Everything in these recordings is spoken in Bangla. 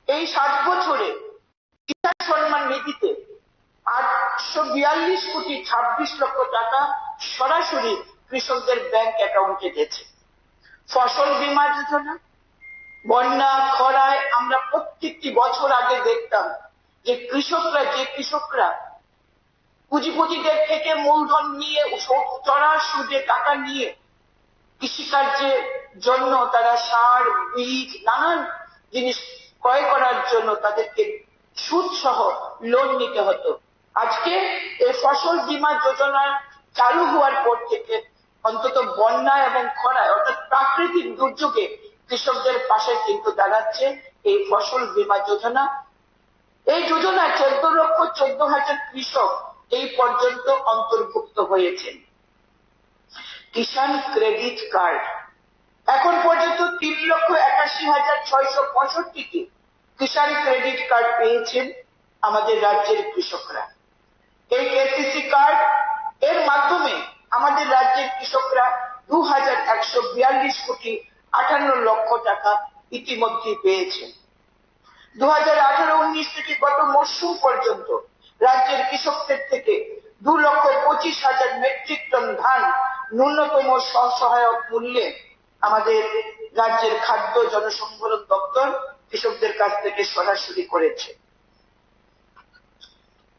এই 7 বছরে কিষাণ সম্মান নিধিতে 842,26,00,000 টাকা সরাসরি কৃষকদের ব্যাংক অ্যাকাউন্টে গেছে। ফসল বীমা যোজনা, বন্যা খরায় আমরা প্রত্যেকটি বছর আগে দেখতাম যে কৃষকরা পুঁজিপতিদের থেকে মূলধন নিয়ে চড়া সুদে টাকা নিয়ে কৃষিকার্যের জন্য তারা সার, বীজ, নানান জিনিস ক্রয় করার জন্য তাদেরকে সুদ সহ লোন নিতে হতো। আজকে এই ফসল বীমা যোজনা চালু হওয়ার পর থেকে অন্তত বন্যা এবং খরায় অর্থাৎ প্রাকৃতিক দুর্যোগে কৃষকদের পাশে কিন্তু দাঁড়াচ্ছে এই ফসল বীমা যোজনা। এই যোজনায় 14,14,000 কৃষক এই পর্যন্ত অন্তর্ভুক্ত হয়েছেন। কিষাণ ক্রেডিট কার্ড এখন পর্যন্ত 3,81,665 কিষাণ ক্রেডিট কার্ড পেয়েছেন আমাদের রাজ্যের কৃষকরা। এই কেসিসি কার্ড এর মাধ্যমে আমাদের রাজ্যের কৃষকরা 2,142,58,00,000 টাকা ইতিমধ্যে পেয়েছেন। 2018-19 থেকে গত মরশুম পর্যন্ত রাজ্যের কৃষকদের থেকে 2,25,000 মেট্রিক টন ধান ন্যূনতম সহায়ক মূল্যে আমাদের রাজ্যের খাদ্য জনসংভরণ দপ্তর কৃষকদের কাছ থেকে সরাসরি করেছে।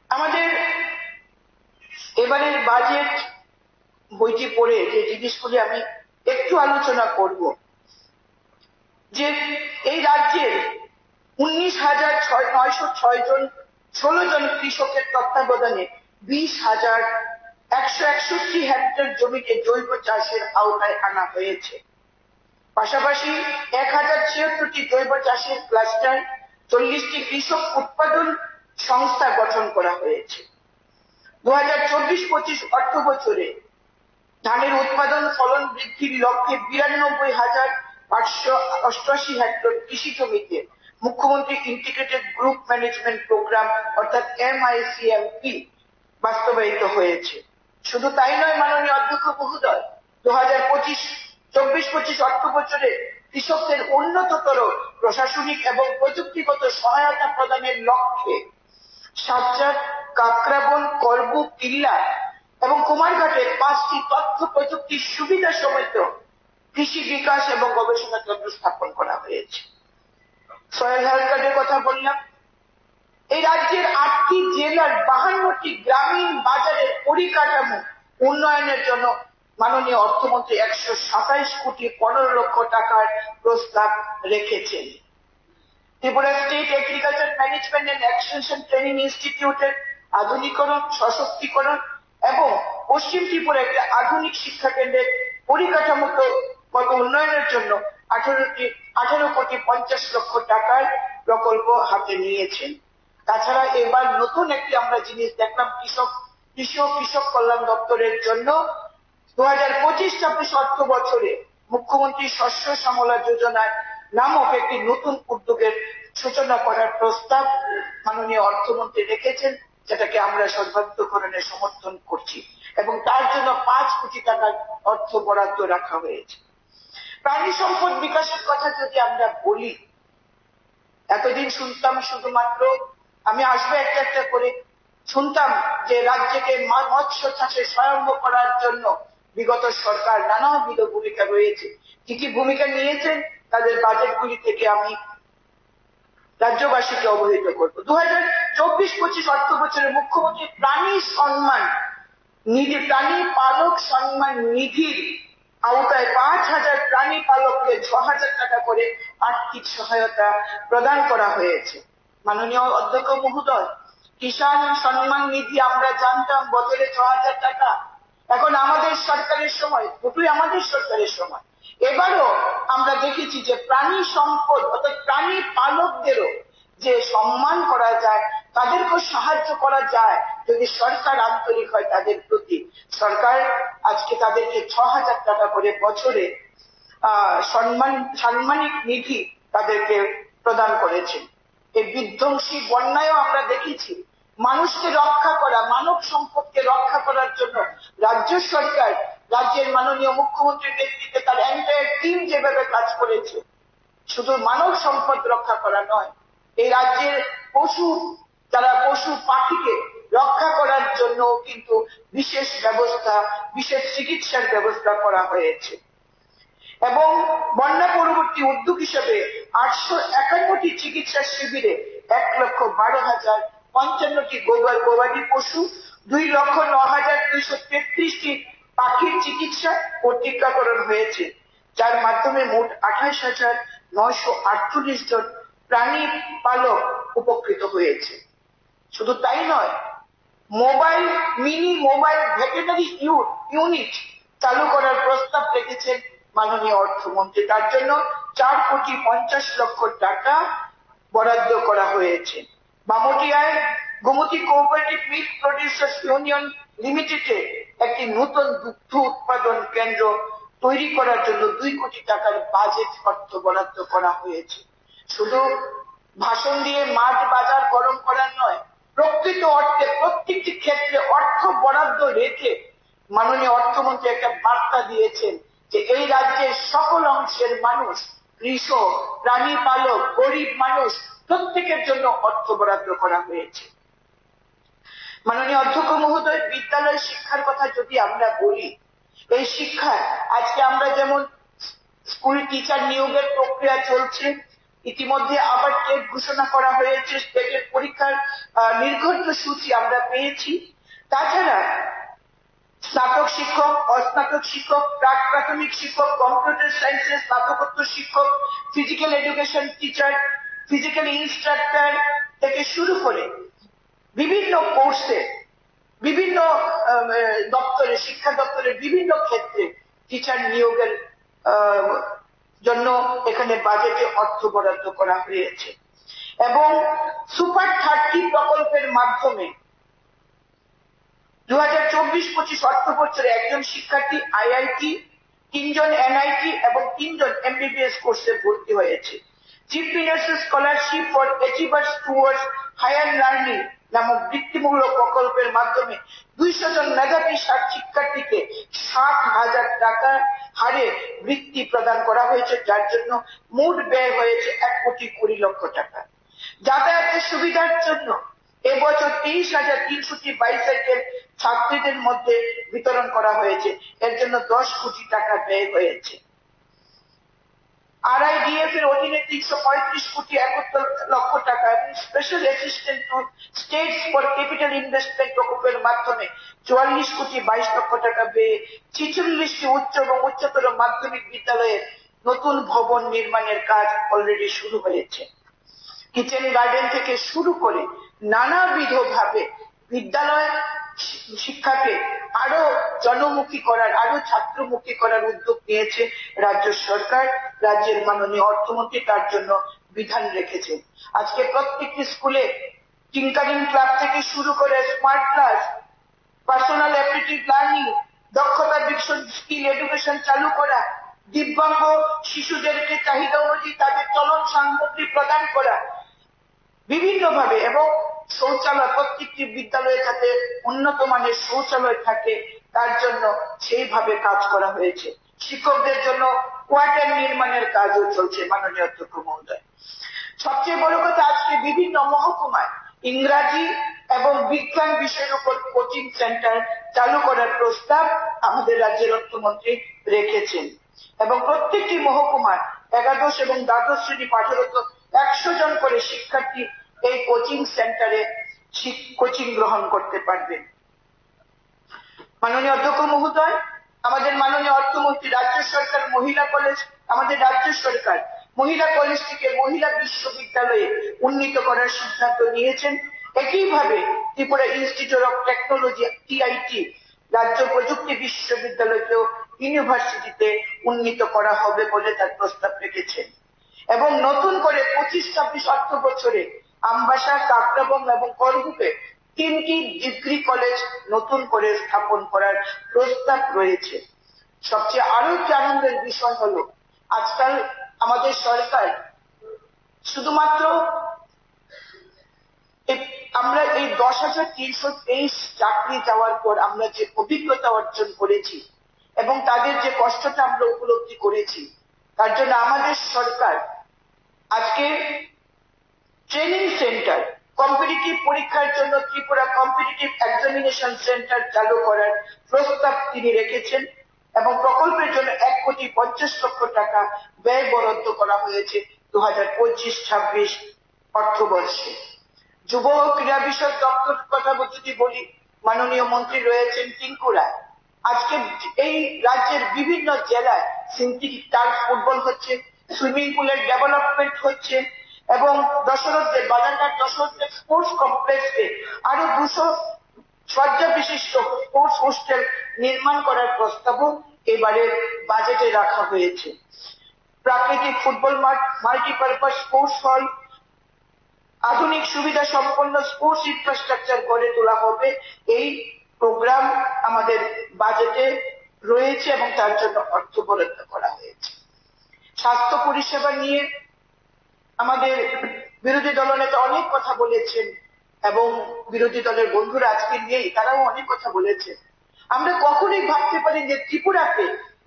আমাদের এবারের বাজেট বইটি পড়ে যে জিনিসগুলি আমি একটু আলোচনা করব, যে এই রাজ্যের 19,906 জন কৃষকের তত্ত্বাবধানে 20,161 হেক্টর জমিকে জৈব চাষের আওতায় আনা হয়েছে। পাশাপাশি 1,076টি জৈব চাষের ক্লাস্টার, 40টি কৃষক উৎপাদন সংস্থা গঠন করা হয়েছে। 2024-25 অর্থ বছরে ধানের উৎপাদন ফলন বৃদ্ধির লক্ষ্যে 92,588 হেক্টর কৃষি জমিতে মুখ্যমন্ত্রী ইন্টিগ্রেটেড গ্রুপ ম্যানেজমেন্ট প্রোগ্রাম অর্থাৎ MICMP বাস্তবায়িত হয়েছে। শুধু তাই নয় মাননীয় অধ্যক্ষ মহোদয়, 2024-25 অর্থ বছরে কৃষকদের উন্নততর প্রশাসনিক এবং প্রযুক্তিগত সহায়তা প্রদানের লক্ষ্যে সাজ্জাদ, কাকরাবন, করবু, কিল্লা এবং কুমারঘাটে 5টি তথ্য প্রযুক্তি সুবিধা সমেত কৃষি বিকাশ এবং গবেষণা কেন্দ্র স্থাপন করা হয়েছে। সয়েল হেলথ কার্ডের কথা বললাম। এই রাজ্যের 8টি জেলার 52টি গ্রামীণ বাজারের পরিকাঠামো উন্নয়নের জন্য মাননীয় অর্থমন্ত্রী 127,15,00,000 টাকার প্রস্তাব রেখেছেন। Tripura state agriculture management and extension training ইনস্টিটিউটের আধুনিকরণ, সশক্তিকরণ এবং পশ্চিম ত্রিপুরা একটি আধুনিক শিক্ষা কেন্দ্রের পরিকাঠামোগত উন্নয়নের জন্য 18,50,00,000 টাকার প্রকল্প হাতে নিয়েছেন। তাছাড়া এবার নতুন একটি আমরা জিনিস দেখলাম, কৃষি ও কৃষক কল্যাণ দপ্তরের জন্য 2025-26 অর্থ বছরে মুখ্যমন্ত্রী শস্য শ্যামলা যোজনায় নামক একটি নতুন উদ্যোগের সূচনা করার প্রস্তাব মাননীয় অর্থমন্ত্রী রেখেছেন, যেটাকে আমরা সর্বাত্মকরণে সমর্থন করছি এবং তার জন্য 5 কোটি টাকার অর্থ বরাদ্দ রাখা হয়েছে। প্রাণী সম্পদ বিকাশের কথা যদি আমরা বলি, এতদিন শুনতাম শুধুমাত্র, আমি আসবো একটা একটা করে, শুনতাম যে রাজ্যকে মৎস্য চাষে স্বয়ম্ভর করার জন্য বিগত সরকার নানাবিধ ভূমিকা রয়েছে। কি কি ভূমিকা নিয়েছেন তাদের বাজেটগুলি থেকে আমি রাজ্যবাসীকে অবহিত করব। 2024-25 অর্থ বছরে মুখ্যমন্ত্রী প্রাণী পালক সম্মান নিধির আওতায় 5,000 প্রাণী পালককে 6,000 টাকা করে আর্থিক সহায়তা প্রদান করা হয়েছে। মাননীয় অধ্যক্ষ মহোদয়, কিষাণ সম্মান নিধি আমরা জানতাম বছরে 6,000 টাকা, এখন আমাদের সরকারের সময়, দুটোই আমাদের সরকারের সময়, এবারও আমরা দেখেছি যে প্রাণী সম্পদ অর্থাৎ প্রাণী পালকদেরও যে সম্মান করা যায়, তাদেরকেও সাহায্য করা যায় যদি সরকার আন্তরিক হয় তাদের প্রতি। সরকার আজকে তাদেরকে 6,000 টাকা করে বছরে সাম্মানিক নিধি তাদেরকে প্রদান করেছে। এই বিধ্বংসী বন্যায়ও আমরা দেখেছি মানুষকে রক্ষা করা, মানব সম্পদকে রক্ষা করার জন্য রাজ্য সরকার, রাজ্যের মাননীয় মুখ্যমন্ত্রীর নেতৃত্বে তার এন্টায়ার টিম যেভাবে কাজ করেছে, শুধু মানব সম্পদ রক্ষা করা নয়, এই রাজ্যের যারা পশু পাখিকে রক্ষা করার জন্য কিন্তু বিশেষ চিকিৎসার ব্যবস্থা করা হয়েছে। এবং বন্যা পরবর্তী উদ্যোগ হিসেবে 851টি চিকিৎসা শিবিরে 1,12,055টি গবাদি পশু, 2,09,233টি পাখির চিকিৎসা ও টিকাকরণ হয়েছে, যার মাধ্যমে মোট 28,948 জন প্রাণী পালক উপকৃত হয়েছে। শুধু তাই নয়, মিনি মোবাইল ভেটেরিনারি ইউনিট চালু করার প্রস্তাব রেখেছেন মাননীয় অর্থমন্ত্রী। তার জন্য 4,50,00,000 টাকা বরাদ্দ করা হয়েছে। মামুটিয়ায় Gomati cooperative milk producers union লিমিটেডে একটি নতুন দুগ্ধ উৎপাদন কেন্দ্র তৈরি করার জন্য 2 কোটি টাকার বাজেট অর্থ বরাদ্দ করা হয়েছে। শুধু ভাষণ দিয়ে মাঠ বাজার গরম করার নয়, প্রকৃত অর্থে প্রত্যেকটি ক্ষেত্রে অর্থ বরাদ্দ রেখে মাননীয় অর্থমন্ত্রী একটা বার্তা দিয়েছেন যে এই রাজ্যের সকল অংশের মানুষ, কৃষক, প্রাণী পালক, গরিব মানুষ, প্রত্যেকের জন্য অর্থ বরাদ্দ করা হয়েছে। মাননীয় অধ্যক্ষ মহোদয়, বিদ্যালয় শিক্ষার কথা যদি আমরা বলি, এই শিক্ষা আজকে আমরা যেমন স্কুল টিচার নিয়োগের প্রক্রিয়া চলছে, ইতিমধ্যে আবার টেট ঘোষণা করা হয়েছে, টেটের পরীক্ষার নির্ঘণ্ট সূচি আমরা পেয়েছি। তাছাড়া স্নাতক শিক্ষক, অস্নাতক শিক্ষক, প্রাক প্রাথমিক শিক্ষক, কম্পিউটার সায়েন্সের স্নাতকোত্তর শিক্ষক, physical education teacher, physical instructor থেকে শুরু করে বিভিন্ন কোর্সে, বিভিন্ন দপ্তরে, শিক্ষা দপ্তরের বিভিন্ন ক্ষেত্রে টিচার নিয়োগের জন্য এখানে বাজেটে অর্থ বরাদ্দ করা হয়েছে। এবং সুপার 30 প্রকল্পের মাধ্যমে 2024-25 অর্থ বছরে একজন শিক্ষার্থী আইআইটি, 3 জন এনআইটি এবং 3 জন এমবিবিএস কোর্সে ভর্তি হয়েছে। Chief minister scholarship for achievers towards higher learning নামক বৃত্তিমূলক প্রকল্পের মাধ্যমে 200 জন মেধাবী শিক্ষার্থীকে 60,000 টাকার হারে বৃত্তি প্রদান করা হয়েছে, যার জন্য মোট ব্যয় হয়েছে 1,20,00,000 টাকা। যাতায়াতের সুবিধার জন্য এবছর 23,300টি বাইসাইকেল ছাত্রীদের মধ্যে বিতরণ করা হয়েছে, এর জন্য 10 কোটি টাকা ব্যয় হয়েছে। RIDF এর অধীনে 335,71,00,000 টাকা এবং special assistant two states for capital investment প্রকল্পের মাধ্যমে 44,22,00,000 টাকা ব্যয়ে 46টি উচ্চ এবং উচ্চতর মাধ্যমিক বিদ্যালয়ের নতুন ভবন নির্মাণের কাজ অলরেডি শুরু হয়েছে। কিচেন গার্ডেন থেকে শুরু করে নানাবিধভাবে বিদ্যালয় শিক্ষাকে আরো জনমুখী করার, আরো ছাত্রমুখী করার উদ্যোগ নিয়েছে রাজ্য সরকার। রাজ্যের মাননীয় অর্থমন্ত্রী তার জন্য বিধান রেখেছেন। আজকে প্রত্যেকটি স্কুলে টিঙ্কারিং ক্লাব থেকে শুরু করে smart class, personal aptitude learning, দক্ষতা বিকশন, স্কিল এডুকেশন চালু করা, দিব্যাঙ্গ শিশুদেরকে চাহিদা অনুযায়ী তাদের চলন সামগ্রী প্রদান করা বিভিন্নভাবে, এবং শৌচালয়, প্রত্যেকটি বিদ্যালয়ে যাতে উন্নত মানের শৌচালয় থাকে তার জন্য সেইভাবে কাজ করা হয়েছে। শিক্ষকদের জন্য কোয়ার্টার নির্মাণের কাজও চলছে মাননীয় অধ্যক্ষ মহোদয়। সবচেয়ে বড় কথা, আজকে বিভিন্ন মহকুমায় ইংরাজি এবং বিজ্ঞান বিষয়ের উপর কোচিং সেন্টার চালু করার প্রস্তাব আমাদের রাজ্যের অর্থমন্ত্রী রেখেছেন, এবং প্রত্যেকটি মহকুমায় 11দশ এবং দ্বাদশ শ্রেণী পাঠরত 100 জন করে শিক্ষার্থী এই কোচিং সেন্টারে কোচিং গ্রহণ করতে পারবেন। মাননীয় অধ্যক্ষ মহোদয়, আমাদের মাননীয় অর্থমন্ত্রী, রাজ্য সরকার মহিলা কলেজ, আমাদের রাজ্য সরকার মহিলা কলেজটিকে মহিলা বিশ্ববিদ্যালয়ে উন্নীত করার সিদ্ধান্ত নিয়েছেন। একইভাবে Tripura institute of technology TIT রাজ্য প্রযুক্তি বিশ্ববিদ্যালয়কেও ইউনিভার্সিটিতে উন্নীত করা হবে বলে তার প্রস্তাব রেখেছেন। এবং নতুন করে 25-26 অর্থ বছরে আমবাসা, কাকরাবং এবং করবুকে 3টি ডিগ্রি কলেজ নতুন করে স্থাপন করার প্রস্তাব রয়েছে। সবচেয়ে আরো একটি আনন্দের বিষয় হলো, আজকাল আমাদের সরকার শুধুমাত্র আমরা এই 10,323 চাকরি যাওয়ার পর আমরা যে অভিজ্ঞতা অর্জন করেছি এবং তাদের যে কষ্টটা আমরা উপলব্ধি করেছি, তার জন্য আমাদের সরকার আজকে ট্রেনিং সেন্টার, কম্পিটিটিভ পরীক্ষার জন্য ত্রিপুরা কম্পিটিটিভ এক্সামিনেশন সেন্টার চালু করার প্রস্তাব তিনি রেখেছেন এবং প্রকল্পের জন্য 1,50,00,000 টাকা ব্যয় বরাদ্দ করা হয়েছে 2025-26 অর্থবর্ষে। যুব ও ক্রীড়া বিষয়ক দপ্তর কথা যদি বলি, মাননীয় মন্ত্রী রয়েছেন টিঙ্কু রায়। আজকে এই রাজ্যের বিভিন্ন জেলায় সিনথেটিক টার্ফ ফুটবল হচ্ছে, সুইমিং পুলের ডেভেলপমেন্ট হচ্ছে এবং বাজারঘাট দশরথদেব স্পোর্টস কমপ্লেক্সে আরো 200 শয্যা বিশিষ্ট স্পোর্টস হোস্টেল নির্মাণ করার প্রস্তাবও এবারের বাজেটে রাখা হয়েছে। প্রাকৃতিক ফুটবল মাঠ, মাল্টিপারপাস স্পোর্টস হল, আধুনিক সুবিধা সম্পন্ন স্পোর্টস ইনফ্রাস্ট্রাকচার গড়ে তোলা হবে। এই প্রোগ্রাম আমাদের বাজেটে রয়েছে এবং তার জন্য অর্থ বরাদ্দ করা হয়েছে। স্বাস্থ্য পরিষেবা নিয়ে আমাদের বিরোধী দলনেতা অনেক কথা বলেছেন এবং বিরোধী দলের বন্ধুরা আজকে নেই, তারাও অনেক কথা বলেছেন। আমরা কখনোই ভাবতে পারি যে ত্রিপুরাতে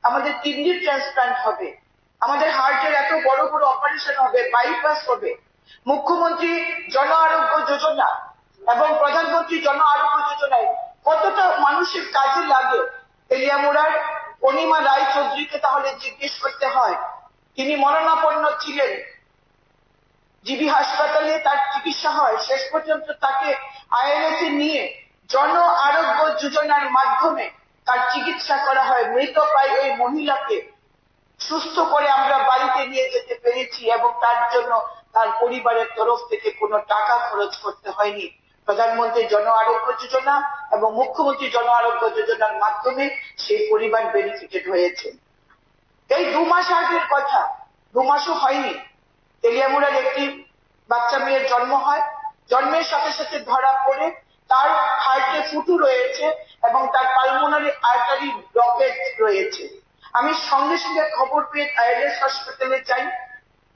আমাদের কিডনির ট্রান্সপ্লান্ট হবে, আমাদের হার্টের এত বড় বড় অপারেশন হবে, বাইপাস হবে। মুখ্যমন্ত্রী জন আরোগ্য যোজনা এবং প্রধানমন্ত্রী জন আরোগ্য যোজনায় কতটা মানুষের কাজে লাগে। তেলিয়ামুড়ার অনিমা রায় চৌধুরীকে তাহলে জিজ্ঞেস করতে হয়, তিনি মরণাপন্ন ছিলেন, জিবি হাসপাতালে তার চিকিৎসা হয়, শেষ পর্যন্ত তাকে INS নিয়ে জন আরোগ্য যোজনার মাধ্যমে তার চিকিৎসা করা হয়। মৃতপ্রায় ওই মহিলাকে সুস্থ করে আমরা বাড়িতে নিয়ে যেতে পেরেছি এবং তার জন্য তার পরিবারের তরফ থেকে কোনো টাকা খরচ করতে হয়নি। প্রধানমন্ত্রী জন আরোগ্য যোজনা এবং মুখ্যমন্ত্রী জন আরোগ্য যোজনার মাধ্যমে সেই পরিবার বেনিফিটেড হয়েছে। এই 2 মাস আগের কথা, 2 মাসও হয়নি, তেলিয়ামুড়ার একটি বাচ্চা মেয়ের জন্ম হয়। জন্মের সাথে সাথে ধরা পড়ে তার হার্টে ফুটু রয়েছে এবং তার পালমোনারি আর্টারি ব্লকেজ রয়েছে। আমি সঙ্গে সঙ্গে খবর পেয়ে INS হাসপাতালে যাই,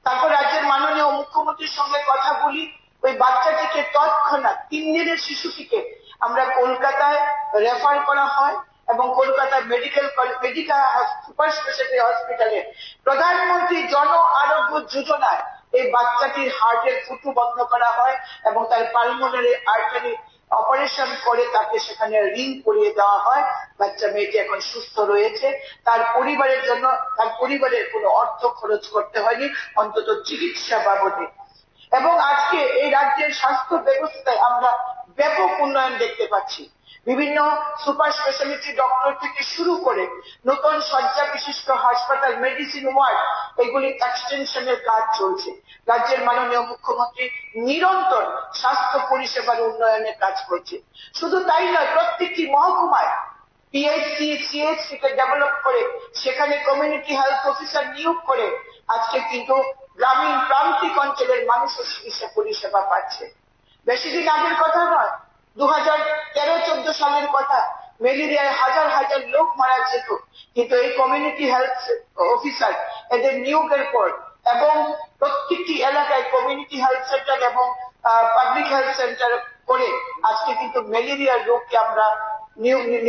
তারপর রাজ্যের মাননীয় মুখ্যমন্ত্রীর সঙ্গে কথা বলি। ওই বাচ্চাটিকে তৎক্ষণাৎ 3 দিনের শিশুটিকে আমরা কলকাতায় রেফার করা হয় এবং কলকাতা মেডিকেল সুপার স্পেশালিটি হসপিটালে প্রধানমন্ত্রী জন আরোগ্য যোজনায় এই বাচ্চাটির হার্টের ফুটু বন্ধ করা হয় এবং তার পালমোনারি আর্টারি অপারেশন করে তাকে সেখানে রিং পরিয়ে দেওয়া হয়। বাচ্চা মেয়েটি এখন সুস্থ রয়েছে। তার পরিবারের জন্য তার পরিবারের কোনো অর্থ খরচ করতে হয়নি, অন্তত চিকিৎসা বাবদে। এবং আজকে এই রাজ্যের স্বাস্থ্য ব্যবস্থায় আমরা ব্যাপক উন্নয়ন দেখতে পাচ্ছি। বিভিন্ন সুপার স্পেশালিটি ডক্টর থেকে শুরু করে নতুন শয্যা বিশিষ্ট হাসপাতাল, মেডিসিন ওয়ার্ড, এগুলি এক্সটেনশনের কাজ চলছে। রাজ্যের মাননীয় মুখ্যমন্ত্রী নিরন্তর স্বাস্থ্য পরিষেবার উন্নয়নের কাজ করছে। শুধু তাই নয়, প্রত্যেকটি মহকুমায় PHC, CHC কে ডেভেলপ করে সেখানে কমিউনিটি হেলথ অফিসার নিয়োগ করে আজকে কিন্তু গ্রামীণ প্রান্তিক অঞ্চলের মানুষও চিকিৎসা পরিষেবা পাচ্ছে। বেশি দিন আগের কথা নয়, 2013-14 সালের কথা, ম্যালেরিয়ায় হাজার হাজার লোক মারা যেত, কিন্তু এই কমিউনিটি হেলথ অফিসার এদের নিয়োগের পর এবং প্রত্যেকটি এলাকায় কমিউনিটি হেলথ সেন্টার এবং পাবলিক হেলথ সেন্টার করে আজকে কিন্তু ম্যালেরিয়ার রোগকে আমরা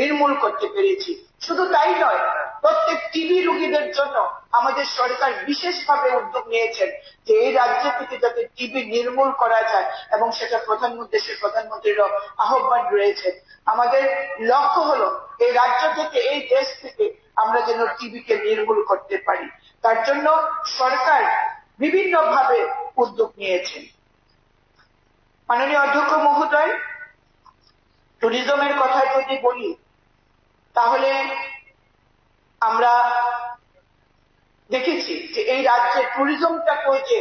নির্মূল করতে পেরেছি। শুধু তাই নয়, প্রত্যেক টিবি রোগীদের জন্য আমাদের সরকার বিশেষভাবে উদ্যোগ নিয়েছেন যে এই রাজ্য থেকে যাতে টিবি নির্মূল করা যায় এবং সেটা প্রধানমন্ত্রীর আহ্বান রয়েছে। আমাদের লক্ষ্য হলো এই রাজ্য থেকে, এই দেশ থেকে আমরা যেন টিবিকে নির্মূল করতে পারি। তার জন্য সরকার বিভিন্নভাবে উদ্যোগ নিয়েছেন। মাননীয় অধ্যক্ষ মহোদয়, ট্যুরিজমের কথা যদি বলি তাহলে আমরা দেখেছি যে এই রাজ্যে ট্যুরিজমটাকেও যে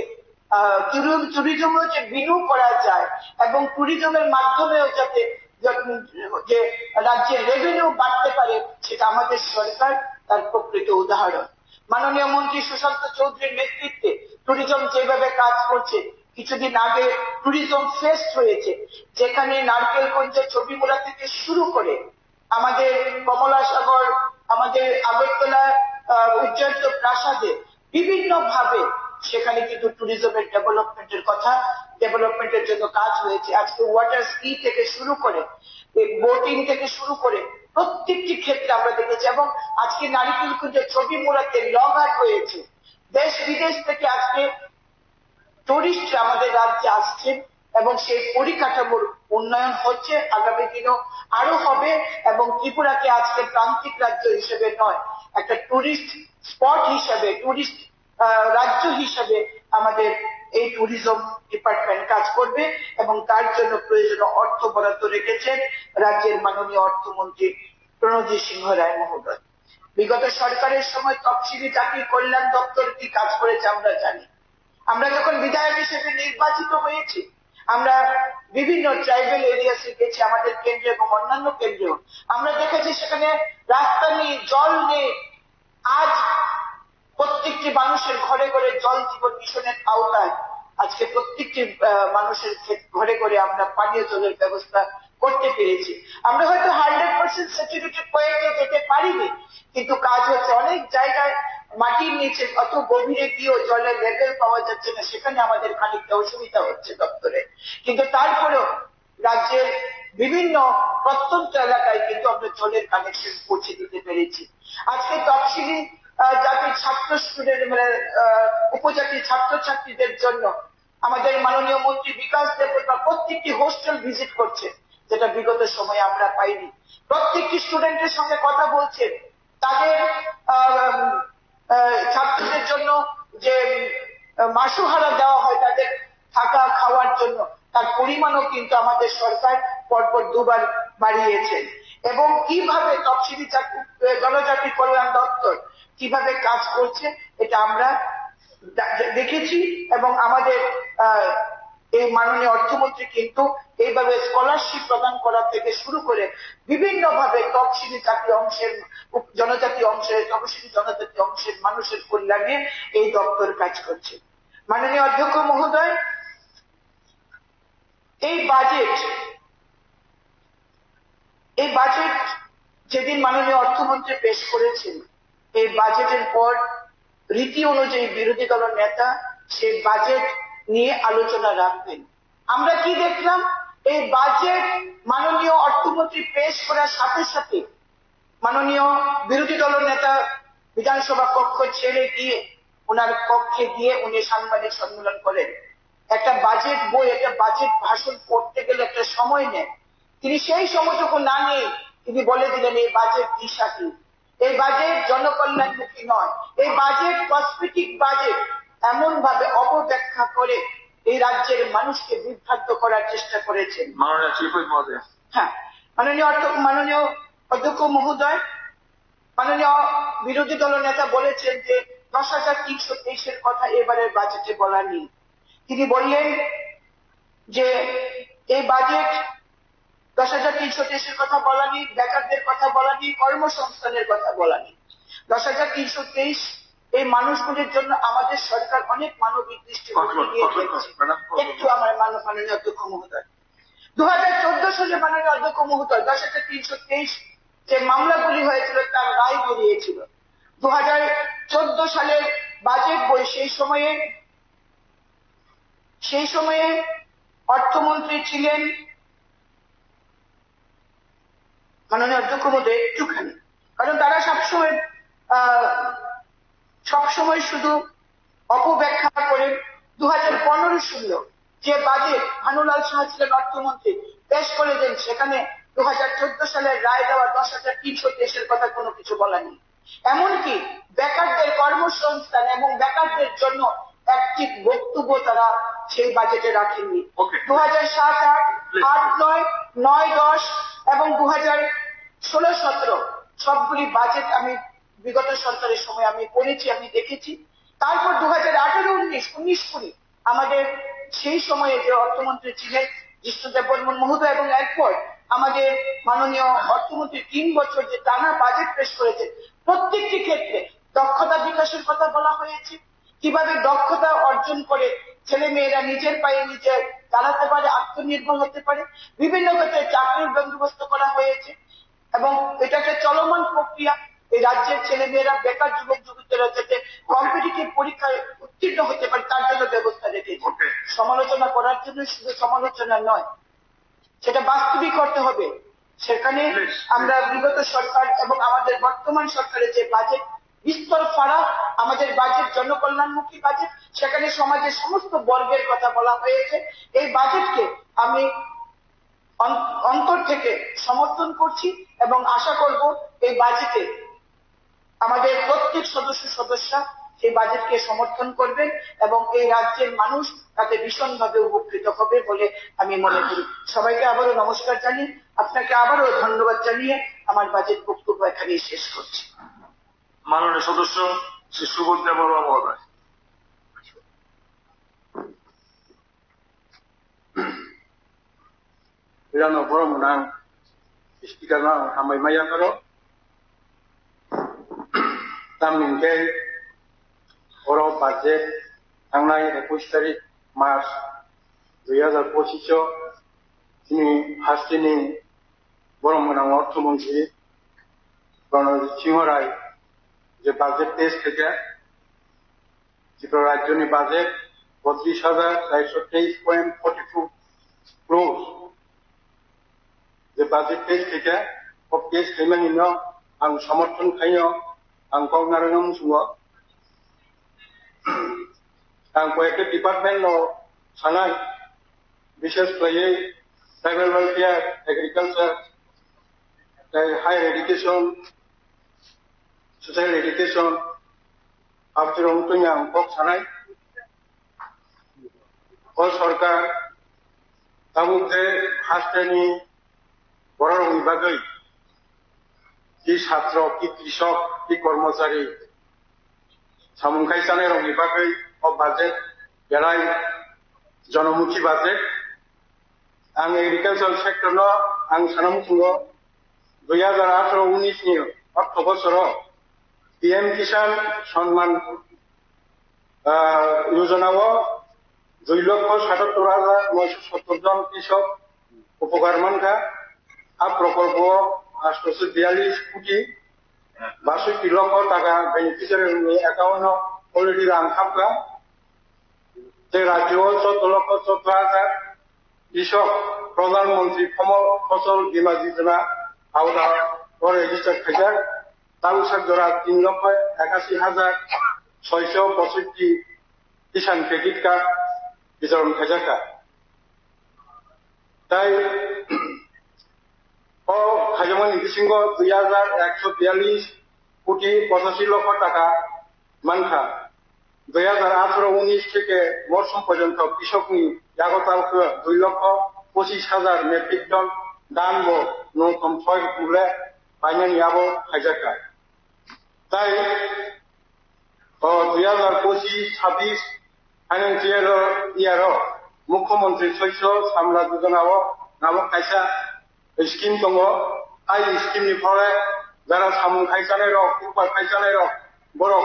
বিনিয়োগ করা যায় এবং ট্যুরিজমের মাধ্যমেও যাতে যে রাজ্যের রেভিনিউ বাড়তে পারে, সেটা আমাদের সরকার তার প্রকৃত উদাহরণ। মাননীয় মন্ত্রী সুশান্ত চৌধুরীর নেতৃত্বে ট্যুরিজম যেভাবে কাজ করছে, কিছুদিন আগে ট্যুরিজম ফেস্ট হয়েছে, যেখানে নারকেলগঞ্জ, ছবিমুড়া থেকে শুরু করে আমাদের কমলাসাগর, আমাদের আগরতলা উজ্জয়ন্ত প্রাসাদে বিভিন্ন ভাবে সেখানে কিন্তু ট্যুরিজমের ডেভেলপমেন্টের জন্য কাজ হয়েছে। আজকে ওয়াটার স্কি থেকে শুরু করে বোটিং থেকে শুরু করে প্রত্যেকটি ক্ষেত্রে আমরা দেখেছি। এবং আজকে নারকেলগঞ্জ, ছবিমুড়াতে লঘাট হয়েছে। দেশ বিদেশ থেকে আজকে টুরিস্ট আমাদের রাজ্যে আসছেন এবং সেই পরিকাঠামোর উন্নয়ন হচ্ছে, আগামী দিনও আরো হবে। এবং ত্রিপুরাকে আজকে প্রান্তিক রাজ্য হিসেবে নয়, একটা টুরিস্ট স্পট হিসেবে, টুরিস্ট রাজ্য হিসেবে আমাদের এই ট্যুরিজম ডিপার্টমেন্ট কাজ করবে এবং তার জন্য প্রয়োজনীয় অর্থ বরাদ্দ রেখেছেন রাজ্যের মাননীয় অর্থমন্ত্রী প্রণজিৎ সিংহ রায় মহোদয়। বিগত সরকারের সময় তফসিলি জাতি কল্যাণ দপ্তর কি কাজ করেছে আমরা জানি। আমরা যখন বিধায়ক হিসেবে নির্বাচিত হয়েছি, আমরা বিভিন্ন ট্রাইবাল এরিয়াসে গেছি, আমাদের কেন্দ্রে এবং অন্যান্য কেন্দ্রেও আমরা দেখেছি সেখানে রাস্তা নেই, জল নেই। আজ প্রত্যেকটি মানুষের ঘরে ঘরে জল জীবন মিশনের আওতায় আজকে প্রত্যেকটি মানুষের ঘরে ঘরে আমরা পানীয় জলের ব্যবস্থা করতে পেরেছি। আমরা হয়তো 100% স্যাচুরেটেড পয়েন্টে যেতে পারিনি, কিন্তু কাজ হচ্ছে। অনেক জায়গায় মাটির নিচে অত গভীরে গিয়েও জলের লেভেল পাওয়া যাচ্ছে না, সেখানে আমাদের খানিকটা অসুবিধা হচ্ছে দপ্তরে। কিন্তু তারপরেও রাজ্যের বিভিন্ন প্রত্যন্ত এলাকায় কিন্তু আমরা জলের কানেকশন পৌঁছে দিতে পেরেছি। আজকে তফসিলি জাতির ছাত্র স্টুডেন্ট উপজাতির ছাত্রছাত্রীদের জন্য আমাদের মাননীয় মন্ত্রী বিকাশ দেববর্মা প্রত্যেকটি হোস্টেল ভিজিট করছে, যেটা বিগত সময়ে আমরা পাইনি। প্রত্যেকটি স্টুডেন্টের সঙ্গে কথা বলছেন, তাদের ছাত্রদের জন্য যে মাসোহারা দেওয়া হয় তাদের থাকা খাওয়ার জন্য, তার পরিমাণও কিন্তু আমাদের সরকার পরপর দুবার বাড়িয়েছেন। এবং কিভাবে তফসিলি জনজাতি কল্যাণ দপ্তর কিভাবে কাজ করছে এটা আমরা দেখেছি। এবং আমাদের এই মাননীয় অর্থমন্ত্রী কিন্তু এইভাবে স্কলারশিপ প্রদান করা থেকে শুরু করে বিভিন্ন ভাবে তফসিলি জাতি অংশের, জনজাতি অংশের, তপশিলি জনজাতি অংশের মানুষের কল্যাণে এই দপ্তর কাজ করছে। মাননীয় অধ্যক্ষ মহোদয়, এই বাজেট যেদিন মাননীয় অর্থমন্ত্রী পেশ করেছেন, এই বাজেটের পর রীতি অনুযায়ী বিরোধী দলের নেতা সেই বাজেট নিয়ে আলোচনা রাখবেন। আমরা কি দেখলাম, এই বাজেট মাননীয় অর্থমন্ত্রী পেশ করার সাথে সাথে মাননীয় বিরোধী দলের নেতা বিধানসভা কক্ষ ছেড়ে গিয়ে ওনার কক্ষে গিয়ে উনি সাংবাদিক সম্মেলন করেন। একটা বাজেট বই, একটা বাজেট ভাষণ পড়তে গেলে একটা সময় নেয়, তিনি সেই সময়টুকু না নিয়ে তিনি বলে দিলেন এই বাজেট দিশাহীন, এই বাজেট জনকল্যাণমুখী নয়, এই বাজেট কসমেটিক বাজেট, এমন ভাবে অপব্যাখ্যা করে এই রাজ্যের মানুষকে বিভ্রান্ত করার চেষ্টা করেছেন। হ্যাঁ, মাননীয় অধ্যক্ষ মহোদয়, মাননীয় বিরোধী দলের নেতা বলেছেন যে 10,323 কথা এবারের বাজেটে বলা নেই। তিনি বললেন যে এই বাজেট 10,323 কথা বলা নেই, বেকারদের কথা বলা নেই, কর্মসংস্থানের কথা বলা নেই। 10,323 এই মানুষগুলির জন্য আমাদের সরকার অনেক মানবিক দৃষ্টিভঙ্গি নিয়ে দেখছে। একটু আমার মাননীয় অধ্যক্ষ মহোদয়, 2014 সালে মাননীয় অধ্যক্ষ মহোদয় 10,323 যে মামলাগুলি হয়েছিল তার রায় বেরিয়েছিল। 2014 সালের বাজেট বই, সেই সময়ে অর্থমন্ত্রী ছিলেন মাননীয় অধ্যক্ষ মহোদয় একটুখানি, কারণ তারা সবসময় শুধু অপব্যাখ্যা করে। 2015 সালে যে বাজেট ভানুলাল সাহা ছিলেন অর্থমন্ত্রী পেশ করে দেন, সেখানে 2014 সালের রায় দেওয়া 10,323 কথা কোনো কিছু বলা নেই। এমনকি বেকারদের কর্মসংস্থান এবং বেকারদের জন্য একটি বক্তব্য তারা সেই বাজেটে রাখেননি। 2007, 8, 9, 9, 10 এবং 2016-17 সবগুলি বাজেট আমি বিগত সরকারের সময় আমি পড়েছি, আমি দেখেছি। তারপর 2018-19 আমাদের সেই সময়ে যে অর্থমন্ত্রী ছিলেন জিষ্ণু দেববর্মন মহোদয়, এবং এরপর আমাদের মাননীয় অর্থমন্ত্রী 3 বছর যে টানা বাজেট পেশ করেছেন, প্রত্যেকটি ক্ষেত্রে দক্ষতা বিকাশের কথা বলা হয়েছে, কিভাবে দক্ষতা অর্জন করে ছেলে মেয়েরা নিজের পায়ে নিজে দাঁড়াতে পারে, আত্মনির্ভর হতে পারে। বিভিন্ন ক্ষেত্রে চাকরির বন্দোবস্ত করা হয়েছে এবং এটা একটা চলমান প্রক্রিয়া। এই রাজ্যের ছেলে মেয়েরা, বেকার যুবক যুবতীরা যাতে কম্পিটিটিভ পরীক্ষায় উত্তীর্ণ হতে পারে তার জন্য ব্যবস্থা রেখেছে। সমালোচনা করার জন্য শুধু সমালোচনা নয়, সেটা বাস্তবিক করতে হবে। সেখানে আমরা বিগত সরকার এবং আমাদের বর্তমান সরকারের যে বাজেট বিস্তর ফারাক। আমাদের বাজেট জনকল্যাণমুখী বাজেট, সেখানে সমাজের সমস্ত বর্গের কথা বলা হয়েছে। এই বাজেটকে আমি অন্তর থেকে সমর্থন করছি এবং আশা করব এই বাজেটে আমাদের প্রত্যেক সদস্যরা এই বাজেটকে সমর্থন করবেন এবং এই রাজ্যের মানুষ তাতে ভীষণভাবে উপকৃত হবে বলে আমি মনে করি। সবাইকে আবারও নমস্কার জানিয়ে, আপনাকে আবারও ধন্যবাদ জানিয়ে আমার বাজেট বক্তব্য এখানেই শেষ করছি। মাননীয় সদস্য শ্রী সুবোধ দেববর্মা মহোদয়। Pirano Forum nang speaker nang hamai maya karo tamingke oro budget tangnai 21 tarik March 2025 তিনি হাসিনি বরং নং অর্থমন্ত্রী প্রণজিৎ সিংহ রায় যে বাজেট পেশ থেকে ত্রিপুরা রাজ্যনি বাজেট 32,423.42 crore যে বাজেট পেশ থেকে পেশ খাইমানিন आं समर्थन खायो आं कौनारंगम सुङो आं कयेकटा डिपार्टमेन्ट नो सानाय विशेष गयै tribal welfare agriculture higher education social education आफतिरं तुnya आं कक सानाय ओ सरकार ताबुके हास्टेनि बररंनि बागै कि छात्र कि कृषक कि कर्मचारी सामुंखाय जानाय रंनि बागै अ बाजेट बेराय जनमुखी बाजेट आं एग्रीकल्चर सेक्टर नो आं सानामुखुङो 2018-19 नि अर्थ बोसोराव पीएम किसान सम्मान योजनाव 2,77,970 जन कृषक उपकार मोनखा आ प्रकल्प 842 কোটি 62 লক্ষ টাকা বেনিফিশিয়ারিनि অ্যাকাউন্টে অলরেডি রাং হাবকা যে রাজ্যও 14,14,000 কৃষক প্রধানমন্ত্রী ফসল বীমা যোজনা আওতা রেজিস্টার খাইজার তালুসাক জোড়া 3,81,665 কিষাণ ক্রেডিট কার্ড বিতরণ খাইজাকা তাই খাইজামান বিসিঙ্গ 2,142 কোটি 85 লক্ষ টাকা মানখা 2018-19 থেকে মরশুম পর্যন্ত কৃষকনি জাগতালকে 2,25,000 মেট্রিক টন দানব ন্যূনতম 6 মূল্যে পাইনানি আবো খাইজাকা তাই 2025-26 ফাইনান্সিয়াল ইয়ার মুখ্যমন্ত্রী শস্য সামলা যোজনাও নামক কাইসা स्कीम दङ आइ स्कीमनिफ्राय जारा सामुं खायजानाय रक उपार खायजानाय रक बरं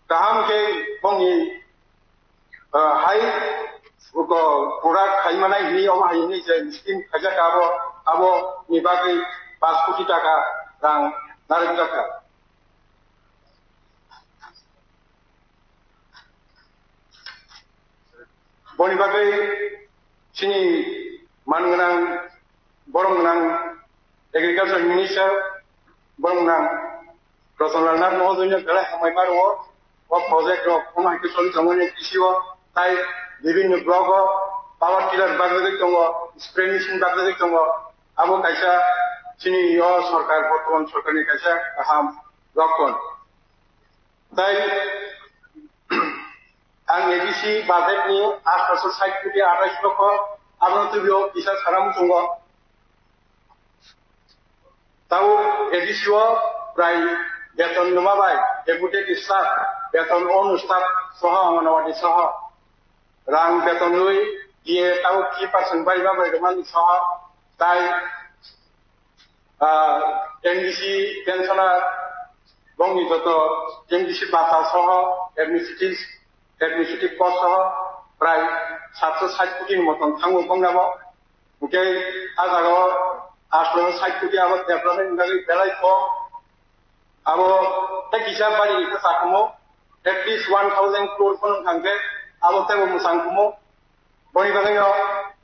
गाहामके बंनि हाइ प्रडाक्ट खायमानाय हिनि अमाहायनि जे स्कीम खायजाका आबो नि बागै 5 कोटी टाका रां नारेंजाका बनि बागै सिनि मानगोनां बरंनां एग्रीकल्चर मिनिस्टर बरंनां रतनलाल नाथ महोदयनो गलाय हामाय मारो ओ प्रोजेक्ट रो कमाइके सलिथांगोन किसिओ ताइ विभिन्न ब्लक पावर टिलर बागै दङ स्प्रे मेशिन बागै दङ आबो कायसा सिनि सरकार बर्तमान सरकारनि कायसा गाहाम लक्षण ताइ आं एडिसि बाजेटनि 860 कोटी 28 लक्ष आबोथ बियो किसा सारामुङो ताऊ एडिसिओ प्राय बेतन नमाबाय डेपुटेड स्टाफ बेतन अनुस्टाफ सह अंगनवाड़ी सह रां बेतन लुई ये ताऊ की पार्सेंट बायबा बायदमान सह ताई एनडीसी पेंशनार बंगनि जत एनडीसी बाता सह एडमिनिस्ट्रेटिव कस्ट सह प्राय 760 कोटी मतन थांगो बंगाबो ओके आजागाव 860 कोटी आबो डेभलपमेन्ट बागै बेलाय खम आबो तेकिसा बारि इखा साखमो एटलिस्ट 1000 crore कोन थांगे आबो तेबो मुसांखमो बनि बागै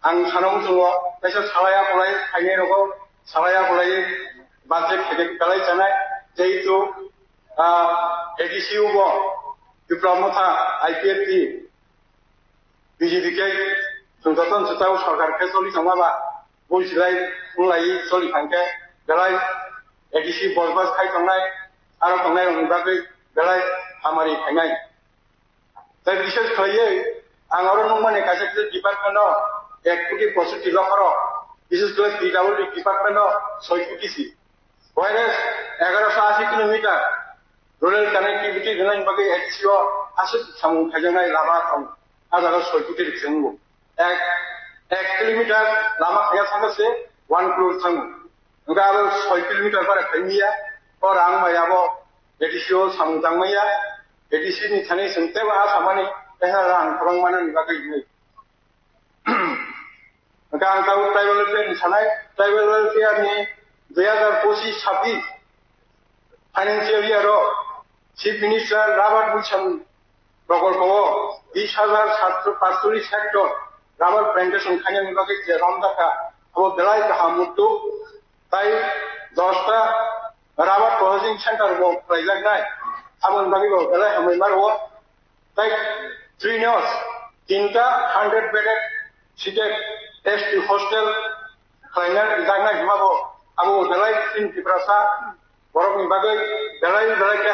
आं सानाव जोङो कायसा सालाया खलाय खायने रखौ सालाया खलाय बाजेट खेदे बेलाय जानाय जेहेतु ADCU Diplomata IPFT BJP ke Sungatan Setahu Sarkar ke Soli Samaba Busilai Mulai Soli Hanke Belai ADC Bosbas Kai Tongai Aro Tongai Ungbagi Belai Hamari Hangai Tai বিশেষ করে আঙারো নমানে কাছে ডিপার্টমেন্ট 1 কোটি 65 লক্ষ বিশেষ করে পিডব্লিউডি ডিপার্টমেন্ট 6 কোটি সি ওয়াইএস 1180 কিলোমিটার রুরাল কানেক্টিভিটি জনাই বাকি এডিসিও আছে সামু খাজনাই লাভা থাম আজার 6 কোটি রিকসেঙ্গু 1 কিলোমিটার লামা খায়া সামসে 1 crore থামু গাবো 6 কিলোমিটার পারে খাইমিয়া ও রাং মায়াবো এডিসিও সামু জাংমাইয়া ADC ni thani sente ba samani peha rang korang mana ni bagai ni maka angka tribal welfare ni sanai tribal welfare ni 2025-26 financial year ro chief minister Robert Wilson প্রকল্প 20,745 হেক্টর রাবার প্ল্যান্টেশন খানি ni bagai je ram daka abo belai ka mutu tai 10টা rubber processing centre bo project nai Abang bagi ko belai hamai marwa tai 3 years 3টা 100 bedded seated ST hostel khainar idangna himabo abo belai tin tiprasa borok ni bagai belai ke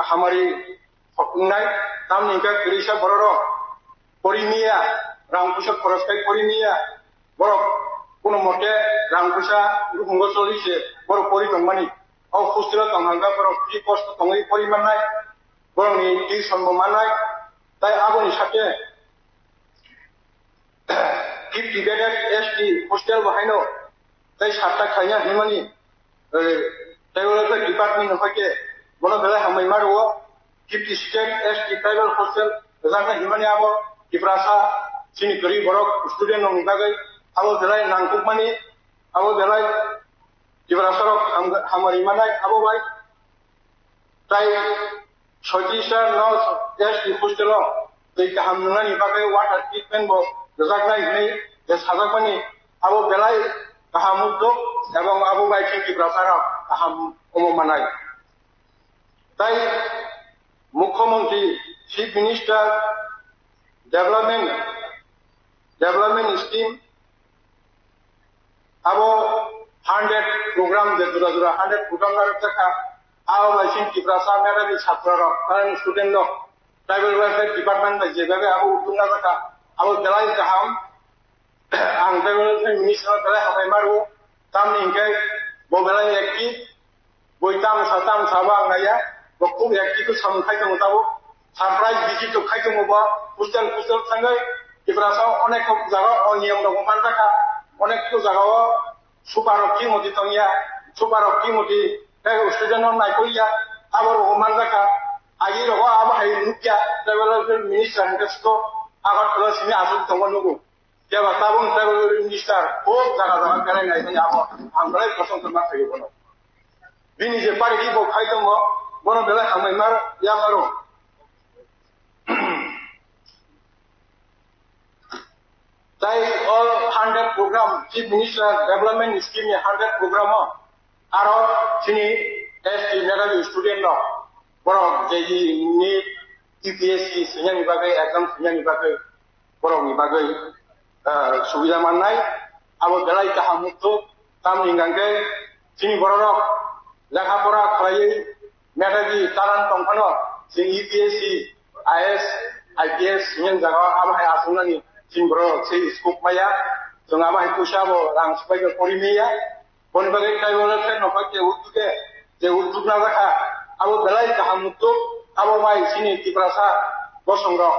hamari hokunai tamni ka krisa bororo porimia rangpusa koroskai porimia borok kuno mote rangpusa ruhungo solise borok pori tongmani au khusra tanghanga pero কি কষ্ট তঙ্গি পরিমাণ নাই বরং এই সম্মান নাই তাই আগুনি সাথে 50 বেডেড এসটি হোস্টেল বাহাইনো তাই 7টা খাইয়া হিমানি ট্রাইবাল ডিপার্টমেন্ট হইকে বনো বেলা হামাই মারো 50 সিটেড এসটি ট্রাইবাল হোস্টেল জানা হিমানি আবো কিপ্রাসা চিনি করি বরক স্টুডেন্ট নং বাগৈ আবো বেলাই নাংকুকমানি আবো বেলাই কিপ্রাসরক হামারি মানাই আবো ভাই তাই 36টা নস এসটি হোস্টেল दै गाहाम नुनानि बागै वाटार ट्रिटमेन्ट बो जागनाय नै जे साजाकमानि आबो बेलाय गाहाम उद्योग এবং आबो बाइकिं किब्रासारा गाहाम अममानाय তাই मुख्यमंत्री चीफ मिनिस्टर डेवलपमेंट स्कीम आबो 100 प्रोग्राम जे जुरा 100 प्रोग्राम रखा आबो बाइकिं किब्रासा मेरानि छात्ररा कारण स्टूडेंट नो ट्राइबल वेलफेयर डिपार्टमेंट में जेबाबे आबो उतुंगा रखा आबो बेलाय गाहाम आं ट्राइबल वेलफेयर मिनिस्टर बेलाय हाबाय मारो तामनि इंगे बो बेलाय एक्टिव बयताम साताम साबा आंनाया बखौ एक्टिव सामखाय दङ ताबो सरप्राइज विजिट खाय दङबा पुस्टेल थाङै किब्रासा अनेक जागा अनियम दङ मान रखा अनेक जागाव सुपारक्ति मति तंगिया सुपारक्ति मति स्टुडेन्ट नायखैया आबो मान रखा आगे रहा अब हाई मुख्य ट्राइबल वेलफेयर मिनिस्टर इंडस्ट्री आबाद खालामसिनि आसुक दंगनुगु जे बताबो ट्राइबल वेलफेयर मिनिस्टर खूब जागा बेरायनाय जायो आबो आंलाय पसंद मा थायो बनो बिनि जे पार्टी बो खाय दङ बनो बेलाय हामै मार या मारो ताई all 100 programme chief minister development scheme 100 programme आरो सिनि एसटी मेधावी स्टुडेन्ट न borok jeji ni UPSC senyang bagai exam senyang bagai borok ni bagai subida manai abo belai kaham mutu tam ningangke sini borok lekha pora khalai medaji taran tongphano sing UPSC IS IPS senyang jaga abo hai asunani sing borok sei scope maya jong abo hai pusabo rang sebagai porimia bon bagai tribal welfare no pakke utuke je utuna rakha abo belai kaham mutu abo mai sini kiprasa bosongro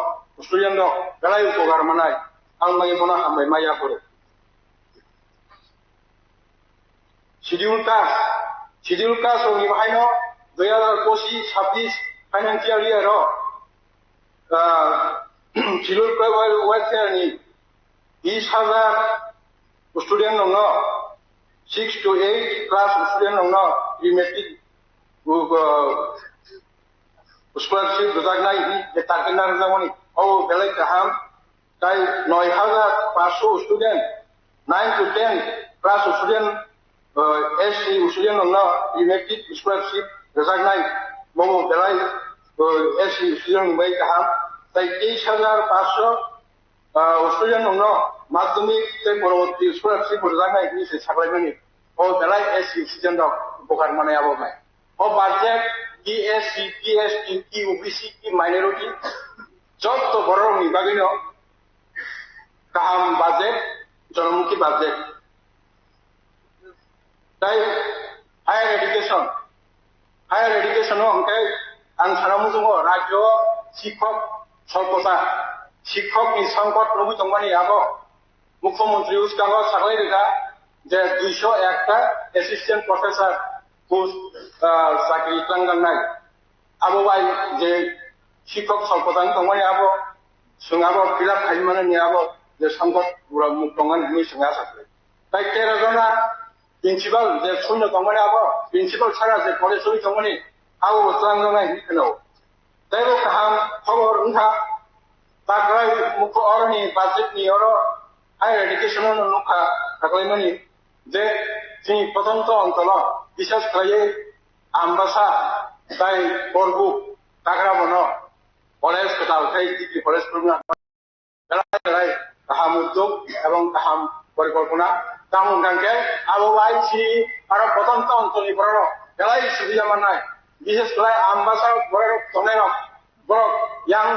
student do belai upokar manai ang mai bona hambai maya kore schedule class o ni bahaino 2025-26 financial year ro schedule class welfare ni 20,000 student no 6 to 8 class student no pre-matric scholarship rozagnaय J targetnar zamani au belai kaham tai 9,500 student 9 to 10 class student SC student no pre-matric scholarship rozagnaय বমু বেলাই এসি সুজন বাই গাহাম তাই 23,500 স্টুডেন্ট নং মাধ্যমিক পরবর্তী সুরাক্ষী পরিজানাय নিচে সাকলাইमानि ও বেলাই এসি সুজন দক উপকার মানে আবমাय ও budget SC ST OBC minority যত বড় বিভাগীয় গাহাম বাজেট জনমুখী বাজেট তাই হায়ার এডুকেশন অঙ্কে আं সারামু दङ রাজ্য শিক্ষক স্বল্পতা শিক্ষকনি সংকট রবি দंमानि আবো মুখ্যমন্ত্রী উস্কাঙ্গ সাকলাই রেখা যে 201টা অ্যাসিস্ট্যান্ট প্রফেসর পোস্ট চাকরি ক্লাंगांनाय আবো বাই যে শিক্ষক স্বল্পতানি दंमानि আবো সোঙাবো ফিলাপ খাইমানে নিয়াবো যে সংকট মুখ দंगान নি সোঙা সাকলাই তাই 13 জনা প্রিন্সিপাল যে শূন্য দंमानि আবো প্রিন্সিপাল ছাড়া যে কলেজনি दंमानि আবো ক্লাंगांनाय হিনো তাইবো গাহাম খবর উনহা তাকরাই মুখ্য অরনি বাজেটনি অর হায়ার এডুকেশন নুখা সাকলাইमानि যে जोंनि প্রত্যন্ত অঞ্চল বিশেষ করে আমবাসা তাই বরগুক কাকরাবন কলেজ কোথায় ডিগ্রি কলেজ বেলায় গাহাম উদ্যোগ এবং গাহাম পরিকল্পনা তেমন গানকে আবহাওয়ায় আরো প্রত্যন্ত অঞ্চলনি বড় বেলায় সুবিধা মানায় বিশেষ করে আমবাসা বড় তনের বড় young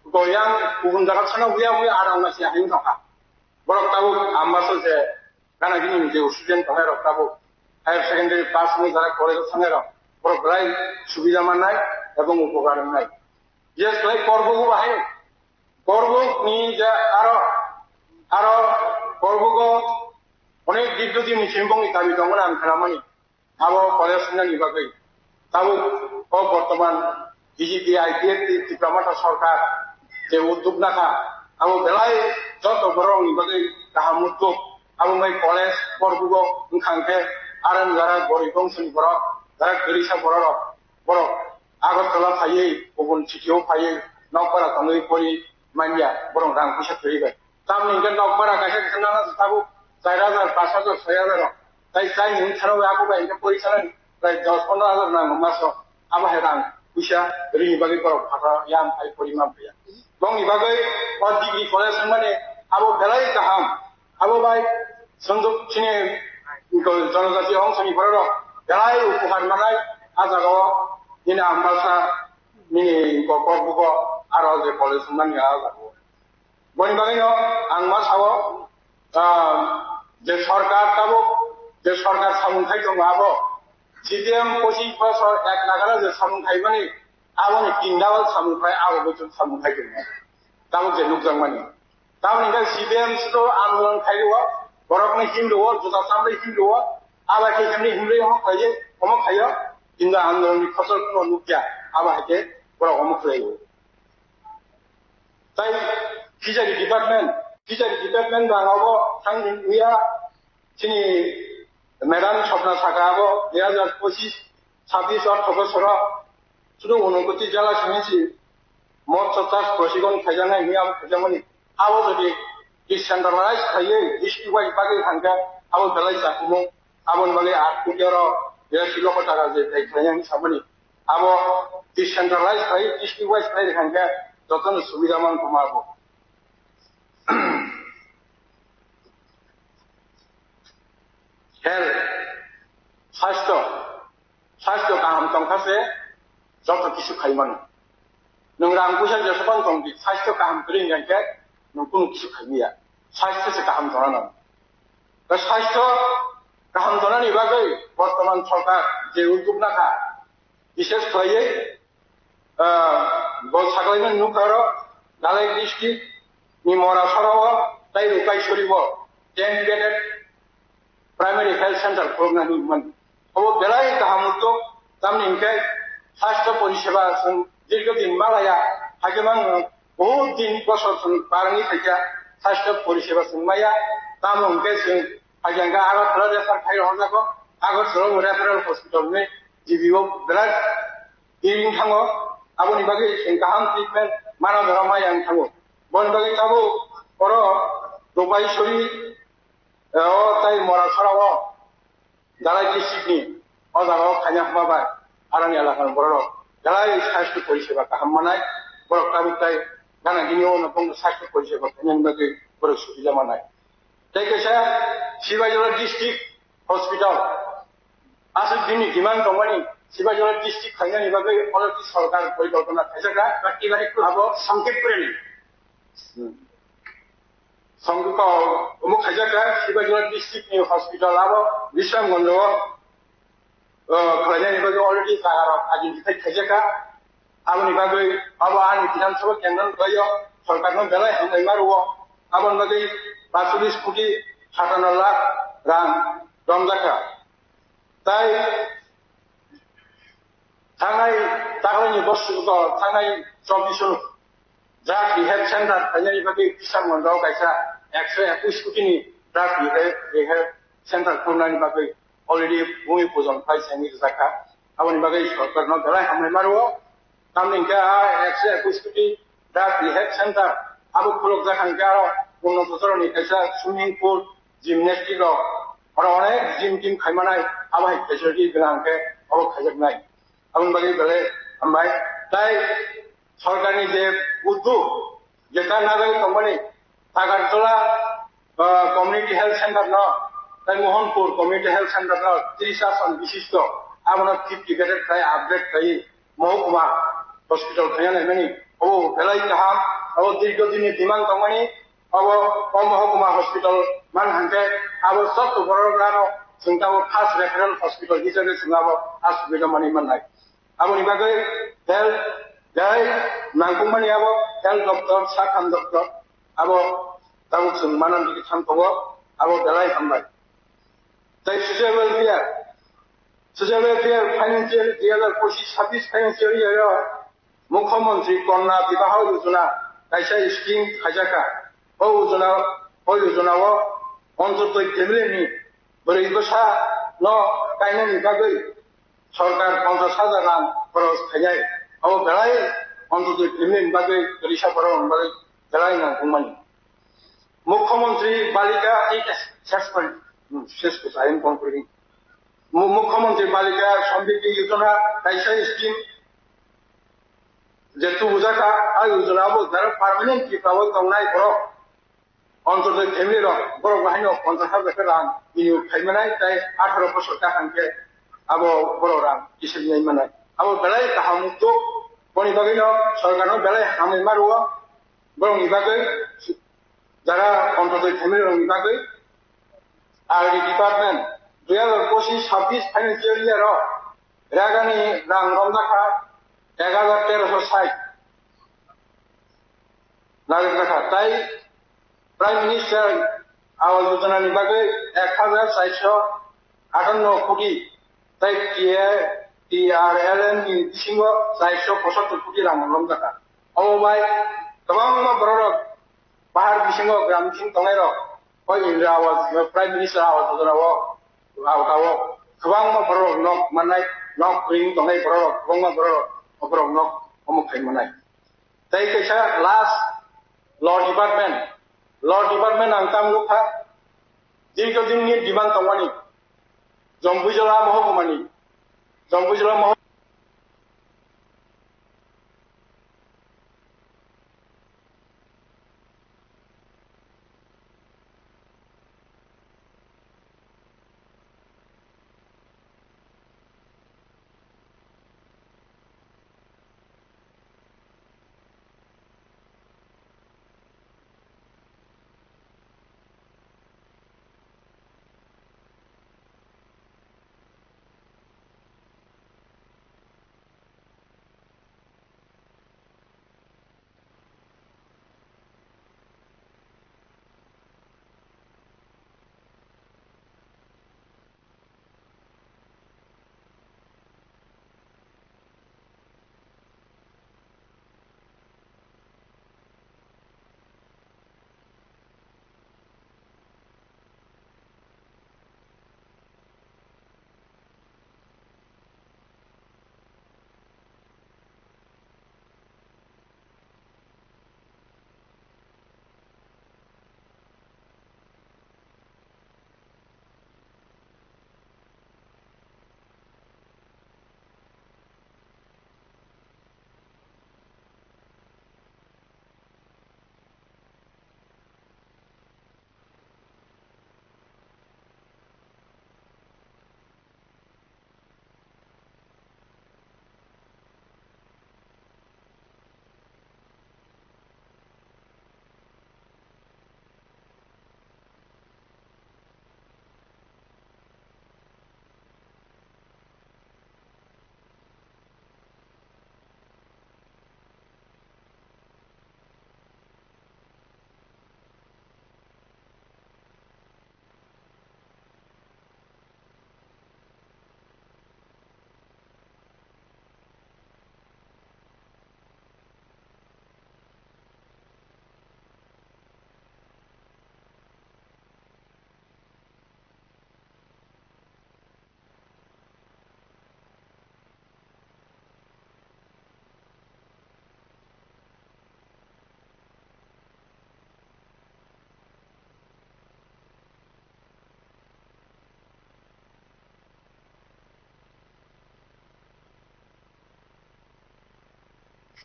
goyang gugun jaga sana buya arang masih hain থকা বড় তাবু আমবাসা যে গানা গিনি যে স্টুডেন্ট হয় তাবু হায়ার সেকেন্ডারি পাস হয়ে যারা কলেজ সঙ্গে বড় প্রায় সুবিধা মানায় এবং উপকার নাই বিশেষ করে করবগু বাহে করব নি যে আরো করবগু অনেক দীর্ঘদিন নিশ্চিম্বঙ্গি দাবি দङ আं খালামানি আবো কলেজ সঙ্গে নিবাগৈ তাবু বর্তমান বিজেপি আইপিএফ ডিপ্লোমাটা সরকার যে উদ্যোগ নাখা আবো বেলায় যত বড় নিবাগৈ গাহাম উদ্যোগ আবো মাই কলেজ করবুগ ওখানকে আরাম যারা গরিব অংশনি বড় যারা গরিসা বড় আগরতলা ফাইयै गुबुन सिटियाव फाइयै नकबारा थाङै परि मानिया बरं रां फैसा थैबाय तामनि गे नकबारा गायसे खानाना थाबु 4,000 5,000 6,000 তাই তাই নি ছাড়াও আকো বাই কে পরিচালন প্রায় 10-15,000 নাম মাসো আবাহে রাং পয়সা রিনি বাগै বড় ফাটা ইয়াম আই পরিমাপ গया বং ইবাগै অ ডিগ্রি কলেজ মানে আবো বেলাই গাহাম আবো বাই সংযোগ চিনে জনজাতি অংশনি বড় বেলাই উপহার মানায় আজাগাও নিনা আমবাসা নিনি গকরবুগ আরো যে কলেজ মানে আজাগো বনি বাগैनो आं मा सावो যে সরকার তাবো যে সরকার সামুন্থাই দङ আবো সিডিএম 25 বছর এক নাগারা যে সামুন্থাই মানে আবনি তিনদাওয়াল সামুন্থাই আবো বছর সামুন্থাই দङ তাবো যে নুকজাং মানে তাবো নিगा সিডিএম তো আন্দোলন খাইলো বরকনি হিমলো জোতা সামলে হিমলো আবাকে হিমনি হিমলে হম খাইयो কিন্তু আন্দোলননি ফসল কোনো নুকিয়া আবাকে বড় হম খাইयो তাই ফিশারি ডিপার্টমেন্ট বাঙাবো थांनि उया जोंनि মেডাম স্বপ্না সাকাবো 2025 26 অর্থ বছর শুধু 29 জেলা শুনেছি মোট 50 প্রশিক্ষণ খাইজানাय নিয়ম খাইজামানি আবো যদি ডিসেন্ট্রালাইজ খাইয়ে ডিস্ট্রিক্ট ওয়াইজ বাগै থাঙ্গা আবো বেলাই জাকুমো আবন বাগै 8 কোটি আর 82 লক্ষ টাকা যে খাইজাनायनि সামনি আবো ডিসেন্ট্রালাইজ খাই ডিস্ট্রিক্ট ওয়াইজ খাই থাঙ্গা যতন সুবিধামান কমাবো হেলথ স্বাস্থ্য গাহাম দंखासे যত কিছু খাইমানো नों रां फैसा जेसेबां दं बे স্বাস্থ্য गाहाम रोंनायखे नों কোনো কিছু খাইया স্বাস্থ্যसे गाहाम दंना दा স্বাস্থ্য गाहाम दंनानि बागै বর্তমান সরকার যে উদ্যোগ নাখা বিশেষ করে সাকলাইমান নুকারো দালাই ডিস্ট্রিক্ট নিমরা সরাও তাই রুকাইছড়িব 10 বেডেড प्राइमरी हेल्थ सेंटर खुलनानै मोन अब बेलाय गाहाम उद्योग तामनि इनके स्वास्थ्य परिसेवा जों दीर्घदिन मालाया हागेमां बहुत दिन बसर बारनि फैसा स्वास्थ्य परिसेवा जों माया ताम इनके जों हागेंगा आगरतला रेफार खाइर हरनांगौ आगरतला रेफारेल हस्पिटाल ने जीबीओ बेलाय दिरिं थाङो आबोनि बागै जों गाहाम ट्रिटमेन्ट माना दरा माया थाङो बन बागै ताबो अर दबाइसरि তাই মরা ছড়াও দালাই ডিস্ট্রিক্টনি অজাগাও খাইনা হমাবাय আরানি এলাকার বড় যারাই স্বাস্থ্য পরিষেবা হামানায় বড় কামিতায় গানা গিনিও নবং স্বাস্থ্য পরিষেবা কেনবাগে বড় সুবিধা মানায় তাই কেসা শিবাজলা ডিস্ট্রিক্ট হসপিটাল আসল দিনই ডিমান্ড দমানি শিবাজলা ডিস্ট্রিক্ট খাইনানি বাগে অলরেডি সরকার পরিকল্পনা খাইজাকা এবারে একটু ভাবো সংক্ষেপ করে নিন সংখ্যক অমুক খাইজাকা শিবাজলা ডিস্ট্রিক্ট হসপিটাল আবো বিশ্রামগঞ্জ খাইনানি বাগে অলরেডি আইডেন্টিফাই খাইজাকা আবনি বাগে আবো আনি বিধানসভা কেন্দ্র গয় সরকারনো বেলায় হামলাই মারো আবন বাগে 45 কোটি 57 লাখ রাং দমজাকা তাই थांनाय दाखालिनि बोसोरखौ थांनाय 24 ड्राग रिहेब सेन्टार फाइनालि बागै किसानगन्जआव गायसा 121 कोटिनि ड्राग रिहेब सेन्टार खुलिनायनि बागै अलरेडि भूमि पूजन फाइसानि जाखा आबनि बागै सरकारनो बेलाय हामलाय मारो तामनिका 121 कोटि ड्राग रिहेब सेन्टार आबो खुलक जाखांगा उन्नत धरननि गायसा सुइमिं पुल जिमनेस्टिक आरो अनेक जिम टिम खायमानाय आबाय फेसिलिटि गोनांखे अबो खायजोबनाय आबन बागै बेले हामबाय ताई सरकारनि जे उद्योग जेटा नागरिक company Agartala community health centre न ताई मोहनपुर कम्युनिटी हेल्थ सेंटर न 30 आसन विशिष्ट आबन 50 गेटेड ताई अपग्रेड ताई महकुमा हॉस्पिटल खायानाय मानि ओ बेलाय गाहाम ओ दीर्घदिननि डिमांड कंपनी अब महकुमा हॉस्पिटल मान हांके आबो सब बरगानो जोंताबो फार्स्ट रेफरेल हॉस्पिटल हिसाबै जोंआबो आसुबिदा मानि मोननाय आबनि बागै हेल्थ जाय नांगौमानि आबो हेल्थ डॉक्टर साखान डॉक्टर आबो दाबो जों माननदि थांखौबो आबो बेलाय हामबाय जाय सोशल वेलफेयार फाइनेंशियल 2025-26 फाइनेंशियल इयाराव मुख्यमंत्री कन्या विवाह योजना गायसा स्कीम खाजाका ओ योजनाव অন্তর্তই ফ্যামিলিनि बोरै बसा न गायनायनि बागै सरकार 50,000 रां खरस खायनाय औ बेलाय অন্তর্তই ফ্যামিলিनि बागै गरिसा फराव बागै बेलाय नांगौमानि मुख्यमंत्री बालिका शेष को साइन कंक्लूडिंग मुख्यमंत्री बालिका समृद्धि योजना गायसा स्कीम जेतु बुजाका आ योजनाबो दार पार्मानेंट किपाव तंनाय बर অন্তর্তই ফ্যামিলি বড় বাহিনী 50,000 রাং ইউ খাইমানাय তাই 18 বছর তাকাंके আবো বড় রাং কিসিনাय মানাय আবো বেলায় কাহামুক্ত বনি বাগैनो সরকারनो বেলায় হাमै মারো বরং ইবাগै যারা অন্তর্তই ফ্যামিলি রং ইবাগै আরডি ডিপার্টমেন্ট 2025-26 ফাইনান্সিয়াল ইয়ার রাগানি রাং রমজাখা 11,1360 নাগরিক রাখা তাই प्राइम मिनिस्टर आवास योजना नि बागै 1,458 कोटी ताई TRLM नि बिसिङाव 475 कोटी रां मोनलांजाखा अबाय गोबां बर'र बाहार बिसिङाव ग्राम बिसिं दंनाय र ओ इन्दिरा आवास प्राइम मिनिस्टार आवास योजनाव आवताव गोबां बर'र नक माननाय नक रिं दंनाय बर'र गोबां बर'र नक अमुखाय मोननाय ताई कैसा लास्ट लॉ डिपार्टमेंट आंताम लोखा दीर्घदिननि डिमांड तंवानि जम्बुजला महकुमानि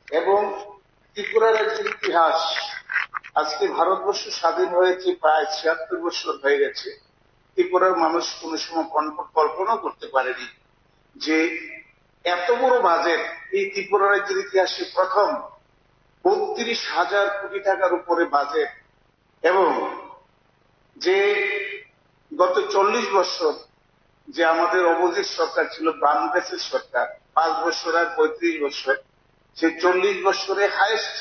এবং ত্রিপুরা রাজ্যের ইতিহাস, আজকে ভারতবর্ষ স্বাধীন হয়েছে প্রায় ৭৬ বছর হয়ে গেছে। ত্রিপুরার মানুষ কোনো সময় কল্পনা করতে পারেনি যে এত বড় বাজেট এই ত্রিপুরা রাজ্যের ইতিহাসে প্রথম ৩২,০০০ কোটি টাকার উপরে বাজেট, এবং যে গত ৪০ বছর যে আমাদের অপোজিট সরকার ছিল, বাংলাদেশের সরকার, ৫ বছর আর ৩৫ বছর, সেই ৪০ বছরে হাইয়েস্ট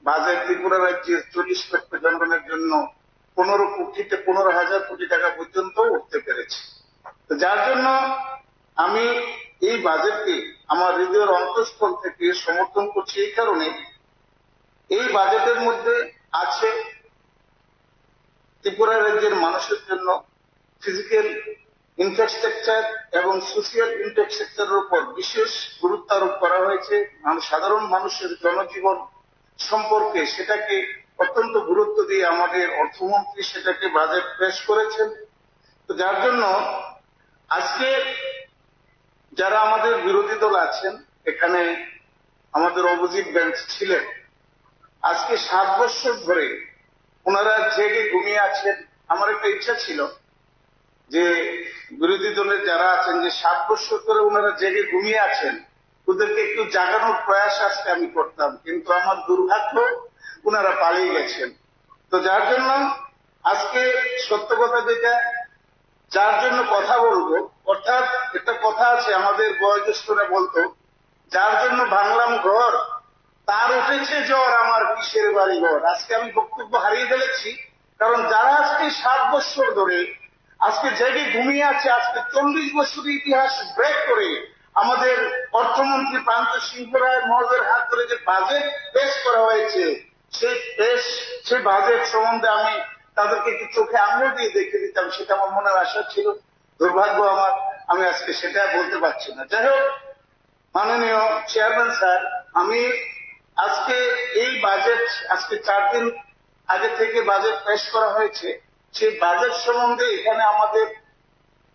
বাজেট ত্রিপুরা রাজ্যের ৪০ লক্ষ জনগণের জন্য ১৫,০০০ কোটি টাকা পর্যন্ত উঠতে পেরেছে। তো যার জন্য আমি এই বাজেটকে আমার হৃদয়ের অন্তঃস্থল থেকে সমর্থন করছি। এই কারণে এই বাজেটের মধ্যে আছে ত্রিপুরা রাজ্যের মানুষের জন্য ফিজিক্যাল ইনফ্রাস্ট্রাকচার এবং সোশিয়াল ইনফ্রাস্ট্রাকচারের উপর বিশেষ গুরুত্ব আরোপ করা হয়েছে। সাধারণ মানুষের জনজীবন সম্পর্কে সেটাকে অত্যন্ত গুরুত্ব দিয়ে আমাদের অর্থমন্ত্রী সেটাকে বাজেট পেশ করেছেন। তো যার জন্য আজকে যারা আমাদের বিরোধী দল আছেন, এখানে আমাদের অপোজিট বেঞ্চ ছিলেন, আজকে ৭ বছর ধরে ওনারা জেগে ঘুমিয়ে আছেন। আমার একটা ইচ্ছা ছিল যে বিরোধী দলের যারা আছেন, যে ৭ বছর ধরে ওনারা জেগে ঘুমিয়ে আছেন, ওদেরকে একটু জাগানোর প্রয়াস আজকে আমি করতাম, কিন্তু আমার দুর্ভাগ্য ওনারা পালিয়ে গেছেন। তো যার জন্য আজকে সত্য কথা যেটা, যার জন্য কথা বলবো, অর্থাৎ একটা কথা আছে আমাদের বয়োজ্যেষ্ঠরা বলতো, যার জন্য ভাঙলাম ঘর তার উঠেছে জ্বর, আমার কিসের বাড়ি ঘর। আজকে আমি বক্তব্য হারিয়ে ফেলেছি, কারণ যারা আজকে ৭ বছর ধরে আজকে জেগে ঘুমিয়ে আছে, আজকে ৪০ বছরের ইতিহাস ব্রেক করে আমাদের অর্থমন্ত্রী প্রান্ত সিংহ রায় মহোদয়ের হাত ধরে যে বাজেট পেশ করা হয়েছে, সেই বাজেট সম্বন্ধে আমি তাদেরকে একটু চোখে আঙুল দিয়ে দেখে দিতাম, সেটা আমার মনের আশা ছিল। দুর্ভাগ্য আমার, আমি আজকে সেটা বলতে পারছি না। যাই হোক, মাননীয় চেয়ারম্যান স্যার, আমি আজকে এই বাজেট, আজকে ৪ দিন আগে থেকে বাজেট পেশ করা হয়েছে, সেই বাজেট সম্বন্ধে এখানে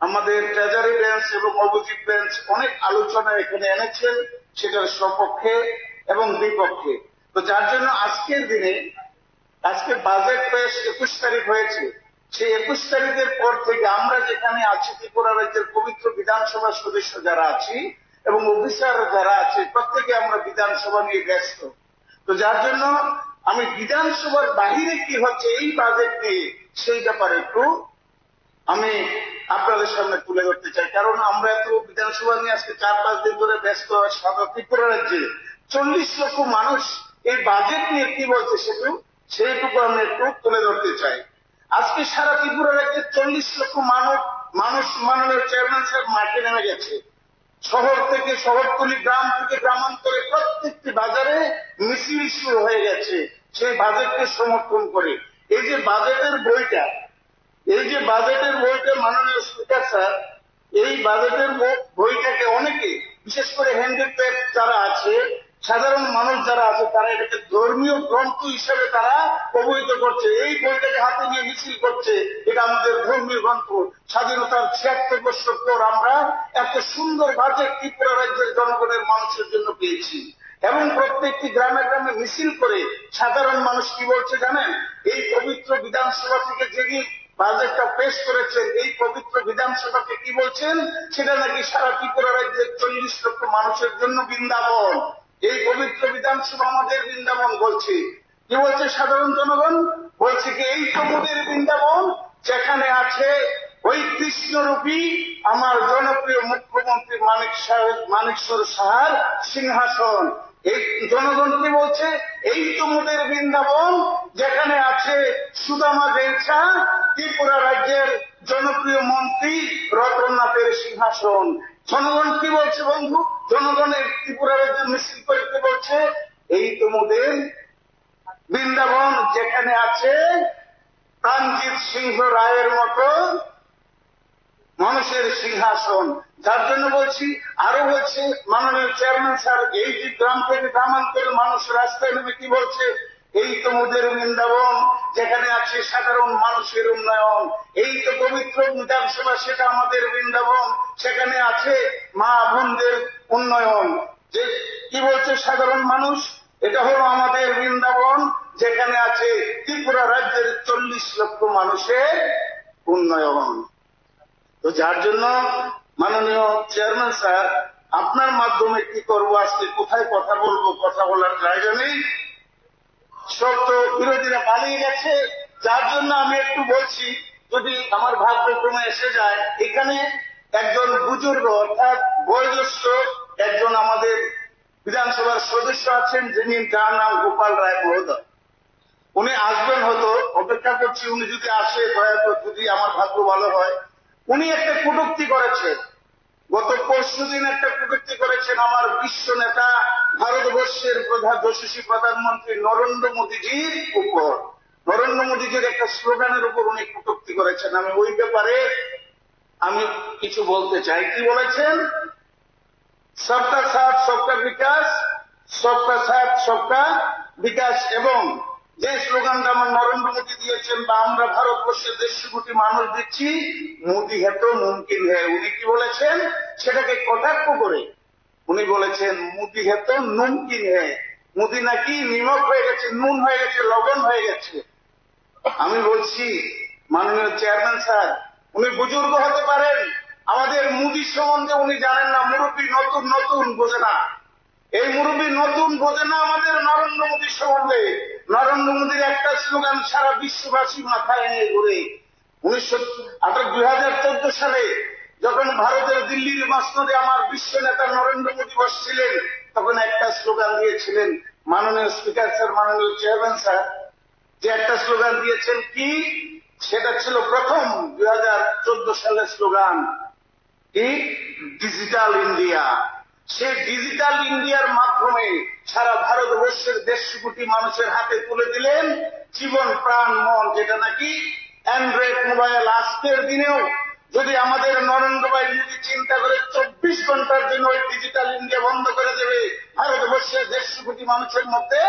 আমাদের ট্রেজারি বেঞ্চ এবং অপোজিট বেঞ্চ অনেক আলোচনা এখানে এনেছেন, সেটার সপক্ষে এবং বিপক্ষে। তো যার জন্য আজকের দিনে, আজকে বাজেট পেশ ২১ তারিখ হয়েছে, সেই ২১ তারিখের পর থেকে আমরা যেখানে আছি, ত্রিপুরা রাজ্যের পবিত্র বিধানসভার সদস্য যারা আছি এবং অফিসার যারা আছে, প্রত্যেকে আমরা বিধানসভা নিয়ে ব্যস্ত। তো যার জন্য আমি বিধানসভার বাহিরে কি হচ্ছে এই বাজেট নিয়ে, সেই ব্যাপারে একটু আমি আপনাদের সামনে তুলে ধরতে চাই। কারণ আমরা তো বিধানসভা নিয়ে আজকে ৪-৫ দিন ধরে ব্যস্ত। সারা ত্রিপুরা রাজ্যে ৪০ লক্ষ মানুষ এই বাজেট নিয়ে কি বলছে সেইটুকু আমি একটু তুলে ধরতে চাই। আজকে সারা ত্রিপুরা রাজ্যের ৪০ লক্ষ মানুষ মাননীয় চেয়ারম্যান সাহেব মাঠে নেমে গেছে। শহর থেকে শহরতলি, গ্রাম থেকে গ্রামান্তরে প্রত্যেকটি বাজারে মিছিল শুরু হয়ে গেছে সেই বাজেটকে সমর্থন করে। এই যে বাজেটের বইটা মাননীয় স্পিকার স্যার, এই বাজেটের বইটাকে অনেকে, বিশেষ করে হ্যান্ডিক্যাপ যারা আছে, সাধারণ মানুষ যারা আছে, তারা এটাকে ধর্মীয় গ্রন্থ হিসেবে তারা অবহিত করছে। এই বইটাকে হাতে নিয়ে মিছিল করছে, এটা আমাদের ধর্মীয় গ্রন্থ। স্বাধীনতার ৭৬ বছর পর আমরা এত সুন্দর বাজেট ত্রিপুরা রাজ্যের জনগণের মানুষের জন্য পেয়েছি। এবং প্রত্যেকটি গ্রামে গ্রামে মিছিল করে সাধারণ মানুষ কি বলছে জানেন? এই পবিত্র বিধানসভা থেকে যিনি বাজেটটা পেশ করেছেন, এই পবিত্র বিধানসভাকে কি বলছেন, সেটা নাকি সারা ত্রিপুরা রাজ্যের ৪০ লক্ষ মানুষের জন্য বৃন্দাবন। এই পবিত্র বিধানসভা আমাদের বৃন্দাবন বলছে। কি বলছে সাধারণ জনগণ? বলছে কি এই তো মোদের বৃন্দাবন, যেখানে আছে ওই কৃষ্ণরূপী আমার জনপ্রিয় মুখ্যমন্ত্রী মানিকশ্বর সাহার সিংহাসন। এই জনগণ কি বলছে? এই তো মোদের বৃন্দাবন, যেখানে আছে সুদামা বেলছা, ত্রিপুরা রাজ্যের জনপ্রিয় মন্ত্রী রতননাথের সিংহাসন। জনগণ কি বলছে বন্ধু? জনগণের ত্রিপুরা রাজ্যের মিছিল করে কি বলছে? এই তো মোদের বৃন্দাবন, যেখানে আছে প্রাণজিৎ সিংহ রায়ের মতো মানুষের সিংহাসন। যার জন্য বলছি, আরো বলছে মাননীয় চেয়ারম্যান স্যার, এই যে গ্রাম থেকে গ্রামান্তরের মানুষ রাস্তায় নেমে কি বলছে? এই তো মোদের বৃন্দাবন, যেখানে আছে সাধারণ মানুষের উন্নয়ন। এই তো পবিত্র বিধানসভা, সেটা আমাদের বৃন্দাবন, সেখানে আছে মা বোনদের উন্নয়ন। যে কি বলছে সাধারণ মানুষ? এটা হলো আমাদের বৃন্দাবন, যেখানে আছে ত্রিপুরা রাজ্যের 40 লক্ষ মানুষের উন্নয়ন। তো যার জন্য মাননীয় চেয়ারম্যান স্যার, আপনার মাধ্যমে কি করবো, আজকে কোথায় কথা বলবো, কথা বলার জায়গা নেই, সব তো বিরোধীরা পালিয়ে গেছে। যার জন্য আমি একটু বলছি, যদি আমার ভাগ্যক্রমে এসে যায়, এখানে একজন বুজুর্গ অর্থাৎ বয়োজ্যেষ্ঠ একজন আমাদের বিধানসভার সদস্য আছেন, যিনি যার নাম গোপাল রায় মহোদয়। উনি আসবেন, হয়তো অপেক্ষা করছি, উনি যদি আসে দয়া করে, যদি আমার ভাগ্য ভালো হয়। উনি একটা কটূক্তি করেছেন, গত পরশুদিন একটা কটূক্তি করেছেন আমার বিশ্ব নেতা ভারতবর্ষের যশস্বী প্রধানমন্ত্রী নরেন্দ্র মোদীজির উপর। নরেন্দ্র মোদীজির একটা স্লোগানের উপর উনি কটূক্তি করেছেন। আমি ওই ব্যাপারে আমি কিছু বলতে চাই। কি বলেছেন? সবকা সাথ সবকা বিকাশ, সবকা সাথ সবকা বিকাশ। এবং যে স্লোগানটা আমার নরেন্দ্র মোদী দিয়েছেন বা আমরা ভারতবর্ষের 150 কোটি মানুষ দিচ্ছি, মোদী হে তো মুমকিন হে। উনি কি বলেছেন? সেটাকে কটাক্ষ করে উনি বলেছেন মোদী হে তো মুমকিন হে। মোদী নাকি নিমক হয়ে গেছে, নুন হয়ে গেছে, লবণ হয়ে গেছে। আমি বলছি মাননীয় চেয়ারম্যান স্যার, উনি বুজুর্গ হতে পারেন, আমাদের মোদী সম্বন্ধে উনি জানেন না। মুরব্বী নতুন নতুন বোঝে না, এই মুরব্বী নতুন বোঝে না আমাদের নরেন্দ্র মোদী সম্বন্ধে। নরেন্দ্র মোদীর একটা স্লোগান সারা বিশ্ববাসী মাথায় নিয়ে ঘুরে। 2014 সালে যখন ভারতের দিল্লির মসনদে আমার বিশ্ব নেতা নরেন্দ্র মোদী বসছিলেন, তখন একটা স্লোগান দিয়েছিলেন মাননীয় স্পিকার স্যার, মাননীয় চেয়ারম্যান স্যার, যে একটা স্লোগান দিয়েছেন, কি সেটা ছিল প্রথম 2014 সালের স্লোগান, কি ডিজিটাল ইন্ডিয়া। সেই ডিজিটাল ইন্ডিয়ার মাধ্যমে সারা ভারতবর্ষের 150 কোটি মানুষের হাতে তুলে দিলেন জীবন, প্রাণ, মন, যেটা নাকি অ্যান্ড্রয়েড মোবাইল। আজকের দিনেও যদি আমাদের নরেন্দ্র ভাই মোদী চিন্তা করে 24 ঘন্টার জন্য ওই ডিজিটাল ইন্ডিয়া বন্ধ করে দেবে, ভারতবর্ষের 150 কোটি মানুষের মধ্যে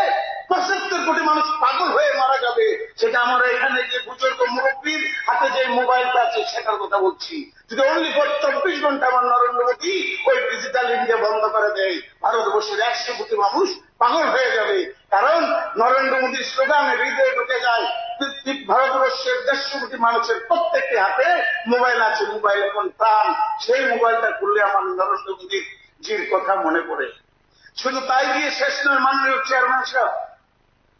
75 কোটি মানুষ পাগল হয়ে মারা যাবে। সেটা আমরা এখানে যে বুজুর্গ মুরব্বীর হাতে যে মোবাইলটা আছে সেটার কথা বলছি। যদি অনলি ফর 24 ঘন্টা আমার নরেন্দ্র মোদী ওই ডিজিটাল ইন্ডিয়া বন্ধ করে দেয়, ভারতবর্ষের 100 কোটি মানুষ পাগল হয়ে যাবে। কারণ নরেন্দ্র মোদীর স্লোগানে হৃদয়ে ঢুকে যায়, ভারতবর্ষের 150 কোটি মানুষের প্রত্যেকটি হাতে মোবাইল আছে, মোবাইল এখন প্রাণ। সেই মোবাইলটা খুললে আমার নরেন্দ্র মোদীর জির কথা মনে পড়ে। শুধু তাই দিয়ে শেষ নয় মাননীয় চেয়ারম্যান সাহেব,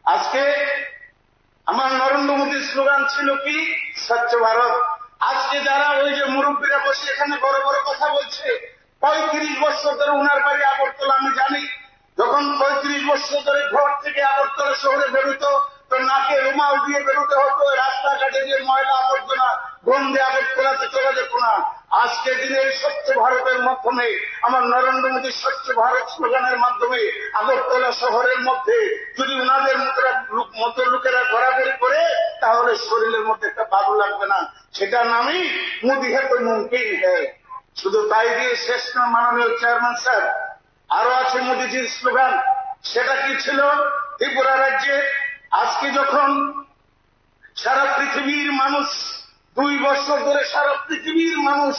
আজকে আমার নরেন্দ্র মোদীর স্লোগান ছিল কি স্বচ্ছ ভারত। আজকে যারা ওই যে মুরব্বীরা বসে এখানে বড় বড় কথা বলছে, 35 বছর ধরে উনার বাড়ি আগরতলা, আমি জানি। যখন 35 বছর ধরে ঘর থেকে আগরতলা শহরে বেরোতো, তো নাকে রুমাল দিয়ে বেরোতে হতো, রাস্তাঘাটে যে ময়লা আবর্জনা গন্ধে আগরতলাতে চলে যেত না। আজকে দিনে স্বচ্ছ ভারতের মাধ্যমে, আমার নরেন্দ্র মোদী স্বচ্ছ ভারত স্লোগানের মাধ্যমে আগরতলা শহরের মধ্যে যদি উনাদের মতো লোকেরা ঘোরাঘুরি করে, তাহলে শরীরের মধ্যে একটা বাদু লাগবে না। সেটার নামই মোদী হে তো মুমকিন হে। শুধু তাই দিয়ে শেষ না মাননীয় চেয়ারম্যান স্যার, আরো আছে মোদীজির স্লোগান। সেটা কি ছিল? ত্রিপুরা রাজ্যে আজকে যখন সারা পৃথিবীর মানুষ 2 বছর ধরে সারা পৃথিবীর মানুষ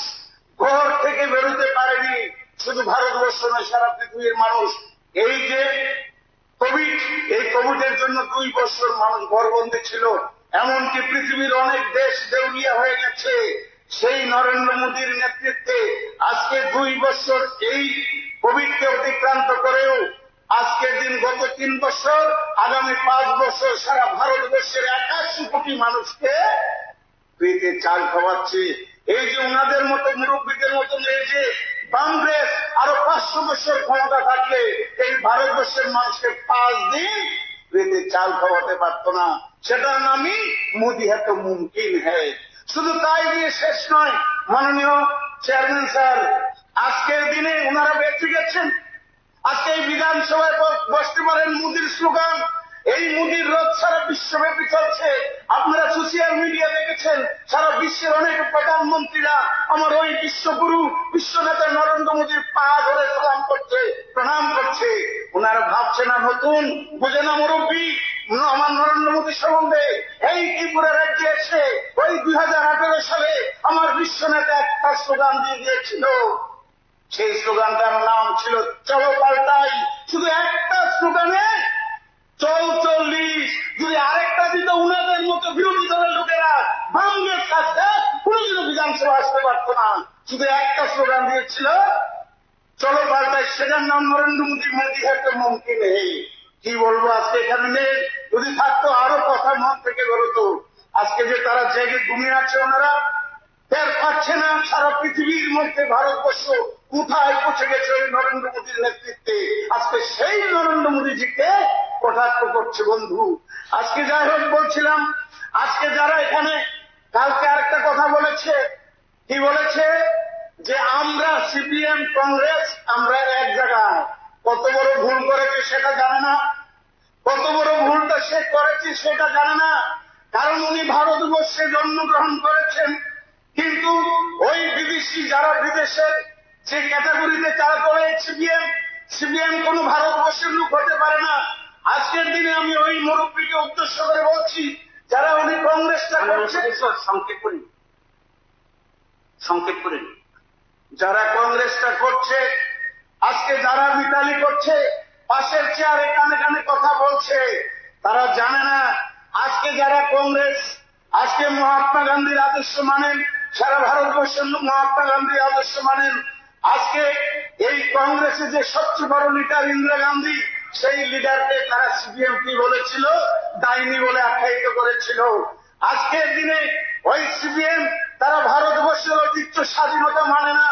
ঘর থেকে বেরোতে পারেনি, শুধু ভারতবর্ষ নয়, সারা পৃথিবীর মানুষ, এই যে কোভিড, এই কোভিডের জন্য 2 বছর মানুষ ঘরবন্দি ছিল। এমনকি পৃথিবীর অনেক দেশ দেউলিয়া হয়ে গেছে। সেই নরেন্দ্র মোদীর নেতৃত্বে আজকে 2 বছর এই কোভিডকে অতিক্রান্ত করেও আজকের দিন গত 3 বছর, আগামী 5 বছর সারা ভারতবর্ষের 81 কোটি মানুষকে ফ্রিতে চাল খাওয়াচ্ছে। এই যে ওনাদের মতো মুরব্বীদের মতন এই যে কংগ্রেস আরো 500 বছর ক্ষমতা থাকলে এই ভারতবর্ষের মানুষকে 5 দিন ফ্রিতে চাল খাওয়াতে পারত না। সেটার নামই মোদী হে তো মুমকিন হে। শুধু তাই দিয়ে শেষ নয় মাননীয় চেয়ারম্যান স্যার, আজকের দিনে ওনারা বেঁচে গেছেন। আজকে এই বিধানসভায় বসতে পারেন মোদীর স্লোগান। এই মোদীর রথ সারা বিশ্বব্যাপী চলছে। আপনারা সোশ্যাল মিডিয়া দেখেছেন, সারা বিশ্বের অনেক প্রধানমন্ত্রীরা আমার ওই বিশ্বগুরু বিশ্ব নেতা নরেন্দ্র মোদীর পা ধরে সালাম করছে, প্রণাম করছে। ওনারা ভাবছে না নতুন, বোঝে না মুরব্বী আমার নরেন্দ্র মোদী সম্বন্ধে। এই ত্রিপুরা রাজ্যে এসে ওই 2018 সালে আমার বিশ্ব নেতা একটা স্লোগান দিয়ে দিয়েছিল। সেই স্লোগানটার নাম ছিল চলো পাল্টাই। শুধু একটা স্লোগানে 44 যদি আরেকটা দিত উনাদের মতো বিরোধী দলের লোকেরা বামের কাছে কোনদিনও বিধানসভা আসতে পারত না। শুধু একটা স্লোগান দিয়েছিল, চলো পাল্টায়, সেটার নাম নরেন্দ্র মোদী। মোদী হয়তো মুমকিন নেই। কি বলবো, আজকে এখানে নেই। যদি থাকতো আরো কথা মন থেকে বেরোতো। আজকে যে তারা জেগে ঘুমিয়ে আছে, ওনারা টের পাচ্ছে না সারা পৃথিবীর মধ্যে ভারতবর্ষ কোথায় পৌঁছে গেছে ওই নরেন্দ্র মোদীর নেতৃত্বে। আজকে সেই নরেন্দ্র মোদীজিকে কটাক্ষ করছে বন্ধু। আজকে যাই হোক বলছিলাম, আজকে যারা এখানে কালকে আরেকটা কথা বলেছে, কি বলেছে যে আমরা সিপিএম কংগ্রেস আমরা এক জায়গায়। কত বড় ভুল করেছে সেটা জানে না, কত বড় ভুলটা সে করেছে সেটা জানে না। কারণ উনি ভারতবর্ষে জন্মগ্রহণ করেছেন, কিন্তু ওই বিদেশি যারা বিদেশের যে ক্যাটাগরিতে তারা করে সিপিএম কোন ভারতবর্ষের লোক হতে পারে না। আজকের দিনে আমি ওই মুরব্বীকে উদ্দেশ্য করে বলছি, যারা উনি কংগ্রেসটা করছেন, সংক্ষেপ করেন, যারা কংগ্রেসটা করছে, আজকে যারা মিতালি করছে, পাশের চেয়ারে কানে কানে কথা বলছে, তারা জানে না আজকে যারা কংগ্রেস, আজকে মহাত্মা গান্ধীর আদর্শ মানেন, সারা ভারতবর্ষের লোক মহাত্মা গান্ধীর আদর্শ মানেন। আজকে এই কংগ্রেসে যে সবচেয়ে বড় লিডার ইন্দিরা গান্ধী, সেই লিডারকে তারা সিপিএম কি বলেছিল, ডাইনি বলে আখ্যায়িত করেছিল। আজকের দিনে ওই সিপিএম তারা ভারতবর্ষের ঐতিহ্য স্বাধীনতা মানে না,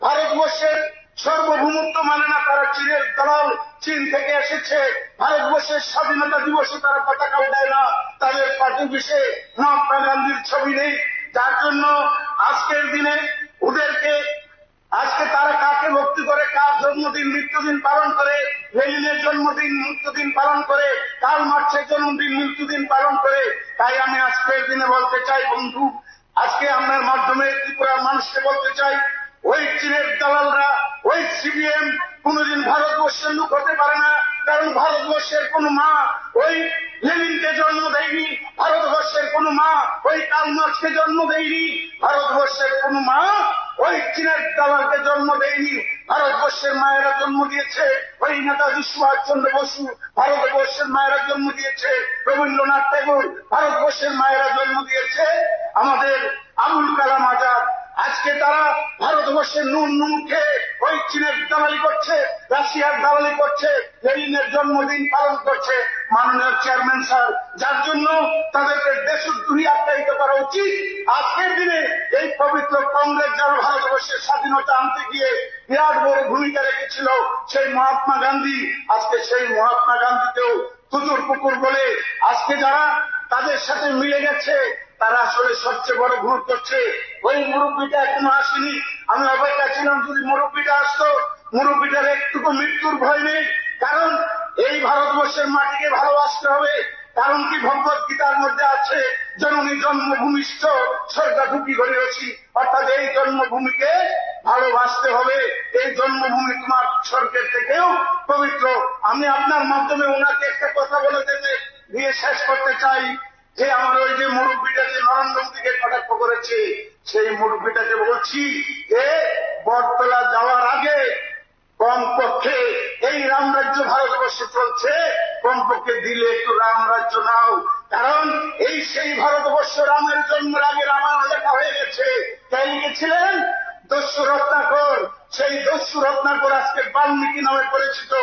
ভারতবর্ষের সার্বভৌমত্ব মানে না। তারা চীনের দালাল, চীন থেকে এসেছে। ভারতবর্ষের স্বাধীনতা দিবসে তারা পতাকা উঠায় না, তাদের পার্টি অফিসে মহাত্মা গান্ধীর ছবি নেই। যার জন্য আজকের দিনে ওদেরকে, আজকে তারা কাকে ভক্তি করে, কার জন্মদিন মৃত্যুদিন পালন করে, লেনিনের জন্মদিন মৃত্যুদিন পালন করে, কার্ল মার্ক্সের জন্মদিন মৃত্যুদিন পালন করে। তাই আমি আজকের দিনে বলতে চাই বন্ধু, আজকে আপনার মাধ্যমে ত্রিপুরার মানুষকে বলতে চাই, ওই চীনের দালালরা, ওই সিপিএম কোনদিন ভারতবর্ষের লোক হতে পারে না। কারণ ভারতবর্ষের কোন মা ওই লেনিনকে জন্ম দেয়নি, ভারতবর্ষের কোন মা ওই কার্ল মার্ক্সকে জন্ম দেয়নি, ভারতবর্ষের কোন মা ওই চীনের দালালকে জন্ম দেয়নি। ভারতবর্ষের মায়েরা জন্ম দিয়েছে ওই নেতাজি সুভাষচন্দ্র বসু, ভারতবর্ষের মায়েরা জন্ম দিয়েছে রবীন্দ্রনাথ ঠাকুর, ভারতবর্ষের মায়েরা জন্ম দিয়েছে আমাদের আবুল কালাম আজাদ। আজকে তারা ভারতবর্ষের নুন খেয়ে ওই চীনের দালালি করছে, রাশিয়ার দালালি করছে, লেনিনের জন্মদিন পালন করছে। মাননীয় চেয়ারম্যান স্যার, যার জন্য তাদেরকে দেশদ্রোহী আখ্যায়িত করা উচিত। আজকের দিনে এই পবিত্র কংগ্রেস যারা ভারতবর্ষের স্বাধীনতা আনতে গিয়ে বিরাট বড় ভূমিকা রেখেছিল, সেই মহাত্মা গান্ধী, আজকে সেই মহাত্মা গান্ধীকেও কুকুর কুকুর বলে আজকে যারা তাদের সাথে মিলে গেছে, তারা আসলে সবচেয়ে বড় ভুল করছে। ওই মুরব্বীটা এখনো আসেনি, আমি অপেক্ষা ছিলাম যদি মুরব্বীটা আসতো। মুরব্বীটার একটুকু মৃত্যুর ভয় নেই, কারণ এই ভারতবর্ষের মাটিকে ভালোবাসতে হবে। কারণ কি ভগবত গীতার মধ্যে আছে, জননী জন্মভূমিষ্ঠ স্বর্গাদুপি ঘরেছি, অর্থাৎ এই জন্মভূমিকে ভালোবাসতে হবে। এই জন্মভূমি তোমার স্বর্গের থেকেও পবিত্র। আমি আপনার মাধ্যমে ওনাকে একটা কথা বলে দিয়ে শেষ করতে চাই, যে আমার ওই যে মুরব্বীটা যে নরেন্দ্র মোদীকে কটাক্ষ করেছে, সেই মুরব্বীটাকে বলছি যে বটতলা যাওয়ার আগে কমপক্ষে এই রামরাজ্য ভারতবর্ষে চলছে, কমপক্ষে দিলে একটু রামরাজ্য নাও। কারণ এই সেই ভারতবর্ষ রামের জন্মের আগে রামায়ণ লেখা হয়ে গেছে। তাই লিখেছিলেন দস্যু রত্নাকর। সেই দস্যু রত্নাকর আজকে বাল্মীকি নামে পরিচিত।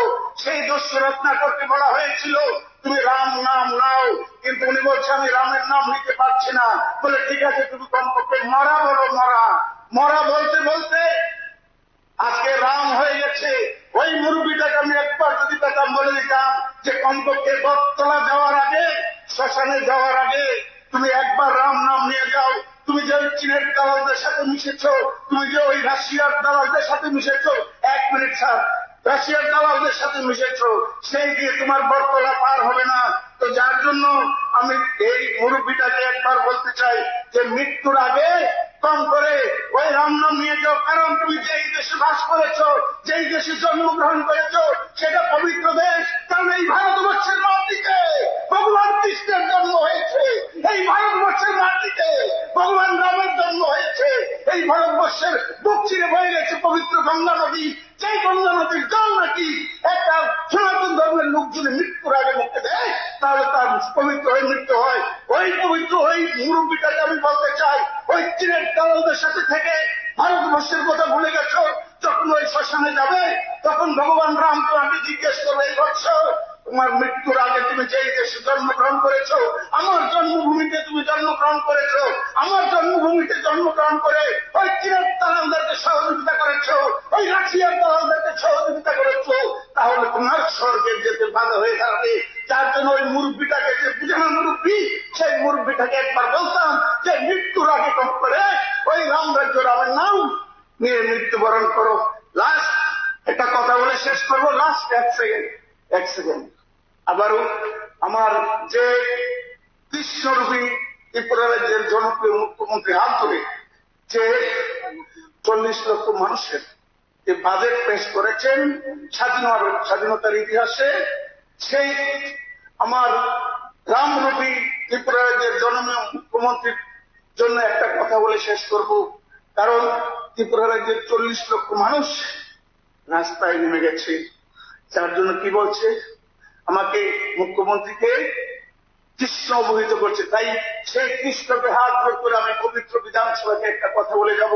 সেই দস্যু রত্নাকরকে বলা হয়েছিল তুমি রাম নাম নাও, কিন্তু উনি বলছে আমি রামের নাম নিতে পারছি না। বলে ঠিক আছে, তুমি কমপক্ষে মরা বলো, মরা মরা বলতে বলতে আজকে রাম হয়ে গেছে। ওই মুরব্বীটাকে আমি একবার যদি পেতাম, বলে দিতাম যে কমপক্ষে বটতলা যাওয়ার আগে, শ্মশানে যাওয়ার আগে তুমি একবার রাম নাম নিয়ে যাও। তুমি যে ওই চীনের দালালদের সাথে মিশেছ, তুমি যে ওই রাশিয়ার দালালদের সাথে মিশেছ, 1 মিনিট স্যার, রাশিয়ার দালালদের সাথে মিশেছ, সেই দিয়ে তোমার বটতলা পার হবে না। তো যার জন্য আমি এই মুরব্বীটাকে একবার বলতে চাই যে মৃত্যুর আগে কম করে ওই রাম নাম নিয়ে যাও। কারণ তুমি যেই দেশে বাস করেছ, যেই দেশে জন্মগ্রহণ করেছ, সেটা পবিত্র দেশ। কারণ এই ভারতবর্ষের মাটিতে ভগবান কৃষ্ণের জন্ম হয়েছে, এই ভারতবর্ষের মাটিতে ভগবান রামের জন্ম হয়েছে, এই ভারতবর্ষের বুক চিরে বয়ে গেছে পবিত্র গঙ্গা নদী। সেই গঙ্গা নদীর জল নাকি একটা সনাতন ধর্মের লোক যদি মৃত্যুর আগে মুখে দেয় তাহলে তার পবিত্র হয়ে মৃত্যু হয়। ওই পবিত্র ওই মুরব্বীটাকে আমি বলতে চাই, ওই চীনের দালালদের সাথে থেকে ভারতবর্ষের কথা ভুলে গেছো। যখন ওই শ্মশানে যাবে তখন ভগবান রাম তোমাকে জিজ্ঞেস করবে, এই বৎসর তোমার মৃত্যুর আগে তুমি যেই দেশে জন্মগ্রহণ করেছো, আমার জন্মভূমিতে তুমি জন্মগ্রহণ করেছো, আমার জন্মভূমিতে জন্মগ্রহণ করে ওই চীনের দালালদেরকে সহযোগিতা করেছো, ওই রাশিয়ার দালালদেরকে সহযোগিতা করেছো, তাহলে তোমার স্বর্গে যেতে বাধা হয়ে দাঁড়াবে। যার জন্য ওই মুরব্বীটাকে, যে বুঝানো মুরব্বী, সেই মুরব্বীটাকে একবার বলতাম যে মৃত্যুর আগে কম করে ওই রাম রাজ্য রামের নাম নিয়ে মৃত্যুবরণ করো। লাস্ট একটা কথা বলে শেষ করবো, লাস্ট এক সেকেন্ড। আবারও আমার যে কৃষ্ণরূপী ত্রিপুরা রাজ্যের জনপ্রিয় মুখ্যমন্ত্রী হাত ধরে যে 40 লক্ষ মানুষের যে বাজেট পেশ করেছেন স্বাধীনতার ইতিহাসে, সেই আমার রামরূপী ত্রিপুরা রাজ্যের জনপ্রিয় মুখ্যমন্ত্রীর জন্য একটা কথা বলে শেষ করব। কারণ ত্রিপুরা রাজ্যের 40 লক্ষ মানুষ রাস্তায় নেমে গেছে। যার জন্য কি বলছে, আমাকে মুখ্যমন্ত্রীকে কৃষ্ণ অবহিত করছে। তাই সেই কৃষ্ণকে হাত ধর করে আমি পবিত্র বিধানসভাকে একটা কথা বলে যাব।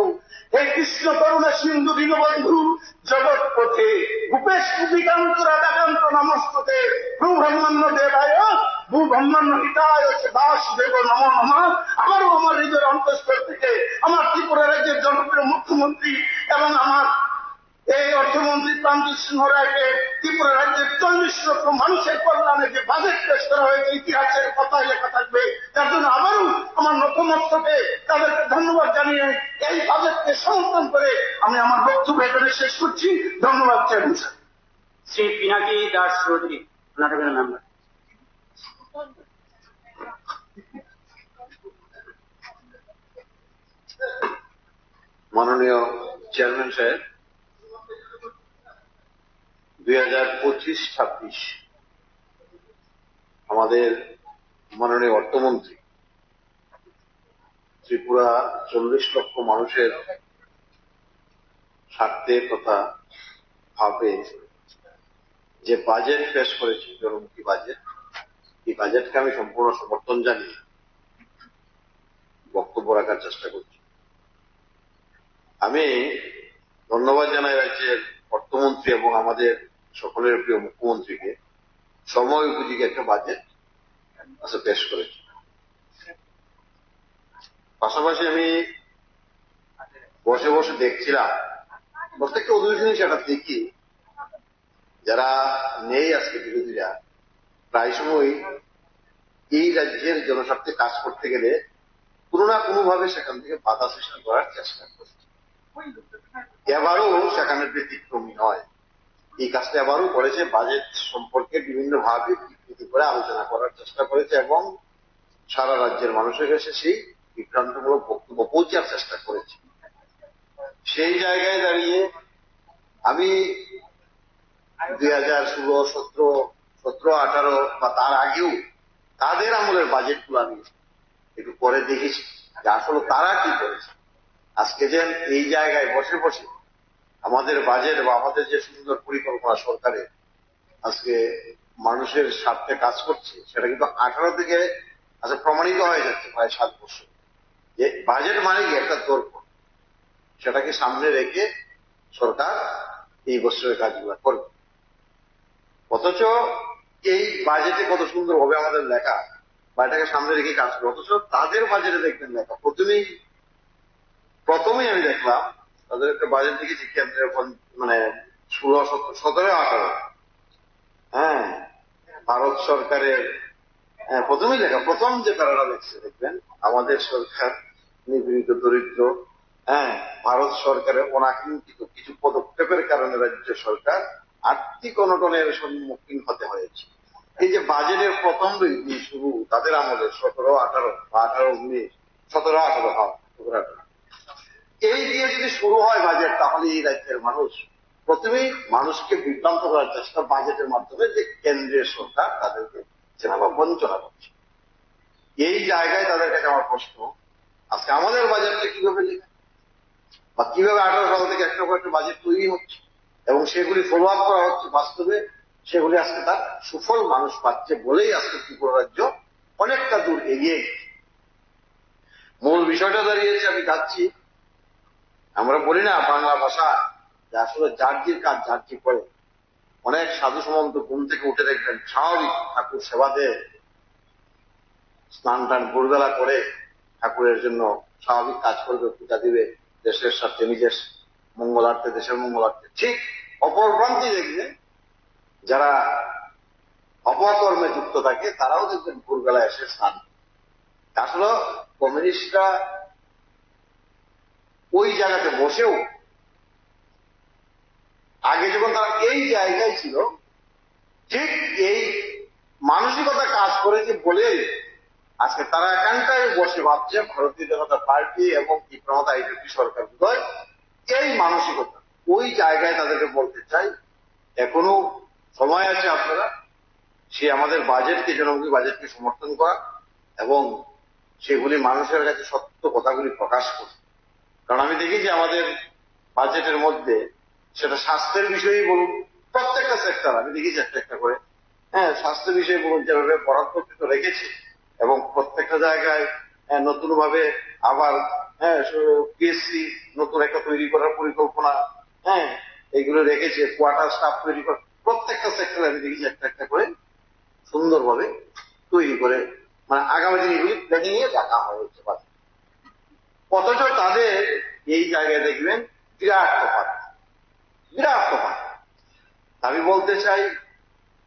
হে কৃষ্ণ করুণা সিন্ধু দীনবন্ধু জগৎ পথে ভূপেশ কুপিকান্ত রাধাকান্ত নমস্তে ভূব্রহ্মণ্য দেবায় ভূব্রহ্মণ্য হিতায় বাসুদেব নমো নমঃ। আমারও আমার নিজের অন্তঃস্থল থেকে আমার ত্রিপুরা রাজ্যের জনপ্রিয় মুখ্যমন্ত্রী এবং আমার এই অর্থমন্ত্রী প্রাণজিৎ সিংহ রায়কে ত্রিপুরা রাজ্যের 40 লক্ষ মানুষের কল্যাণে যে বাজেট পেশ করা হয়েছে ইতিহাসের কথায় লেখা থাকবে। তার জন্য আবারও আমার নতমস্তকে তাদেরকে ধন্যবাদ জানিয়ে এই বাজেটকে সমর্থন করে আমি আমার বক্তব্য এখানে শেষ করছি। ধন্যবাদ চেয়ারম্যান স্যার। শ্রী পিনাকি দাস চৌধুরী, কর্ণাটকের মেম্বার। মাননীয় চেয়ারম্যান সাহেব, 2025-26 আমাদের মাননীয় অর্থমন্ত্রী ত্রিপুরা 40 লক্ষ মানুষের স্বার্থে তথা ভাবে যে বাজেট পেশ করেছে, জনমুখী বাজেট, এই বাজেটকে আমি সম্পূর্ণ সমর্থন জানিয়ে বক্তব্য রাখার চেষ্টা করছি। আমি ধন্যবাদ জানাই রাজ্যের অর্থমন্ত্রী এবং আমাদের সকলের প্রিয় মুখ্যমন্ত্রীকে সময় উপযোগী একটা বাজেট পেশ করেছে। পাশাপাশি আমি বসে বসে দেখছিলাম, প্রত্যেকটা অধিবেশনে সেটা দেখি, যারা নেই আজকে বিরোধীরা প্রায় সময় এই রাজ্যের জনস্বার্থে কাজ করতে গেলে কোনো না কোনো ভাবে সেখান থেকে বাধা সৃষ্টি করার চেষ্টা করছে। এবারও সেখানে ব্যতিক্রমী নয়। এই কাজটা এবারও করেছে, বাজেট সম্পর্কে বিভিন্ন ভাবে বিকৃতি করে আলোচনা করার চেষ্টা করেছে এবং সারা রাজ্যের মানুষের কাছে সেই বিভ্রান্তমূলক বক্তব্য পৌঁছার চেষ্টা করেছে। সেই জায়গায় দাঁড়িয়ে আমি 2016, 17, 18 বা তার আগেও তাদের আমলের বাজেটগুলো আমি একটু পরে দেখেছি যে আসলে তারা কি করেছে। আজকে যে এই জায়গায় বসে বসে আমাদের বাজেট বা আমাদের যে সুন্দর পরিকল্পনা সরকারের আজকে মানুষের স্বার্থে কাজ করছে, সেটা কিন্তু 18 থেকে প্রমাণিত হয়ে যাচ্ছে প্রায় 7 বছর। যে বাজেট মানে কি একটা দর্পণ, সেটাকে সামনে রেখে সরকার এই বছরের কাজগুলো করবে। অথচ এই বাজেটে কত সুন্দর হবে আমাদের লেখা, বা এটাকে সামনে রেখে কাজ করবে, অথচ তাদের বাজেটে দেখবেন লেখা প্রথমেই আমি দেখলাম তাদের একটা বাজেট দেখেছি কেন্দ্রের মানে 16, 17, 18 ভারত সরকারের প্রথমেই লেখা, প্রথম যে প্যারাটা দেখছে দেখবেন আমাদের সরকার নিপীড়িত দরিদ্র, ভারত সরকারের অনাকাঙ্ক্ষিত কিছু পদক্ষেপের কারণে রাজ্য সরকার আর্থিক অনটনের সম্মুখীন হতে হয়েছে। এই যে বাজেটের প্রথম দিন শুরু তাদের আমলে 17, 18 বা 18, 19, 17, 18 এই দিয়ে যদি শুরু হয় বাজেট, তাহলে এই রাজ্যের মানুষ প্রথমেই মানুষকে বিভ্রান্ত করার চেষ্টা বাজেটের মাধ্যমে যে কেন্দ্রীয় সরকার তাদেরকে যেভাবে বঞ্চনা করছে। এই জায়গায় তাদের কাছে আমার প্রশ্ন, আজকে আমাদের বাজেটটা কিভাবে লেখা বা কিভাবে 18 সাল থেকে একটা বাজেট তৈরি হচ্ছে এবং সেগুলি ফলো আপ করা হচ্ছে বাস্তবে, সেগুলি আজকে তার সুফল মানুষ পাচ্ছে বলেই আজকে ত্রিপুরা রাজ্য অনেকটা দূর এগিয়ে গেছে। মূল বিষয়টা দাঁড়িয়েছে, আমি যাচ্ছি, আমরা বলি না বাংলা ভাষা যে আসলে জার্জির কাজ জার্জি করে। অনেক সাধু সমান্ত ঘুম থেকে উঠে দেখবেন স্বাভাবিক ঠাকুর সেবা দেয়, স্নান টান ভোরবেলা করে ঠাকুরের জন্য স্বাভাবিক কাজ করবে, পূজা দিবে, দেশের সাথে নিজের মঙ্গলার্থে, দেশের মঙ্গলার্থে। ঠিক অপর প্রান্তে দেখবে যারা অপকর্মে যুক্ত থাকে তারাও দেখবেন ভোরবেলা এসে স্নান। আসলে কমিউনিস্টরা ওই জায়গাতে বসেও আগে যখন তারা এই জায়গায় ছিল ঠিক এই মানসিকতা কাজ করেছে বলে আজকে তারা এখানটায় বসে ভাবছে ভারতীয় জনতা পার্টি এবং ত্রিপুরা আইডিপি সরকার বিদয় এই মানসিকতা। ওই জায়গায় তাদেরকে বলতে চাই এখনো সময় আছে, আপনারা সে আমাদের বাজেটকে, জনমুখী বাজেটকে সমর্থন করা এবং সেগুলি মানুষের কাছে সত্য কথাগুলি প্রকাশ করে। কারণ আমি দেখি যে আমাদের বাজেটের মধ্যে সেটা স্বাস্থ্যের বিষয়েই বলুন, প্রত্যেকটা সেক্টর আমি দেখি একটা একটা করে, স্বাস্থ্য বিষয়ে বলুন যেভাবে বরাদ্দ রেখেছে এবং প্রত্যেকটা জায়গায় নতুন ভাবে আবার পিএসসি নতুন একটা তৈরি করার পরিকল্পনা, এইগুলো রেখেছে, কোয়ার্টার স্টাফ তৈরি করা, প্রত্যেকটা সেক্টরে আমি দেখি একটা একটা করে সুন্দরভাবে তৈরি করে, মানে আগামী দিন এগুলি প্ল্যানিং এ রাখা হয়েছে। অথচ তাদের এই জায়গায় দেখবেন বিরাট তফাৎ, বিরাট তফাৎ। আমি বলতে চাই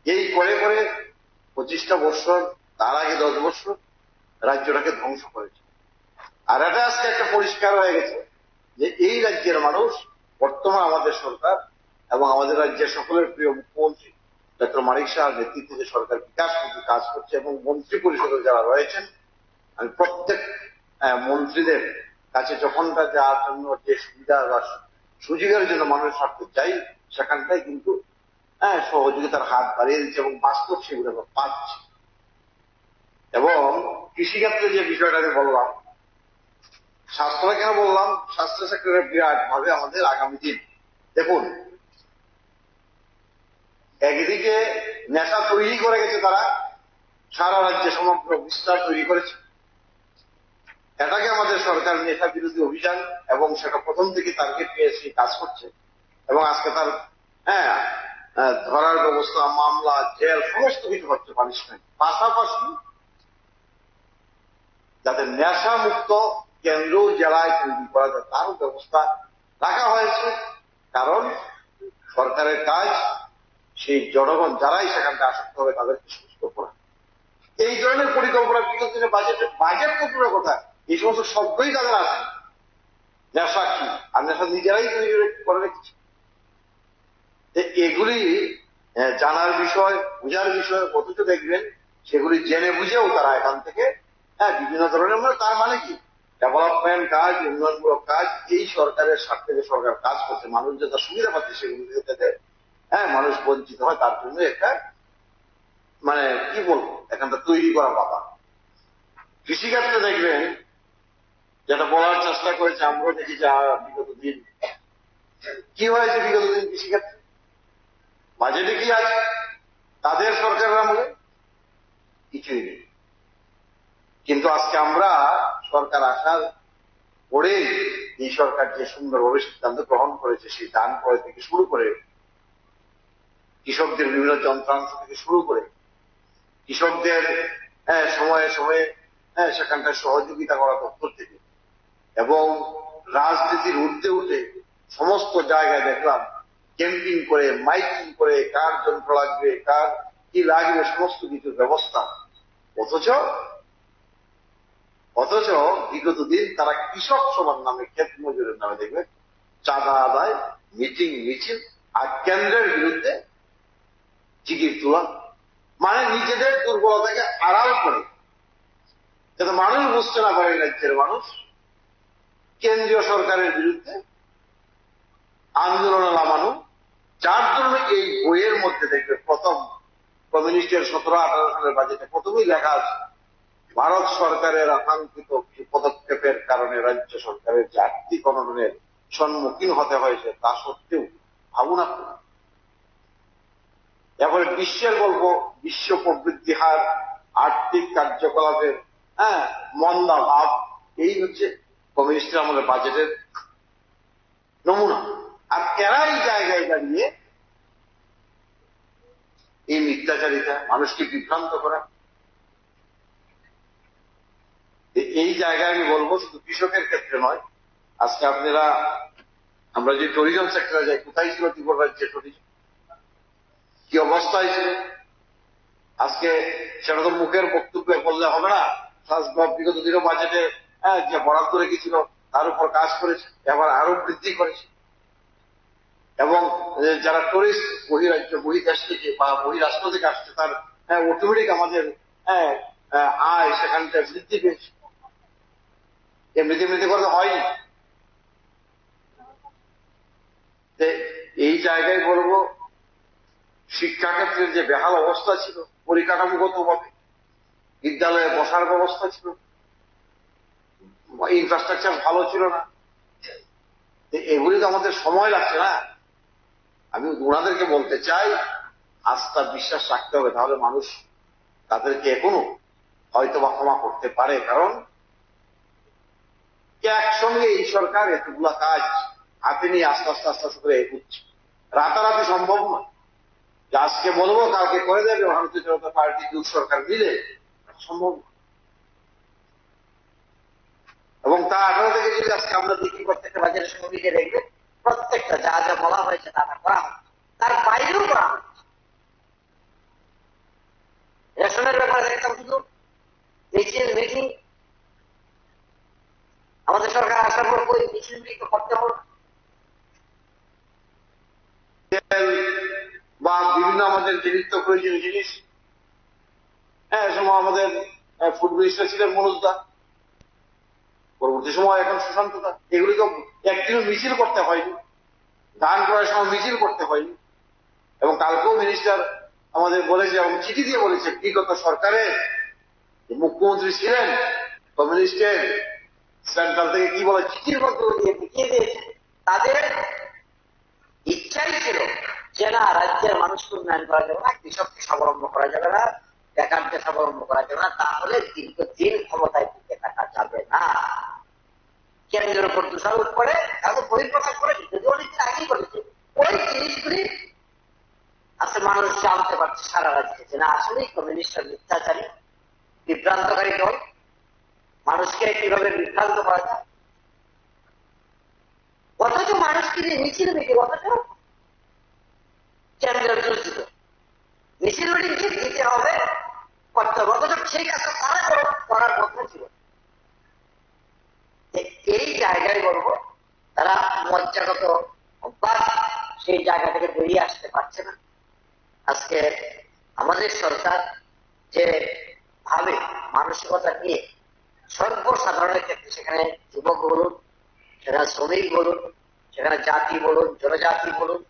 এই করে করে 25টা বছর, তার আগে 10 বছর রাজ্যটাকে ধ্বংস করেছে। আর এটা আজকে একটা পরিষ্কার হয়ে গেছে যে এই রাজ্যের মানুষ, বর্তমান আমাদের সরকার এবং আমাদের রাজ্যের সকলের প্রিয় মুখ্যমন্ত্রী ডক্টর মানিক শাহর নেতৃত্বে যে সরকার বিকাশ কাজ করছে এবং মন্ত্রী পরিষদে যারা রয়েছেন, আমি প্রত্যেক মন্ত্রীদের কাছে যখনটা যাওয়ার জন্য যে সুবিধা বা সুযোগের জন্য মানুষের স্বার্থে চাই, সেখানটাই কিন্তু সহযোগিতার হাত বাড়িয়ে দিচ্ছে এবং বাস্তব সেগুলো আমরা পাচ্ছি। এবং কৃষিক্ষেত্রে যে বিষয়টা আমি বললাম, স্বাস্থ্যটা কেন বললাম, স্বাস্থ্য সেক্টরে বিরাট ভাবে আমাদের আগামী দিন দেখুন, একদিকে নেশা তৈরি করে গেছে তারা, সারা রাজ্যে সমগ্র বিস্তার তৈরি করেছে। এটাকে আমাদের সরকার নেশা বিরোধী অভিযান এবং সেটা প্রথম থেকে টার্গেট নিয়ে এসে কাজ করছে এবং আজকে তার ধরার ব্যবস্থা, মামলা, জেল সমস্ত কিছু হচ্ছে, পানিশমেন্ট। পাশাপাশি যাতে নেশা মুক্ত কেন্দ্র জেলায় তৈরি করা যায় তারও ব্যবস্থা রাখা হয়েছে। কারণ সরকারের কাজ সেই জনগণ যারাই সেখানটা আসক্ত হবে তাদেরকে সুস্থ করা। এই ধরনের পরিকল্পনা বিগত দিনে বাজেট কল্পনার কথা, এই সমস্ত শব্দই তাদের আছে। নেশা কি, আর নেশা নিজেরাই তৈরি করে রেখেছে। এগুলি জানার বিষয়, বোঝার বিষয়, অথচ দেখবেন সেগুলি জেনে বুঝেও তারা এখান থেকে বিভিন্ন ধরনের, তার মানে কি ডেভেলপমেন্ট কাজ, উন্নয়নমূলক কাজ, এই সরকারের স্বার্থে যে সরকার কাজ করছে, মানুষ যেটা সুবিধা পাচ্ছে সেগুলি যাতে মানুষ বঞ্চিত হয় তার জন্য একটা মানে কি বলবো এখানটা তৈরি করা বাবা। কৃষিক্ষেত্রে দেখবেন যেটা বলার চেষ্টা করেছে, আমরাও দেখি যা বিগত দিন কি হয়েছে, বিগত দিন কৃষিক্ষেত্রে বাজেটে কি আছে তাদের সরকারের আমলে কিছুই নেই। কিন্তু আজকে আমরা সরকার আসার পরে এই সরকার যে সুন্দরভাবে সিদ্ধান্ত গ্রহণ করেছে, সেই ধান ক্রয় থেকে শুরু করে কৃষকদের বিভিন্ন যন্ত্রাংশ থেকে শুরু করে কৃষকদের সময়ে সময়ে সেখানটায় সহযোগিতা করা দপ্তর থেকে এবং রাজনীতির ঊর্ধ্বে উঠে সমস্ত জায়গায় দেখলাম ক্যাম্পিং করে, মাইকিং করে, কার যন্ত্র লাগবে, কার কি লাগবে, সমস্ত কিছুর ব্যবস্থা। অথচ বিগত দিন তারা কৃষক সভার নামে, ক্ষেত মজুরের নামে দেখবে চাঁদা আদায়, মিটিং, মিছিল, আর কেন্দ্রের বিরুদ্ধে জিগির তোলা, মানে নিজেদের দুর্বলতাকে আড়াল করে যাতে মানুষ বুঝতে না পারে রাজ্যের মানুষ কেন্দ্রীয় সরকারের বিরুদ্ধে আন্দোলনে নামানো। যার জন্য এই বইয়ের মধ্যে দেখবে প্রথম কমিউনিস্টের 17-18 সালের বাজেটে প্রথমেই লেখা আছে ভারত সরকারের আকাঙ্ক্ষিত পদক্ষেপের কারণে রাজ্য সরকারের যে আর্থিক অনটনের সম্মুখীন হতে হয়েছে, তা সত্ত্বেও ভাবুন আপনারা। এরপরে বিশ্বের বলবো, বিশ্ব প্রবৃদ্ধি হার, আর্থিক কার্যকলাপের মন্দা ভাব, এই হচ্ছে কমিউনিস্টের আমাদের বাজেটের নমুনা। আর এরা এই জায়গায় দাঁড়িয়ে এই মিথ্যাচারিতা, মানুষকে বিভ্রান্ত করা, এই জায়গায় আমি বলবো শুধু কৃষকের ক্ষেত্রে নয়, আজকে আপনারা আমরা যে ট্যুরিজম সেক্টরে যাই, কোথায় ছিল ত্রিপুরা রাজ্যের ট্যুরিজম, কি অবস্থা হয়েছিল? আজকে সেটা তো মুখের বক্তব্যে বললে হবে না। বিগত দিনের বাজেটে যে বরাদ্দ রেখেছিল তার উপর কাজ করেছে, এবার আরো বৃদ্ধি করেছে। এবং যারা টুরিস্ট বহিরাজ্য, বহির্দেশ থেকে বা বহিরাষ্ট্র থেকে আসছে, তার অটোমেটিক আমাদের আয় সেখানটা বৃদ্ধি পেয়েছে। এমনিতে করতে হয়নি। এই জায়গায় বলবো শিক্ষাক্ষেত্রের যে বেহাল অবস্থা ছিল, পরিকাঠামোগত ভাবে বিদ্যালয়ে বসার ব্যবস্থা ছিল, ইনফ্রাস্ট্রাকচার ভালো ছিল না, এগুলি তো আমাদের সময় লাগছে না। আমি ওনাদেরকে বলতে চাই, আস্থা বিশ্বাস রাখতে হবে, তাহলে মানুষ তাদেরকে এখনো হয়তো বা ক্ষমা করতে পারে। কারণ একসঙ্গে এই সরকার এতগুলা কাজ হাতে নিয়ে আস্তে আস্তে আস্তে আস্তে করে এগোচ্ছে, রাতারাতি সম্ভব নয় যে আজকে বলবো কালকে করে দেবে ভারতীয় জনতা পার্টি জোট সরকার মিলে, সম্ভব। এবং তা 18 থেকে যদি আজকে আমরা দেখি প্রত্যেকটা বাজারের সঙ্গে দেখবে প্রত্যেকটা যা যা বলা হয়েছে তা করা হচ্ছে, তার বাইরেও করা হচ্ছে। রেশনের ব্যাপারে দেখতাম শুধু মিটিং, আমাদের সরকার আসার পর ওই মিছিল তো করতে হবে বা বিভিন্ন আমাদের যে নিত্য প্রয়োজনীয় জিনিস, সময় আমাদের ফুড মিনিস্টার ছিলেন মনোজ দা, পরবর্তী সময় এখন সুশান্ত দা, এগুলি তো একদিনও মিছিল করতে হয়নি, দান করার সময় মিছিল করতে হয়নি। এবং কালকেও মিনিস্টার আমাদের বলেছে এবং চিঠি দিয়ে বলেছে, বিগত সরকারের মুখ্যমন্ত্রী ছিলেন কমিউনিস্টের, সেন্ট্রাল থেকে কি বলে চিঠির মধ্যে দেখিয়ে দিয়েছে তাদের ইচ্ছাই ছিল যে না, রাজ্যের মানুষকে উন্নয়ন করা যাবে না, কৃষককে স্বাবলম্বন করা যাবে না, বেকারকে স্বাবলম্বন করা যাবে না, তাহলে দীর্ঘদিন ক্ষমতায় টিকে থাকা যাবে না। কেন্দ্রের উপর দোষারোপ করে তারা তো বহিঃপ্রকাশ করেছে, যদি অনেকদিন আগেই করেছে। ওই জিনিসগুলি আজকে মানুষ জানতে পারছে সারা রাজ্যে যে না, আসলেই কমিউনিস্টরা মিথ্যাচারী, বিভ্রান্তকারী দল, মানুষকে কিভাবে বিভ্রান্ত করা যায়। অথচ মানুষকে নিয়ে মিছিল মিটিং, অথচ কেন্দ্রের দোষ দিত, মিছিল মিটিং দিতে হবে করতে হবে, অথচ সেই কাজটা তারা করার কথা ছিল। এই জায়গায় বলবো তারা মজ্জাগত অভ্যাস সেই জায়গা থেকে বেরিয়ে আসতে পারছে না। আজকে আমাদের সরকার যে ভাবে মানসিকতা নিয়ে সর্বসাধারণের ক্ষেত্রে, সেখানে যুবক বলুন, সেখানে শ্রমিক বলুন, সেখানে জাতি বলুন, জনজাতি বলুন,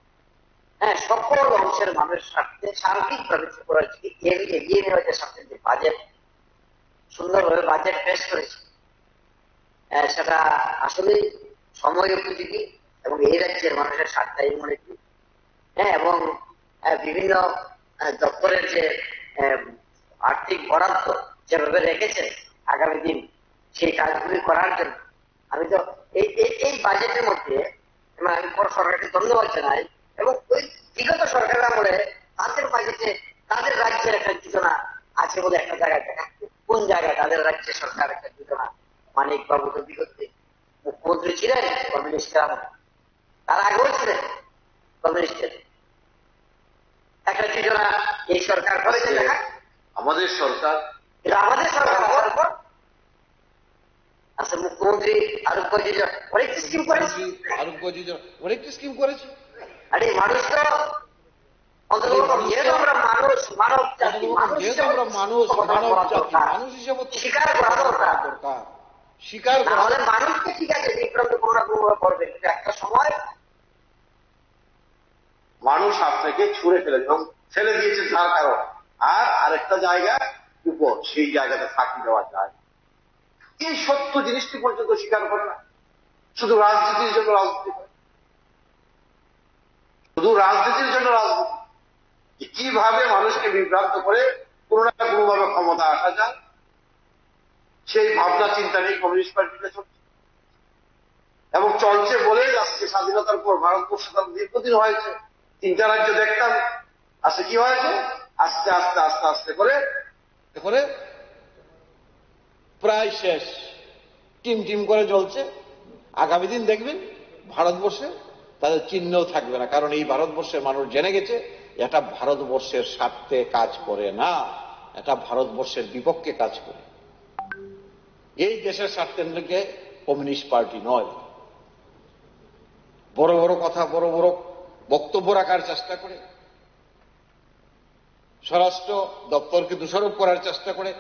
সকল অংশের মানুষের স্বার্থে সার্বিকভাবে এগিয়ে নিয়ে হয়েছে। সাথে যে বাজেট, সুন্দরভাবে বাজেট পেশ করেছে, সেটা আসলে সময় উপযোগী এবং এই রাজ্যের মানুষের স্বার্থে মনে করি। এবং বিভিন্ন দপ্তরের যে আর্থিক বরাদ্দ যেভাবে রেখেছে আগামী দিন সেই কাজগুলি করার জন্য, আমি তো এই বাজেটের মধ্যে আমি সরকারকে ধন্যবাদ জানাই। এবং ওই বিগত সরকারের আমলে তাদের বাজেটে তাদের রাজ্যের একটা যোজনা আছে বলে একটা জায়গায় দেখা, কোন জায়গায় তাদের রাজ্যের সরকার একটা যোজনা, মানিক বাবু তো বিগত মুখ্যমন্ত্রী ছিলেন কমিউনিস্টের আমলে, তার আগেও ছিলেন কমিউনিস্টের, একটা যোজনা এই সরকার করেছে দেখা। আমাদের সরকার আচ্ছা, মুখ্যমন্ত্রী আরোগ্য যোজনা অনেকটি স্কিম করেছে, আরোগ্য যোজনা অনেকটি স্কিম করেছে। আরে মানুষ তো যেহেতু আমরা মানুষ, মানব জাতি, মানুষ হিসেবে স্বীকার করা দরকার। স্বীকার করা, মানুষকে ঠিক আছে বিভ্রান্ত কোনো না কোনো করবে, কিন্তু একটা সময় মানুষ আপনাকে ছুঁড়ে ফেলে দিয়েছে তার কারণ, আর আরেকটা জায়গা উপর সেই জায়গাতে ফাঁকি দেওয়া যায়। এই সত্য জিনিসটি পর্যন্ত স্বীকার করে না, শুধু রাজনীতির জন্য রাজনীতি করে। শুধু রাজনীতির জন্য রাজনীতি, যে কিভাবে মানুষকে বিভ্রান্ত করে কোনো না কোনোভাবে ক্ষমতা আসা যায়, সেই ভাবনা চিন্তা নিয়ে কমিউনিস্ট পার্টিতে চলছে এবং চলছে বলেই আজকে স্বাধীনতার পর ভারতবর্ষে তার দীর্ঘদিন হয়েছে। 3টা রাজ্য দেখতাম, আজকে কি হয়েছে? আস্তে আস্তে আস্তে আস্তে করে করে প্রায় শেষ, টিম টিম করে জ্বলছে। আগামী দিন দেখবেন ভারতবর্ষে তাদের চিহ্নও থাকবে না, কারণ এই ভারতবর্ষের মানুষ জেনে গেছে এটা ভারতবর্ষের স্বার্থে কাজ করে না, এটা ভারতবর্ষের বিপক্ষে কাজ করে। এই দেশের স্বার্থের দিকে কমিউনিস্ট পার্টি নয়। বড় বড় কথা, বড় বড় বক্তব্য রাখার চেষ্টা করে, স্বরাষ্ট্র দপ্তরকে দোষারোপ করার চেষ্টা করে।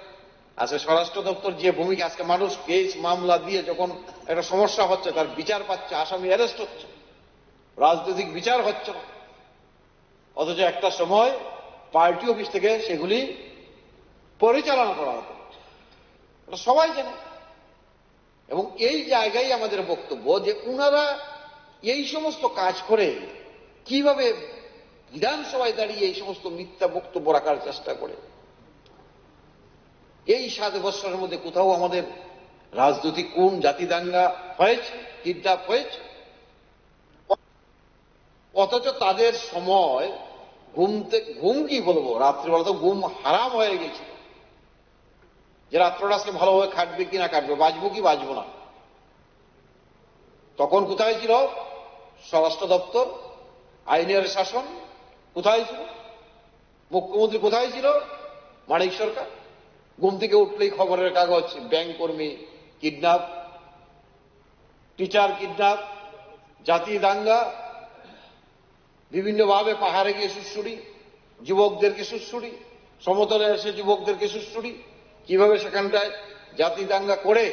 আজকে স্বরাষ্ট্র দপ্তর যে ভূমিকা, আজকে মানুষ কেস মামলা দিয়ে যখন একটা সমস্যা হচ্ছে, তার বিচার পাচ্ছে, আসামি অ্যারেস্ট হচ্ছে, রাজনৈতিক বিচার হচ্ছে না, অথচ একটা সময় পার্টি অফিস থেকে সেগুলি পরিচালনা করা হতো, এটা সবাই জানে। এবং এই জায়গায় আমাদের বক্তব্য যে উনারা এই সমস্ত কাজ করে কিভাবে বিধানসভায় দাঁড়িয়ে এই সমস্ত মিথ্যা বক্তব্য রাখার চেষ্টা করে। এই 7 বছরের মধ্যে কোথাও আমাদের রাজনৈতিক কোন জাতি দাঙ্গা হয়েছে, কিডন্যাপ হয়েছে? অথচ তাদের সময় ঘুম কি বলবো, রাত্রিবেলা তো ঘুম হারাম হয়ে গেছিল, যে রাত্রটা আজকে ভালোভাবে খাটবে কি না কাটবে, বাঁচবো কি বাঁচবো না। তখন কোথায় ছিল স্বরাষ্ট্র দপ্তর, আইনের শাসন কোথায় ছিল, মুখ্যমন্ত্রী কোথায় ছিল, মানিক সরকার? ঘুম থেকে উঠলেই খবরের কাগজ, ব্যাংক কর্মী কিডন্যাপ, টিচার কিডন্যাপ, জাতি দাঙ্গা, বিভিন্নভাবে পাহাড়ে গিয়ে সুড়সুড়ি, যুবকদেরকে সুড়সুড়ি, সমতলে এসে যুবকদেরকে সুড়সুড়ি, কিভাবে সেখানটায় জাতি দাঙ্গা করে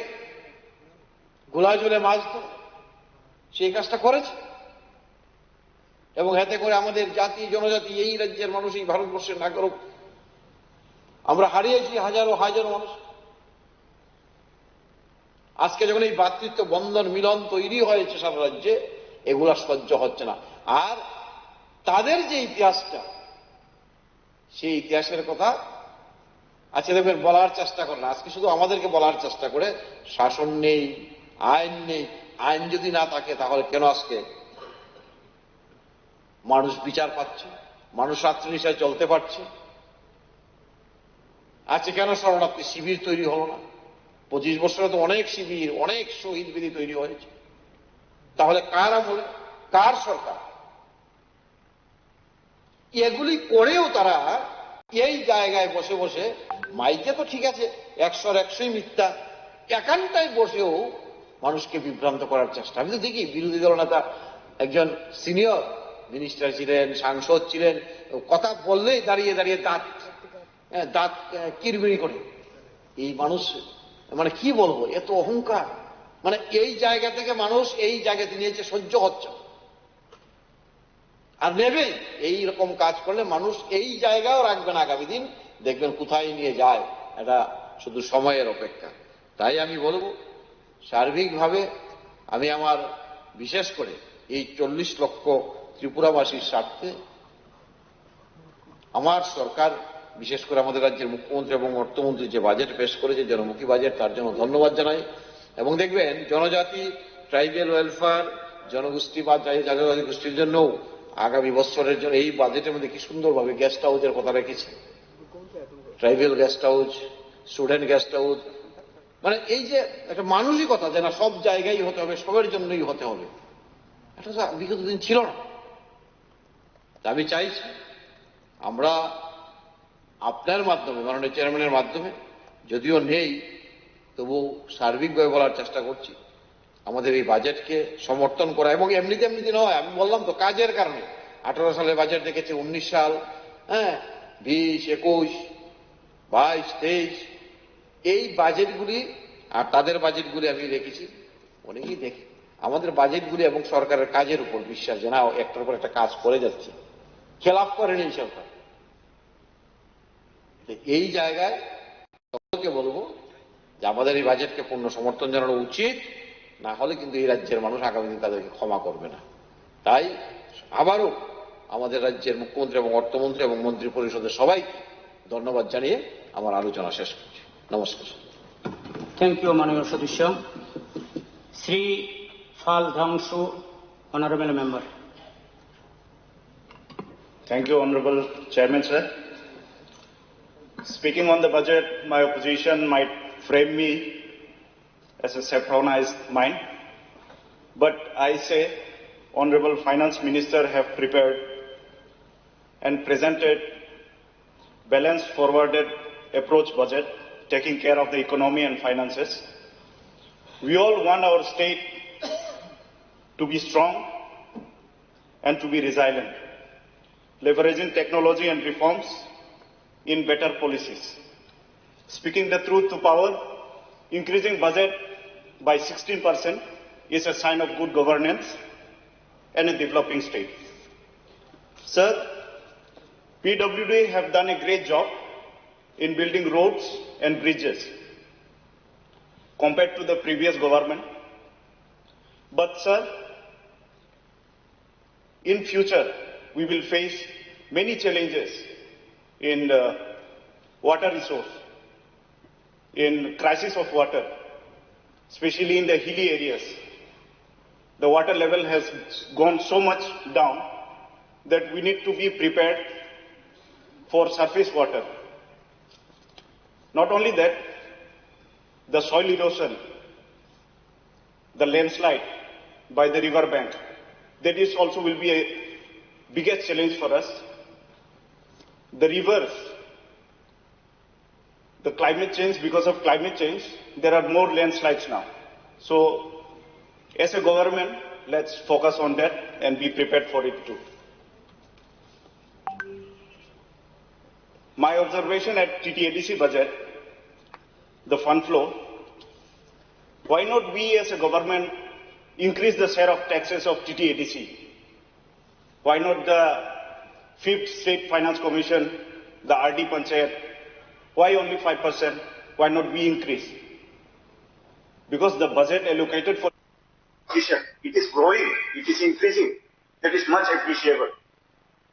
গোলা জলে মাছ ধরে, সেই কাজটা করেছে। এবং এতে করে আমাদের জাতি জনজাতি, এই রাজ্যের মানুষ, এই ভারতবর্ষের নাগরিক আমরা হারিয়েছি হাজারো হাজারো মানুষ। আজকে যখন এই ভ্রাতৃত্ব বন্ধন মিলন তৈরি হয়েছে সারা রাজ্যে, এগুলা সহ্য হচ্ছে না। আর তাদের যে ইতিহাসটা, সেই ইতিহাসের কথা আজকে দেখবেন বলার চেষ্টা করে না। আজকে শুধু আমাদেরকে বলার চেষ্টা করে শাসন নেই, আইন নেই। আইন যদি না থাকে তাহলে কেন আজকে মানুষ বিচার পাচ্ছে, মানুষ রাত্রি নিশায় চলতে পারছে? আজকে কেন শরণার্থী শিবির তৈরি হলো না? 25 বছরে তো অনেক শিবির, অনেক শহীদ বেদি তৈরি হয়েছে। তাহলে কার আমলে, কার সরকার? এগুলি করেও তারা এই জায়গায় বসে বসে, মাইকে তো ঠিক আছে 100-র 100ই মিথ্যা, একান্তায় বসেও মানুষকে বিভ্রান্ত করার চেষ্টা। আমি তো দেখি বিরোধী দল নেতা, একজন সিনিয়র মিনিস্টার ছিলেন, সাংসদ ছিলেন, কথা বললেই দাঁড়িয়ে দাঁড়িয়ে দাঁত কিরবিরি করে। এই মানুষ মানে কি বলবো, এত অহংকার, মানে এই জায়গা থেকে মানুষ এই জায়গাতে নিয়েছে, সহ্য হচ্ছে আর নেবে। এই রকম কাজ করলে মানুষ এই জায়গাও রাখবে না। আগামী দিন দেখবেন কোথায় নিয়ে যায়, এটা শুধু সময়ের অপেক্ষা। তাই আমি বলবো, সার্বিকভাবে আমি আমার বিশেষ করে এই 40 লক্ষ ত্রিপুরাবাসীর স্বার্থে আমার সরকার, বিশেষ করে আমাদের রাজ্যের মুখ্যমন্ত্রী এবং অর্থমন্ত্রী যে বাজেট পেশ করেছে, জনমুখী বাজেট, তার জন্য ধন্যবাদ জানাই। এবং দেখবেন জনজাতি, ট্রাইবেল ওয়েলফেয়ার, জনগোষ্ঠী বা জাতীয় গোষ্ঠীর জন্য আগামী বছরের জন্য এই বাজেটের মধ্যে কি সুন্দরভাবে গেস্ট হাউসের কথা রেখেছে। Tribal guest house, student guest house, মানে এই যে একটা মানসিকতা যে না সব জায়গায় হতে হবে, সবার জন্যই হতে হবে, এটা বিগত দিন ছিল না। আমি চাইছি আমরা আপনার মাধ্যমে, মাননীয় চেয়ারম্যানের মাধ্যমে, যদিও নেই তবু সার্বিকভাবে বলার চেষ্টা করছি, আমাদের এই বাজেটকে সমর্থন করা। এবং এমনিতে নয়, আমি বললাম তো কাজের কারণে 18 সালের বাজেট দেখেছি, 19 সাল, 20, 21, 22, 23, এই বাজেটগুলি আর তাদের বাজেটগুলি আমি দেখেছি, অনেকেই দেখি আমাদের বাজেটগুলি এবং সরকারের কাজের উপর বিশ্বাস, যে না একটার পর একটা কাজ করে যাচ্ছে, খেলাপ করেনি সরকার। এই জায়গায় সকলকে বলবো যে আমাদের এই বাজেটকে পূর্ণ সমর্থন জানানো উচিত, না হলে কিন্তু এই রাজ্যের মানুষ আগামী দিন তাদেরকে ক্ষমা করবে না। তাই আবারও আমাদের রাজ্যের মুখ্যমন্ত্রী এবং অর্থমন্ত্রী এবং মন্ত্রী পরিষদের সবাইকে ধন্যবাদ জানিয়ে আমার আলোচনা শেষ করছি। নমস্কার। থ্যাংক ইউ মাননীয় সদস্য। শ্রী ফাল ধাংশু, honourable member. Thank you, Honorable Chairman, sir. Speaking on the budget, my opposition might frame me as a saffronized mind, but I say Honorable Finance Minister have prepared and presented balanced forwarded approach budget taking care of the economy and finances. We all want our state to be strong and to be resilient, leveraging technology and reforms in better policies. Speaking the truth to power, increasing budget by 16% is a sign of good governance and a developing state. Sir, PWD have done a great job in building roads and bridges compared to the previous government. But sir, in future, we will face many challenges in water resource, in crisis of water, especially in the hilly areas. The water level has gone so much down that we need to be prepared for surface water. Not only that, the soil erosion, the landslide by the river bank, that is also will be a biggest challenge for us. The rivers, the climate change, because of climate change, there are more landslides now. So, as a government, let's focus on that and be prepared for it too. My observation at TTADC budget, the fund flow, why not we as a government increase the share of taxes of TTADC? Why not the 5th State Finance Commission, the RD Panchayat? Why only 5%? Why not we increase? Because the budget allocated for it is growing, it is increasing. That is much appreciable.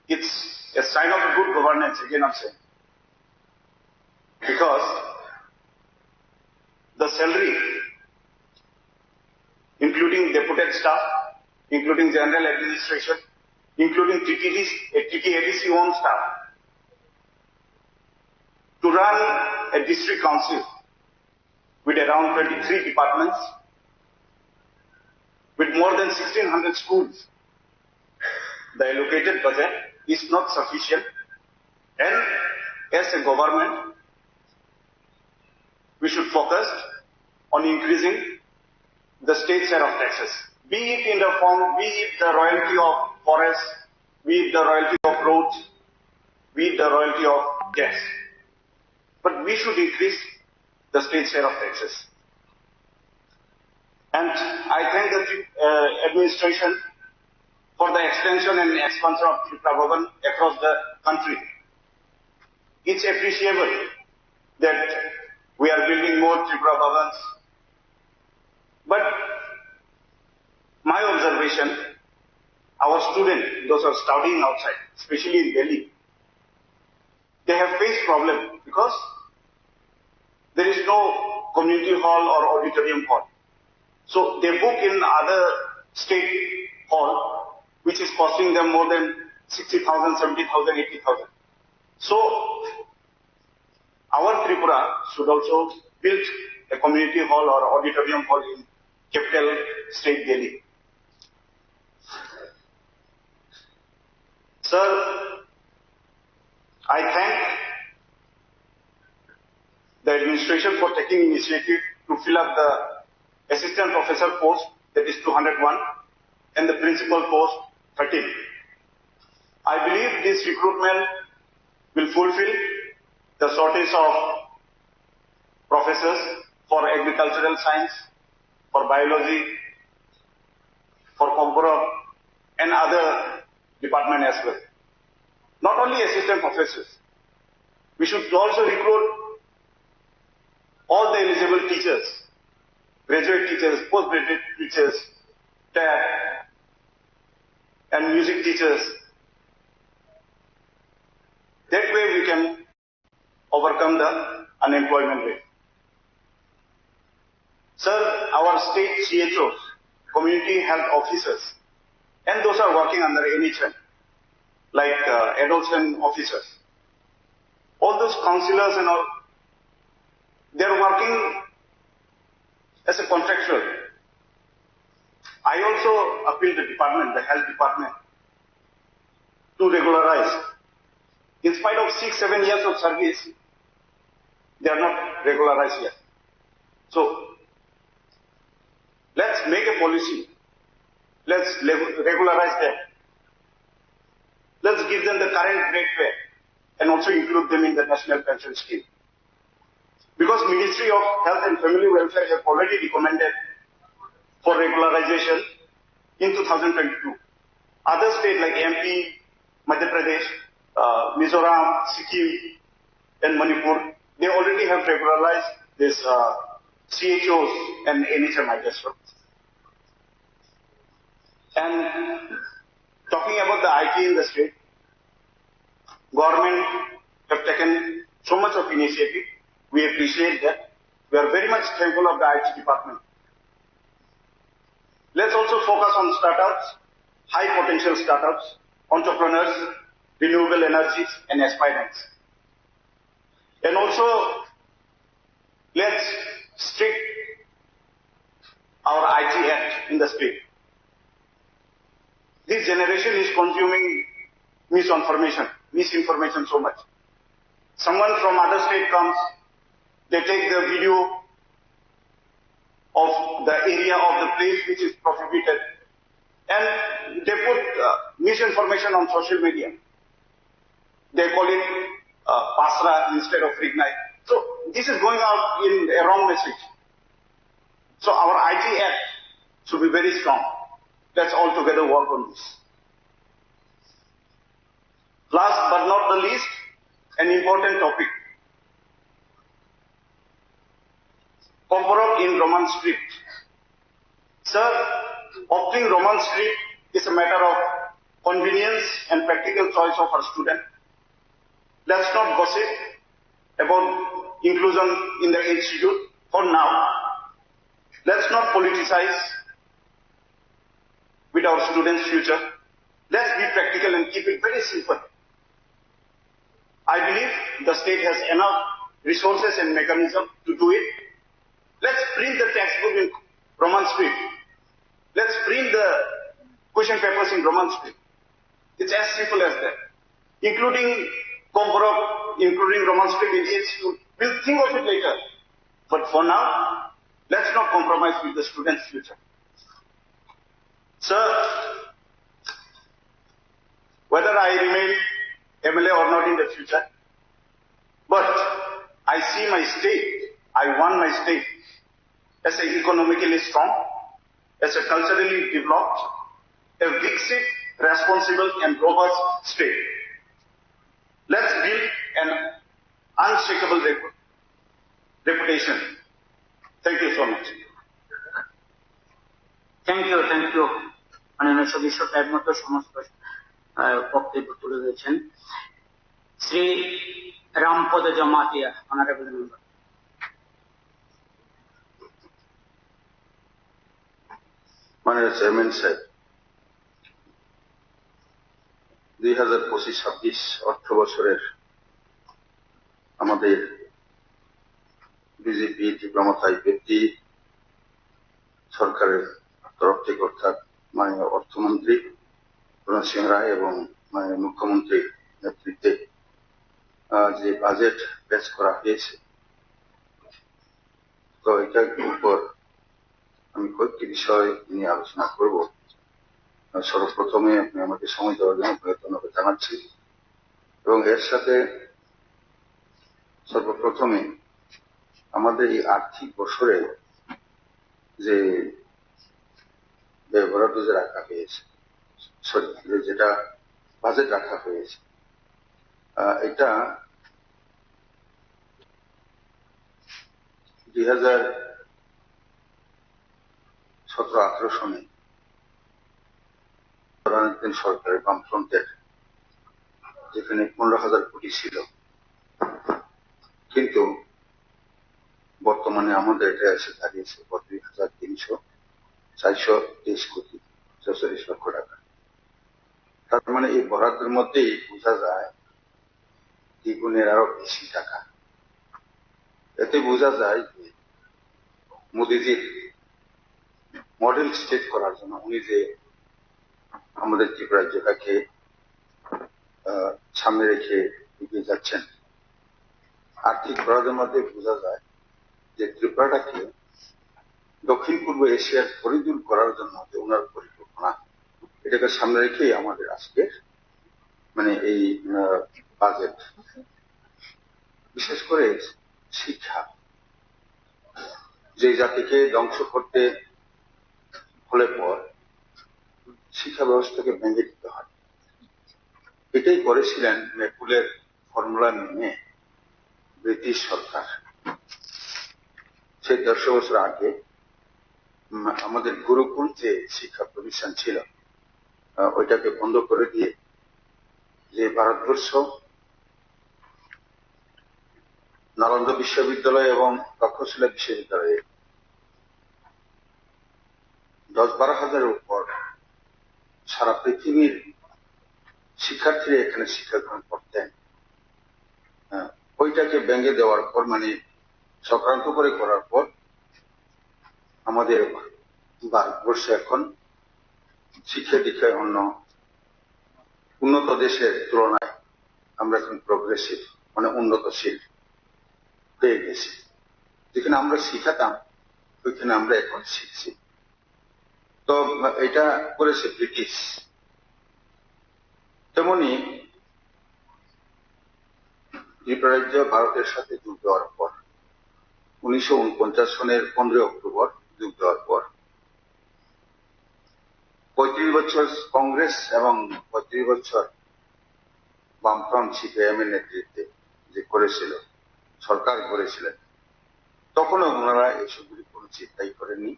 It's a sign of a good governance, again I'm saying. Because the salary, including deputed staff, including general administration, including TTADC own staff, to run a district council with around 23 departments, with more than 1,600 schools, the allocated budget is not sufficient, and as a government, we should focus on increasing the state share of taxes, be it in the form, be it the royalty of forests, be it the royalty of roads, be it the royalty of gas. But we should increase the state share of taxes. And I thank the administration for the extension and expansion of Tripura Bhavan across the country. It's appreciable that we are building more Tripura Bhavans. But my observation, our students, those who are studying outside, especially in Delhi, they have faced problem because there is no community hall or auditorium hall. So they book in other state hall, which is costing them more than 60,000, 70,000, 80,000. So our Tripura should also build a community hall or auditorium hall in capital state Delhi. Sir, I thank the administration for taking initiative to fill up the assistant professor post, that is 201, and the principal post 13. I believe this recruitment will fulfill the shortage of professors for agricultural science, for biology, for computer, and other department as well. Not only assistant professors, we should also recruit all the eligible teachers, graduate teachers, postgraduate teachers, TAP, and music teachers, curb the unemployment rate. Sir, our state CHOs, community health officers, and those are working under NHM, like adolescent officers, all those counselors and all, they're working as a contractual. I also appeal the department, the health department, to regularize. In spite of 6-7 years of service, they are not regularized yet. So, let's make a policy. Let's regularize them. Let's give them the current grade pay and also include them in the national pension scheme. Because Ministry of Health and Family Welfare have already recommended for regularization in 2022. Other states like MP, Madhya Pradesh, Mizoram, Sikkim, and Manipur, they already have regularized this CHOs and NHM, I guess. And talking about the IT in the state, government have taken so much of initiative. We appreciate that. We are very much thankful of the IT department. Let's also focus on startups, high potential startups, entrepreneurs, renewable energies, and aspirants. And also, let's strict our IT Act in the state. This generation is consuming misinformation so much. Someone from other state comes, they take the video of the area of the place which is prohibited, and they put misinformation on social media. They call it Pasra instead of Ignite. So this is going out in a wrong message. So our IT Act should be very strong. Let's all together work on this. Last but not the least, an important topic. Komborok in Roman script. Sir, opting Roman script is a matter of convenience and practical choice of our student. Let's not gossip about inclusion in the age schedule for now. Let's not politicize with our students' future. Let's be practical and keep it very simple. I believe the state has enough resources and mechanism to do it. Let's print the textbook in Roman script. Let's print the question papers in Roman script. It's as simple as that. Including Komborok, including Roman script in each school. We'll think of it later. But for now, let's not compromise with the students' future. Sir, whether I remain MLA or not in the future, but I see my state, I want my state as an economically strong, as a culturally developed, a Viksit, responsible and robust state. Let's build an unshakable reputation. Thank you so much. Thank you. মাননীয় সদস্য সাহেব মতো সমস্ত বক্তব্য তুলে ধরেছেন। Shri Rampada Jamatia, honourable member. মাননীয় চেয়ারম্যান সাহেব, 2025-26 অর্থ বছরের আমাদের বিজেপি ডিপ্লোমাতাই ব্যক্তি সরকারের তরফ থেকে, অর্থাৎ মাননীয় অর্থমন্ত্রী প্রণব সিং রায় এবং মাননীয় মুখ্যমন্ত্রীর নেতৃত্বে যে বাজেট পেশ করা হয়েছে, তো এটার উপর আমি কয়েকটি বিষয় নিয়ে আলোচনা করব। সর্বপ্রথমে আপনি আমাকে সময় দেওয়ার জন্য ধন্যবাদ জানাচ্ছি, এবং এর সাথে সর্বপ্রথমে আমাদের এই আর্থিক বছরে যে ব্যয় বরাদ্দ যে রাখা হয়েছে, যেটা বাজেট রাখা হয়েছে, এটা 2017-18 সনে সরকারের বামফ্রন্টের যেখানে 15,000 কোটি ছিল, কিন্তু বর্তমানে আমাদের এটা এসে দাঁড়িয়েছে 32,423 কোটি 44 লক্ষ টাকা। তার মানে এই বরাদ্দের মধ্যেই বোঝা যায় দ্বিগুণের আরো বেশি টাকা। এতে বোঝা যায় যে মোদীজির মডেল স্টেট করার জন্য উনি যে আমাদের ত্রিপুরা রাজ্যটাকে সামনে রেখে এগিয়ে যাচ্ছেন। আর্থিক বরাদ্দের মধ্যে বোঝা যায় যে ত্রিপুরাটাকে দক্ষিণ পূর্ব এশিয়ার পরিদূর করার জন্য যে ওনার পরিকল্পনা, এটাকে সামনে রেখেই আমাদের আজকের মানে এই বাজেট। বিশেষ করে শিক্ষা, যে জাতিকে ধ্বংস করতে হলে পর শিক্ষা ব্যবস্থাকে ভেঙে দিতে হয়। এটাই করেছিলেন ম্যাকুলের ফর্মুলা মেনে ব্রিটিশ সরকার। সেই 150 বছর আগে আমাদের গুরুকুল যে শিক্ষা প্রতিষ্ঠান ছিল ওইটাকে বন্ধ করে দিয়ে যে ভারতবর্ষ নালন্দা বিশ্ববিদ্যালয় এবং তক্ষশিলা বিশ্ববিদ্যালয়ে 10-12 হাজারের উপর সারা পৃথিবীর শিক্ষার্থীরা এখানে শিক্ষা গ্রহণ করতেন, ওইটাকে ভেঙে দেওয়ার পর মানে চক্রান্ত করে করার পর আমাদের ভারতবর্ষে এখন শিক্ষা দীক্ষায় অন্য উন্নত দেশের তুলনায় আমরা এখন প্রগ্রেসিভ মানে উন্নতশীল হয়ে গেছি। যেখানে আমরা শিখাতাম ওইখানে আমরা এখন শিখছি। তো এটা করেছে ব্রিটিশ। তেমনি ত্রিপুরা রাজ্য ভারতের সাথে যোগ দেওয়ার পর 1949 সনের 15 অক্টোবর যোগ দেওয়ার পর 35 বছর কংগ্রেস এবং 35 বছর বামফ্রন্ট সিপিআইএম এর নেতৃত্বে যে করেছিল সরকার করেছিলেন, তখনও ওনারা এসবগুলি কোনো চিন্তাই করেননি।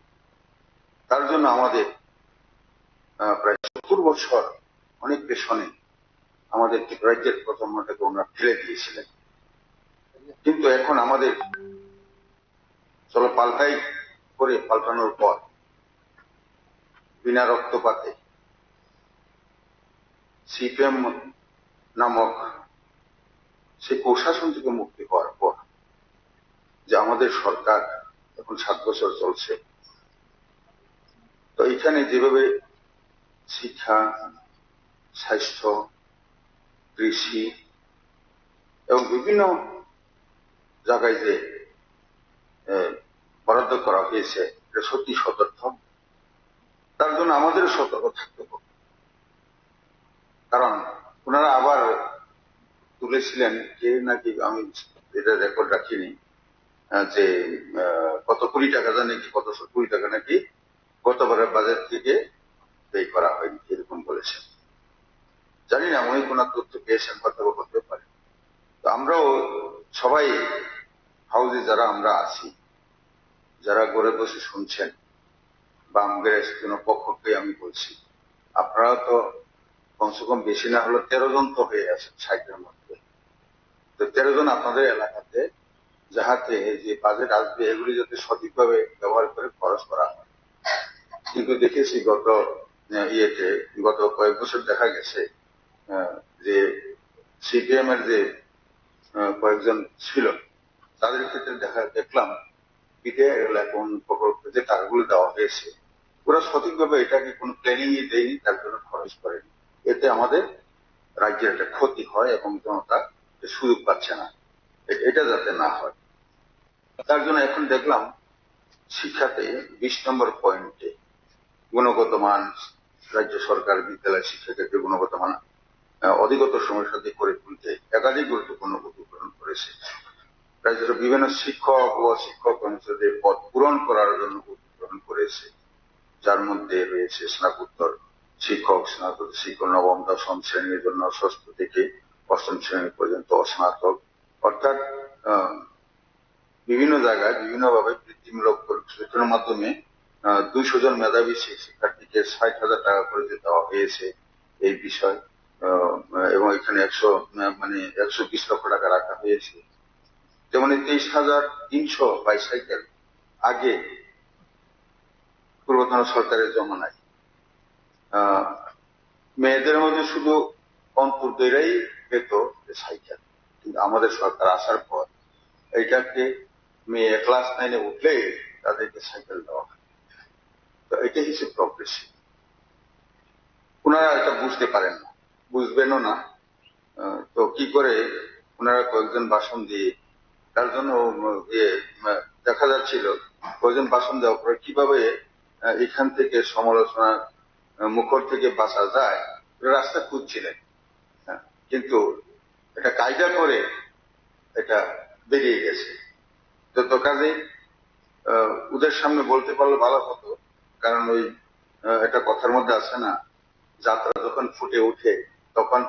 তার জন্য আমাদের প্রায় 70 বছর অনেক পেছনে আমাদের ত্রিপুরা রাজ্যের প্রজন্মটাকে ওনারা ফেলে দিয়েছিলেন। কিন্তু এখন আমাদের চলো পাল্টাই করে পাল্টানোর পর বিনা রক্তপাতে সিপিএম নামক সেই প্রশাসন থেকে মুক্তি পাওয়ার পর যে আমাদের সরকার এখন 7 বছর চলছে, তো এখানে যেভাবে শিক্ষা, স্বাস্থ্য, কৃষি এবং বিভিন্ন জায়গায় যে বরাদ্দ করা হয়েছে এটা সত্যি সদর্থক। তার জন্য আমাদের সতর্ক থাকতে হবে। কারণ ওনারা আবার তুলেছিলেন যে নাকি আমি এটা রেকর্ড রাখিনি যে কত কোটি টাকা জানে কি কত কোটি টাকা নাকি গতবারের বাজেট থেকে ব্যয় করা হয়নি, এরকম বলেছেন। জানি না উনি কোন তথ্য পেয়েছেন, কথা বলতে পারে। তো আমরাও সবাই হাউজে যারা আমরা আছি, যারা ঘরে বসে শুনছেন বা আমাদের কোন পক্ষকে আমি বলছি, আপনারা তো কমসে কম বেশি না হলো 13 জন তো হয়ে আছেন 60-এর মধ্যে। তো 13 জন আপনাদের এলাকাতে যাহাতে যে বাজেট আসবে এগুলি যাতে সঠিকভাবে ব্যবহার করে খরচ করা হয়। কিন্তু দেখেছি গত কয়েক বছর দেখা গেছে যে সিপিএম এর যে কয়েকজন ছিল তাদের ক্ষেত্রে দেখলাম পিঠে কোন প্রকল্পে যে টাকাগুলো দেওয়া হয়েছে ওরা সঠিকভাবে এটাকে কোনো প্ল্যানিং দেয়নি, তার জন্য খরচ করেনি। এতে আমাদের রাজ্যের একটা ক্ষতি হয় এবং জনতা সুযোগ পাচ্ছে না, এটা যাতে না হয় তার জন্য এখন দেখলাম শিক্ষাতে 20 নম্বর পয়েন্টে গুণগত মান, রাজ্য সরকার বিদ্যালয় শিক্ষা ক্ষেত্রে গুণগত মান অধিগত সময়ের সাথে করে তুলতে একাধিক গুরুত্বপূর্ণ উদ্যোগ গ্রহণ করেছে। রাজ্যের বিভিন্ন শিক্ষক ও শিক্ষক কর্মচারীদের পদ পূরণ করার জন্য উদ্যোগ গ্রহণ করেছে, যার মধ্যে রয়েছে স্নাতকোত্তর শিক্ষক, স্নাতক শিক্ষক, নবম দশম শ্রেণীর জন্য 6ষ্ঠ থেকে 8ম শ্রেণী পর্যন্ত স্নাতক, অর্থাৎ বিভিন্ন জায়গায় বিভিন্নভাবে বৃত্তিমূলক পরিশ্রমের মাধ্যমে 200 জন মেধাবী শিক্ষার্থীকে 60,000 টাকা করে দেওয়া হয়েছে এই বিষয়, এবং এখানে 120 লক্ষ টাকা রাখা হয়েছে। যেমন 23,300 বাইসাইকেল আগে পূর্বতন সরকারের জমানায় মেয়েদের মধ্যে শুধু অন্তর্দেরাই পেত সাইকেল, কিন্তু আমাদের সরকার আসার পর এইটাকে মেয়ে ক্লাস 9-এ উঠলে তাদেরকে সাইকেল দেওয়া হয়। তো এটা হচ্ছে প্রগ্রেসিভ। ওনারা এটা বুঝতে পারেন না, বুঝবেনও না। তো কি করে ওনারা কয়েকজন ভাষণ দিয়ে তার জন্য দেখা যাচ্ছিল কয়েকজন ভাষণ দেওয়ার পরে কিভাবে এখান থেকে সমালোচনা মুখর থেকে বাঁচা যায় রাস্তা খুঁজছিলেন, কিন্তু এটা কায়দা করে এটা বেরিয়ে গেছে। তো কাজে ওদের সামনে বলতে পারলে ভালো হতো, কারণ ওই একটা কথার মধ্যে আছে না, যাত্রা যখন ফুটে ওঠে তখন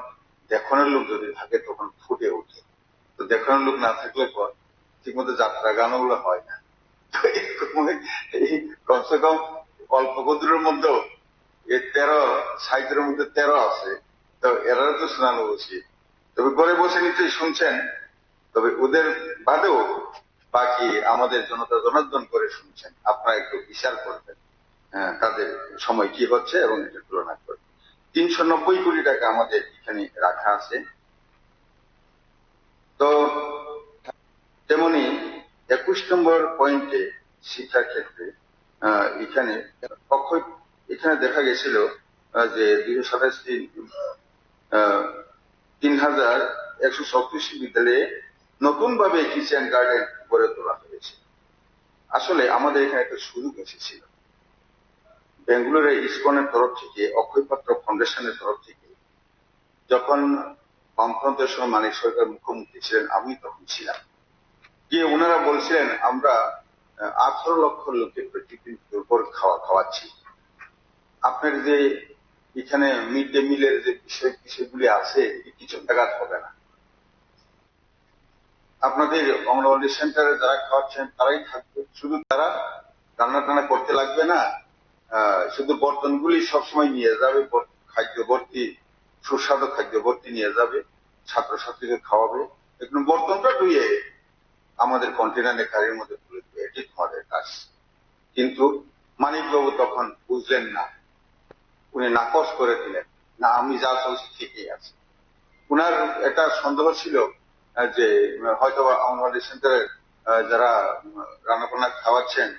দেখানোর লোক যদি থাকে তখন ফুটে ওঠে, তো দেখানোর লোক না থাকলে পর ঠিক মতো যাত্রা গানগুলো হয় না। এই কমসে কম অল্প কদূরের মধ্যেও এই 13 সাহিত্যের মধ্যে 13 আছে, তো এরা তো শোনানো উচিত। তবে ঘরে বসে নিশ্চয়ই শুনছেন, তবে ওদের বাদেও বাকি আমাদের জনতা জনার্দন করে শুনছেন। আপনারা একটু বিচার করবেন তাদের সময় কি হচ্ছে এবং এটা তুলনা করবেন। 390 কোটি টাকা আমাদের এখানে রাখা আছে। তো তেমনি 21 নম্বর পয়েন্টে শিক্ষার ক্ষেত্রে এখানে দেখা গেছিল যে 3,137 বিদ্যালয়ে নতুন ভাবে কিচেন গার্ডেন গড়ে তোলা হয়েছে। আসলে আমাদের এখানে একটা সুযোগ এসেছিল, বেঙ্গালুরুর ইসকনের তরফ থেকে, অক্ষয় পাত্র ফাউন্ডেশনের তরফ থেকে, যখন বামফ্রন্টের সময় মানিক সরকার মুখ্যমন্ত্রী ছিলেন, আমি তখন ছিলাম, গিয়ে ওনারা বলছিলেন আমরা 18 লক্ষ লোকের প্রতিদিন খাওয়াচ্ছি। আপনার যে এখানে মিড ডে মিলের যে বিষয়গুলি আছে কিছু টাকা হবে না, আপনাদের অঙ্গনওয়াড়ি সেন্টারে যারা খাওয়াচ্ছেন তারাই থাকবে, শুধু তারা রান্না টান্না করতে লাগবে না, শুধু বর্তনগুলি সবসময় নিয়ে যাবে, খাদ্য ভর্তি, সুস্বাদু খাদ্য ভর্তি নিয়ে যাবে, ছাত্রছাত্রীকে খাওয়াবে, একটু বর্তনটা ধুয়ে আমাদের কন্টেনারে গাড়ির মধ্যে তুলে দেবে, এটি তোমাদের কাজ। কিন্তু মানিকবাবু তখন বুঝলেন না, উনি নাকচ করে দিলেন, না আমি যা চলছি ঠিকই আছে। উনার একটা সন্দেহ ছিল যে হয়তো অঙ্গনওয়াড়ি সেন্টারে যারা রান্নাবান্না খাওয়াচ্ছেন,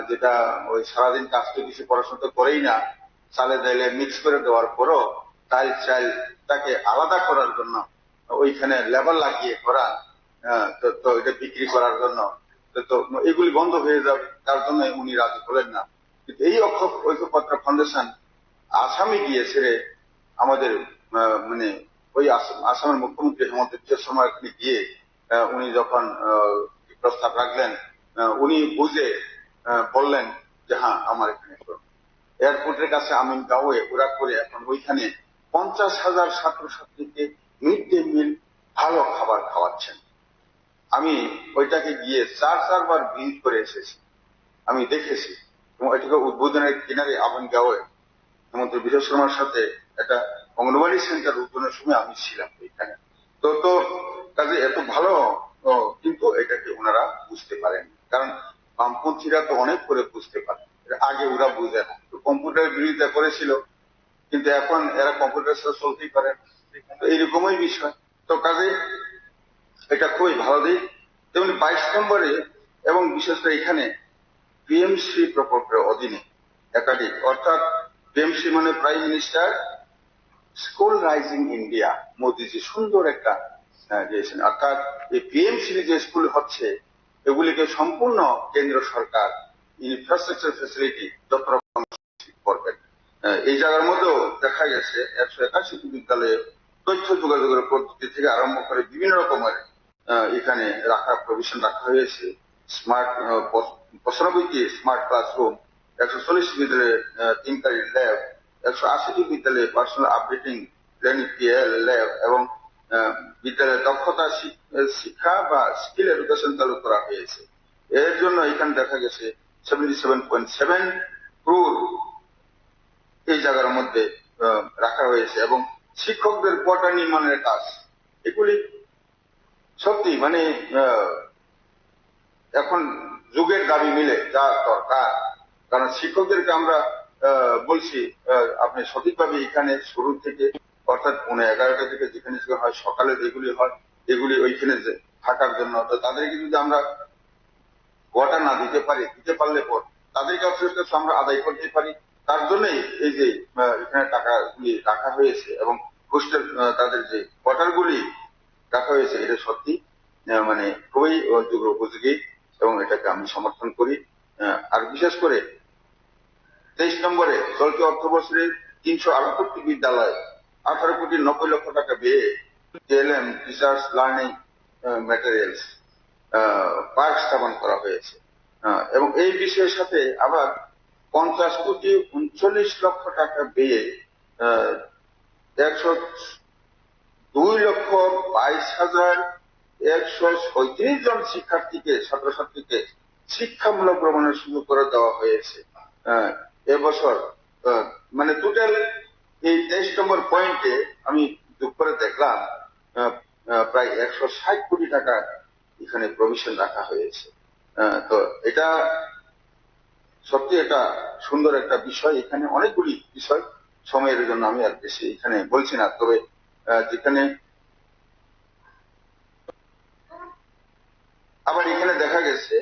যেটা ওই সারাদিন কাজ তো কিছু পড়াশোনা তো করেই না, চালে ডাইলে মিক্স করে দেওয়ার পরও চালটাকে আলাদা করার জন্য ওইখানে লেবার লাগিয়ে করা, তো এটা বিক্রি করার জন্য, তো এগুলি বন্ধ হয়ে যাবে, তার জন্য উনি রাজি হলেন না। কিন্তু এই ঐক্যপত্র ফাউন্ডেশন আসামে গিয়েছে আমাদের মানে ওই আসামের মুখ্যমন্ত্রী হেমন্ত বিশ্ব শর্মা এখানে গিয়ে উনি যখন প্রস্তাব রাখলেন, উনি বুঝে বললেন যে হ্যাঁ আমার এখানে এয়ারপোর্টের কাছে আমিন গাঁওয়ে ওরা করে এখন ওইখানে 50,000 ছাত্রছাত্রীকে মিড ডে মিল ভালো খাবার খাওয়াচ্ছেন। আমি ওইটাকে গিয়ে 4-4 বার ভিজিট করে এসেছি, আমি দেখেছি, এবং এটাকে উদ্বোধনের কিনারে আমিন গাঁওয়ে হেমন্ত বিশ্ব শর্মার সাথে একটা অঙ্গনওয়াড়ি সেন্টার উদ্বোধনের সময় আমি ছিলাম এখানে। তো কাজে এত ভালো, কিন্তু এটাকে ওনারা বুঝতে পারেন, কারণ বামপন্থীরা তো অনেক করে বুঝতে পারে, আগে ওরা বুঝে না। তো কম্পিউটারের বিরোধিতা করেছিল, কিন্তু এখন এরা কম্পিউটার সাথে চলতেই পারে, তো এইরকমই বিষয়। তো কাজে এটা খুবই ভালো দিক। তেমনি 22 নম্বরে এবং বিশেষ করে এখানে পিএমসি প্রকল্পের অধীনে একাধিক, অর্থাৎ পিএমসি মানে prime minister school rising India, মোদিজি সুন্দর একটা দিয়েছেন। অর্থাৎ এই পিএমসি যে স্কুল হচ্ছে এগুলিকে সম্পূর্ণ কেন্দ্র সরকার ইনফ্রাস্ট্রাকচার ফ্যাসিলিটি যত রকম করবেন। এই জায়গার মধ্যেও দেখা গেছে 181টি বিদ্যালয়ে তথ্য যোগাযোগের পদ্ধতি থেকে আরম্ভ করে বিভিন্ন রকমের এখানে প্রভিশন রাখা হয়েছে। স্মার্ট 95টি স্মার্ট ক্লাসরুম, 140 বিদ্যালয়ে 3 ল্যাব, 180টি বিদ্যালয়ে পার্সোনাল আপডেটিং ল্যাব এবং বিদ্যালয়ের দক্ষতা শিক্ষা বা স্কিল এডুকেশন চালু করা হয়েছে। এর জন্য এখানে দেখা গেছে 77.7 crore এই জায়গার মধ্যে রাখা হয়েছে, এবং শিক্ষকদের কোয়ার্টার নির্মাণের কাজ, এগুলি সত্যি মানে এখন যুগের দাবি মিলে যা দরকার, কারণ শিক্ষকদেরকে আমরা বলছি আপনি সঠিকভাবে এখানে শুরু থেকে অর্থাৎ 11:30টা থেকে যেখানে হয় সকালে যেগুলি হয় এগুলি ওইখানে থাকার জন্য, তো তাদেরকে যদি আমরা কোয়ার্টার না দিতে পারলে পর তাদেরকে অবশ্যই আমরা আদায় করতে পারি। তার জন্যই এই যে এখানে টাকাগুলি রাখা হয়েছে এবং হোস্টেল তাদের যে কোয়ার্টারগুলি রাখা হয়েছে, এটা সত্যি মানে খুবই যুগ উপযোগী এবং এটাকে আমি সমর্থন করি। আর বিশেষ করে 23 নম্বরে চলতি অর্থবছরে 378টি বিদ্যালয় 18,90,00,000 টাকা ব্যয়ে জেএলএম রিসার্চ লার্নিং ম্যাটেরিয়ালস পার্ক স্থাপন করা হয়েছে এবং এই বিষয়ের সাথে আবার 50,39,00,000 টাকা ব্যয়ে 102,22,136 জন শিক্ষার্থীকে ছাত্রছাত্রীকে শিক্ষামূলক ভ্রমণের সুযোগ করে দেওয়া হয়েছে এবছর। মানে টোটাল এই 23 নম্বর পয়েন্টে আমি যোগ করে দেখলাম প্রায় 160 কোটি টাকা এখানে প্রভিশন রাখা হয়েছে। তো এটা সত্যি একটা সুন্দর একটা বিষয়। এখানে অনেকগুলি বিষয়, সময়ের জন্য আমি আর বেশি এখানে বলছি না, তবে যেখানে আবার এখানে দেখা গেছে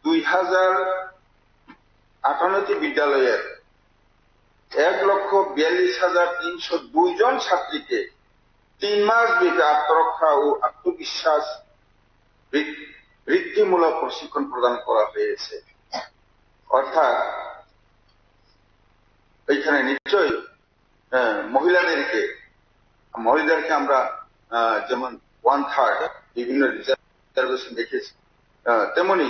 2058টি বিদ্যালয়ের 1,42,302 জন ছাত্রীকে 3 মাস ব্যাপী আত্মরক্ষা ও আত্মবিশ্বাস বৃদ্ধিমূলক প্রশিক্ষণ প্রদান করা হয়েছে। অর্থাৎ এইখানে নিশ্চয়ই মহিলাদেরকে আমরা যেমন 1/3 বিভিন্ন রিজার্ভেশন দেখেছি, তেমনি